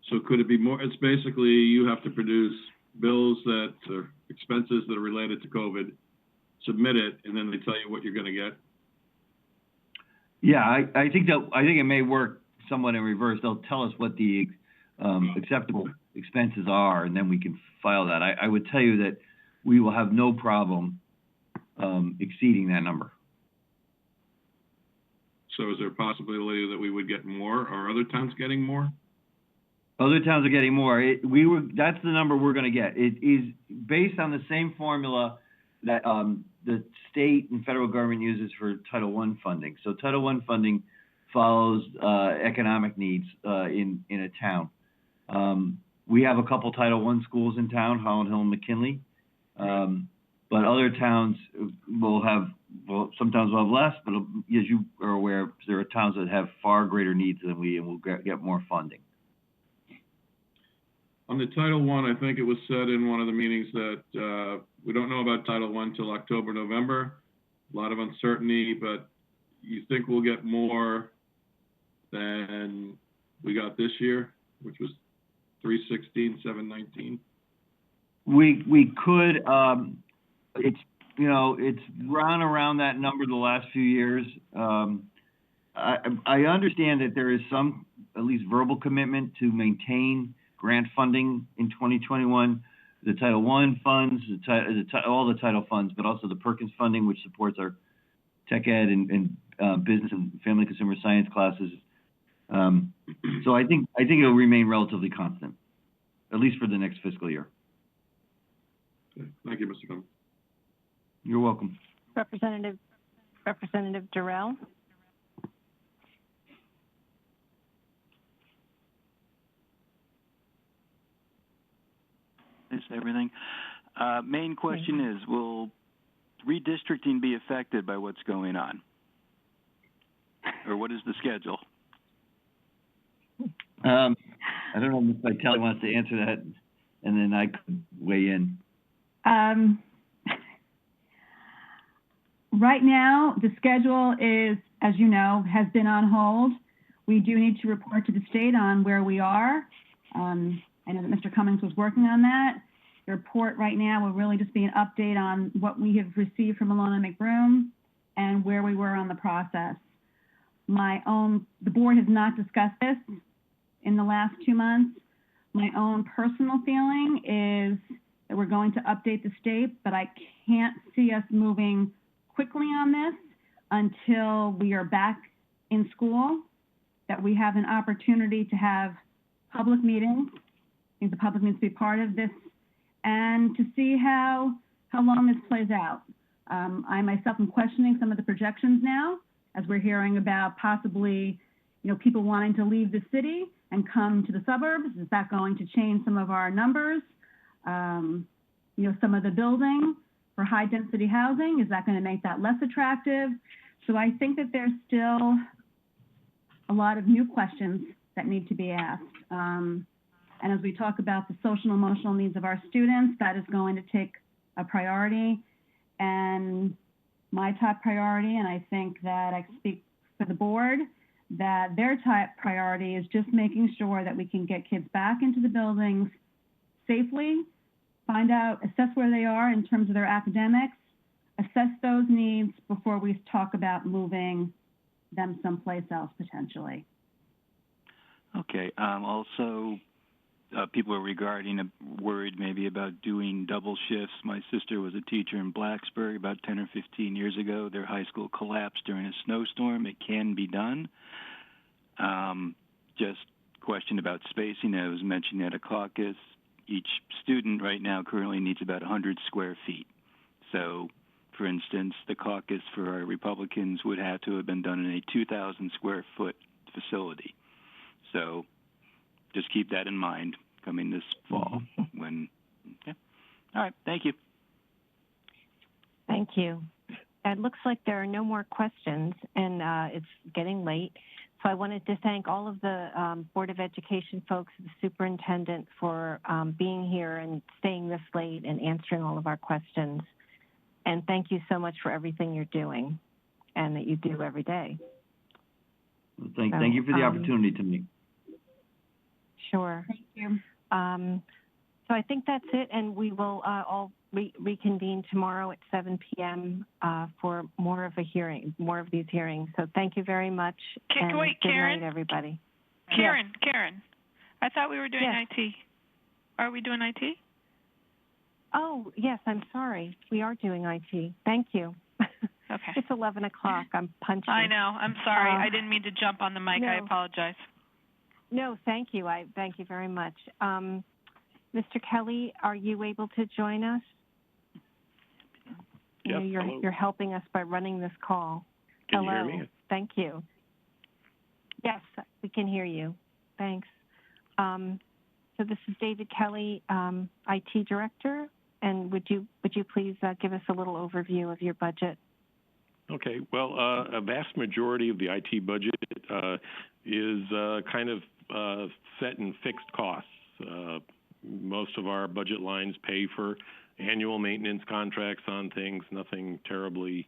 So could it be more? It's basically you have to produce bills that are expenses that are related to COVID, submit it, and then they tell you what you're going to get? Yeah, I think it may work somewhat in reverse. They'll tell us what the acceptable expenses are, and then we can file that. I would tell you that we will have no problem exceeding that number. So is there a possibility that we would get more? Are other towns getting more? Other towns are getting more. That's the number we're going to get. It is based on the same formula that the state and federal government uses for Title I funding. So Title I funding follows economic needs in a town. We have a couple Title I schools in town, Holland Hill and McKinley, but other towns sometimes will have less, but as you are aware, there are towns that have far greater needs than we, and will get more funding. On the Title I, I think it was said in one of the meetings that we don't know about Title I until October, November. A lot of uncertainty, but you think we'll get more than we got this year, which was 316, 719? We could. It's run around that number the last few years. I understand that there is some, at least verbal commitment to maintain grant funding in 2021, the Title I funds, all the title funds, but also the Perkins funding, which supports our tech ed and business and family consumer science classes. So I think it'll remain relatively constant, at least for the next fiscal year. Okay. Thank you, Mr. Cummings. You're welcome. Representative Durrell. Everything. Main question is, will redistricting be affected by what's going on? Or what is the schedule? I don't know if Vitale wants to answer that, and then I could weigh in. Right now, the schedule is, as you know, has been on hold. We do need to report to the state on where we are. I know that Mr. Cummings was working on that. The report right now will really just be an update on what we have received from Alona McBroom and where we were on the process. The board has not discussed this in the last 2 months. My own personal feeling is that we're going to update the state, but I can't see us moving quickly on this until we are back in school, that we have an opportunity to have public meetings. I think the public needs to be part of this, and to see how long this plays out. I myself am questioning some of the projections now, as we're hearing about possibly, people wanting to leave the city and come to the suburbs. Is that going to change some of our numbers? Some of the building for high density housing, is that going to make that less attractive? So I think that there's still a lot of new questions that need to be asked. And as we talk about the social and emotional needs of our students, that is going to take a priority. And my top priority, and I think that I speak for the board, that their top priority is just making sure that we can get kids back into the buildings safely, assess where they are in terms of their academics, assess those needs before we talk about moving them someplace else potentially. Okay. Also, people are worried maybe about doing double shifts. My sister was a teacher in Blacksburg about 10 or 15 years ago. Their high school collapsed during a snowstorm. It can be done. Just question about spacing. I was mentioning at a caucus, each student right now currently needs about 100 square feet. So, for instance, the caucus for our Republicans would have to have been done in a 2,000 square foot facility. So just keep that in mind coming this fall. Okay. All right. Thank you. Thank you. It looks like there are no more questions, and it's getting late. So I wanted to thank all of the Board of Education folks, the superintendent, for being here and staying this late and answering all of our questions. And thank you so much for everything you're doing and that you do every day. Thank you for the opportunity to meet. Sure. Thank you. So I think that's it, and we will all reconvene tomorrow at 7 p.m. For more of these hearings. So thank you very much, and wait, good Karen? night, everybody. Karen, I thought we were doing Yes. IT. Are we doing IT? Oh, yes, I'm sorry. We are doing IT. Thank you. Okay. It's 11 o'clock. I'm punching. I know. I'm sorry. I didn't mean to jump on the mic. No. I apologize. No, thank you. Thank you very much. Mr. Kelly, are you able to join us? Yes, You're helping us by running this call. Can Hello. you hear me? Thank you. Yes, we can hear you. Thanks. So this is David Kelly, IT Director, and would you please give us a little overview of your budget? Okay. Well, a vast majority of the IT budget is kind of set in fixed costs. Most of our budget lines pay for annual maintenance contracts on things, nothing terribly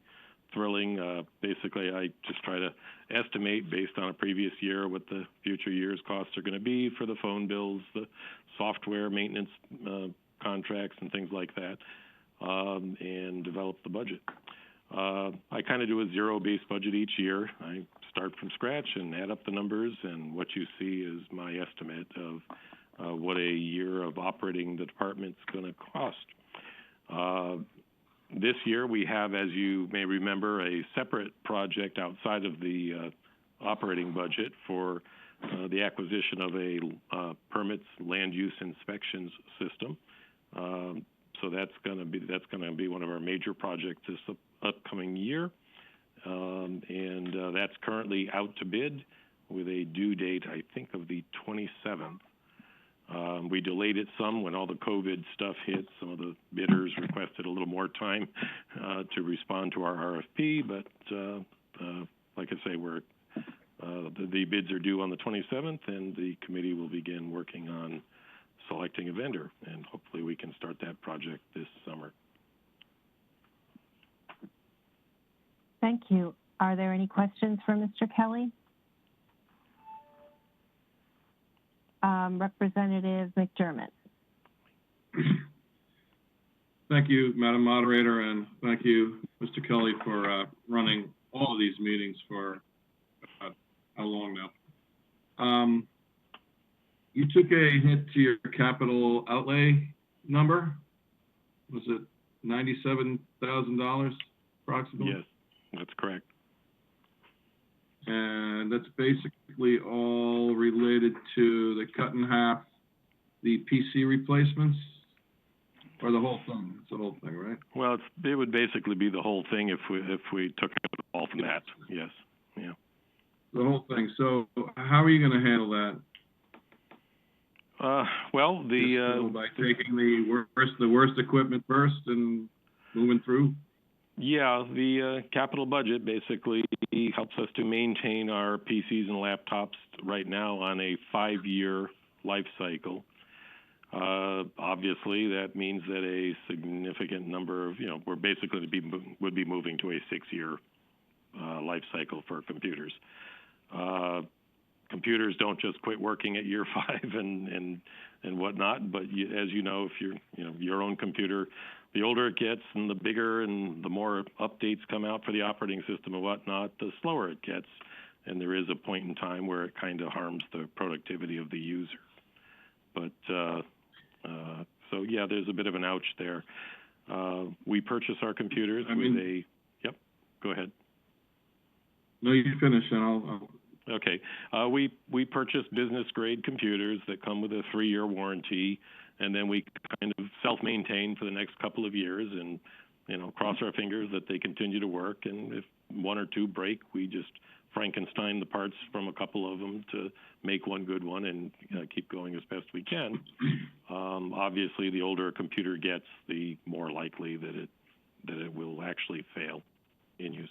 thrilling. Basically, I just try to estimate based on a previous year what the future year's costs are going to be for the phone bills, the software maintenance contracts, and things like that, and develop the budget. I kind of do a zero-based budget each year. I start from scratch and add up the numbers, and what you see is my estimate of what a year of operating the department's going to cost. This year we have, as you may remember, a separate project outside of the operating budget for the acquisition of a permits land use inspections system. So that's going to be one of our major projects this upcoming year, and that's currently out to bid with a due date, I think, of the 27th. We delayed it some when all the COVID stuff hit. Some of the bidders requested a little more time to respond to our RFP, but like I say, the bids are due on the 27th, and the committee will begin working on selecting a vendor, and hopefully we can start that project this summer. Thank you. Are there any questions for Mr. Kelly? Representative McDermott. Thank you, Madam Moderator, and thank you, Mr. Kelly, for running all of these meetings for how long now? You took a hit to your capital outlay number. Was it $97,000 approximately? Yes, that's correct. And that's basically all related to the cut in half, the PC replacements, or the whole thing? It's the whole thing, right? Well, it would basically be the whole thing if we took it all from that. Yes, yeah. The whole thing. So how are you going to handle that? Well, by taking the worst equipment first and moving through. Yeah, the capital budget basically helps us to maintain our PCs and laptops right now on a 5-year life cycle. Obviously, that means that a significant number of, we're basically would be moving to a 6-year life cycle for computers. Computers don't just quit working at year 5 and whatnot, but as you know, if your own computer, the older it gets and the bigger and the more updates come out for the operating system and whatnot, the slower it gets. And there is a point in time where it kind of harms the productivity of the user. But so yeah, there's a bit of an ouch there. We purchase our computers yep, go ahead. No, you finish and I'll... Okay. We purchase business grade computers that come with a 3-year warranty, and then we kind of self-maintain for the next couple of years and, cross our fingers that they continue to work. And if 1 or 2 break, we just Frankenstein the parts from a couple of them to make one good one and keep going as best we can. Obviously, the older a computer gets, the more likely that it will actually fail in use.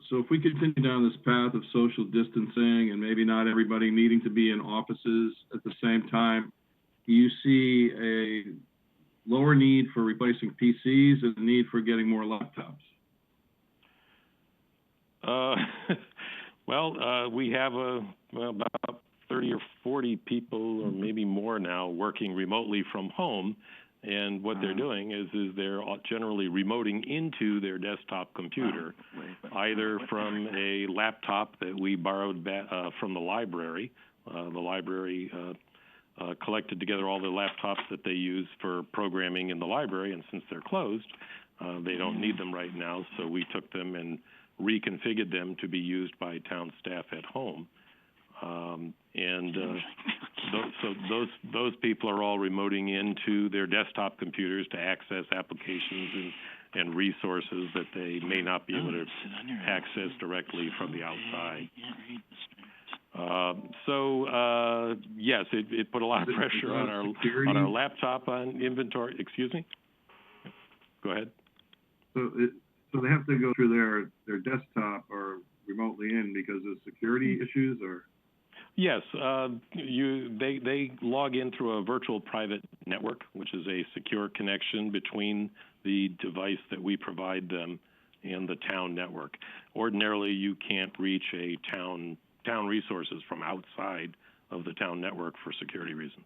So if we continue down this path of social distancing and maybe not everybody needing to be in offices at the same time, do you see a lower need for replacing PCs and a need for getting more laptops? Well, we have about 30 or 40 people, or maybe more now, working remotely from home. And what they're doing is they're generally remoting into their desktop computer, either from a laptop that we borrowed from the library. The library collected together all the laptops that they use for programming in the library, and since they're closed, they don't need them right now, so we took them and reconfigured them to be used by town staff at home. Those people are all remoting into their desktop computers to access applications and resources that they may not be able to access directly from the outside. Yes, it put a lot of pressure on our laptop inventory. Excuse me? Go ahead. So they have to go through their desktop or remotely in because of security issues, or? Yes, they log in through a virtual private network, which is a secure connection between the device that we provide them and the town network. Ordinarily, you can't reach a town resources from outside of the town network for security reasons.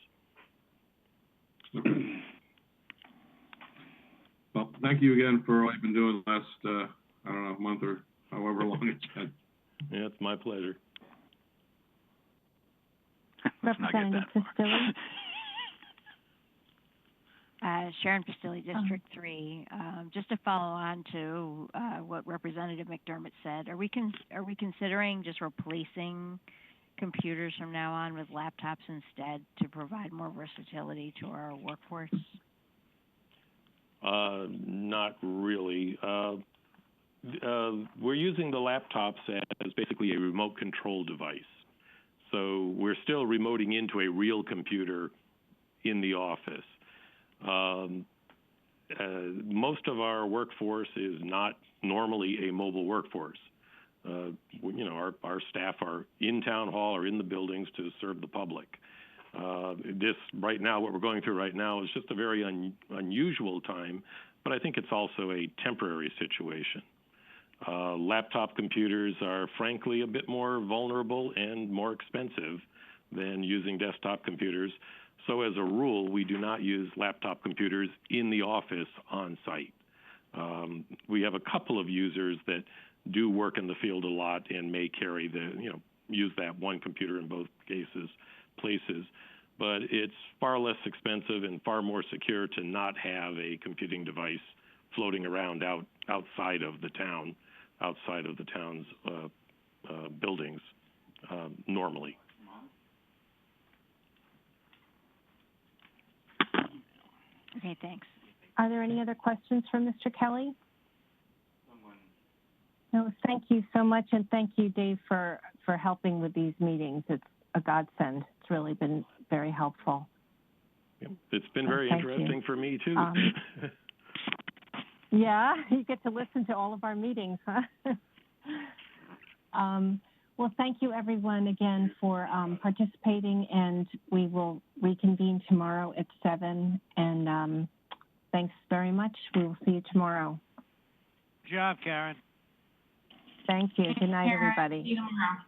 Well, thank you again for all you've been doing the last, I don't know, month or however long it's been. Yeah, it's my pleasure. Representative Pastilli. Sharon Pastilli, District 3. Just to follow on to what Representative McDermott said, are we considering just replacing computers from now on with laptops instead to provide more versatility to our workforce? Not really. We're using the laptops as basically a remote control device. So we're still remoting into a real computer in the office. Most of our workforce is not normally a mobile workforce. Our staff are in town hall or in the buildings to serve the public. Right now, what we're going through right now is just a very unusual time, but I think it's also a temporary situation. Laptop computers are frankly a bit more vulnerable and more expensive than using desktop computers. So as a rule, we do not use laptop computers in the office on site. We have a couple of users that do work in the field a lot and may carry use that one computer in both places. But it's far less expensive and far more secure to not have a computing device floating around outside of the town's buildings normally. Okay, thanks. Are there any other questions for Mr. Kelly? No, thank you so much, and thank you, Dave, for helping with these meetings. It's a godsend. It's really been very helpful. Yeah, it's been very interesting for me, too. Yeah, you get to listen to all of our meetings, huh? Well, thank you, everyone, again, for participating, and we will reconvene tomorrow at 7. And thanks very much. We will see you tomorrow. Good job, Karen. Thank you. Good night, everybody. See you tomorrow.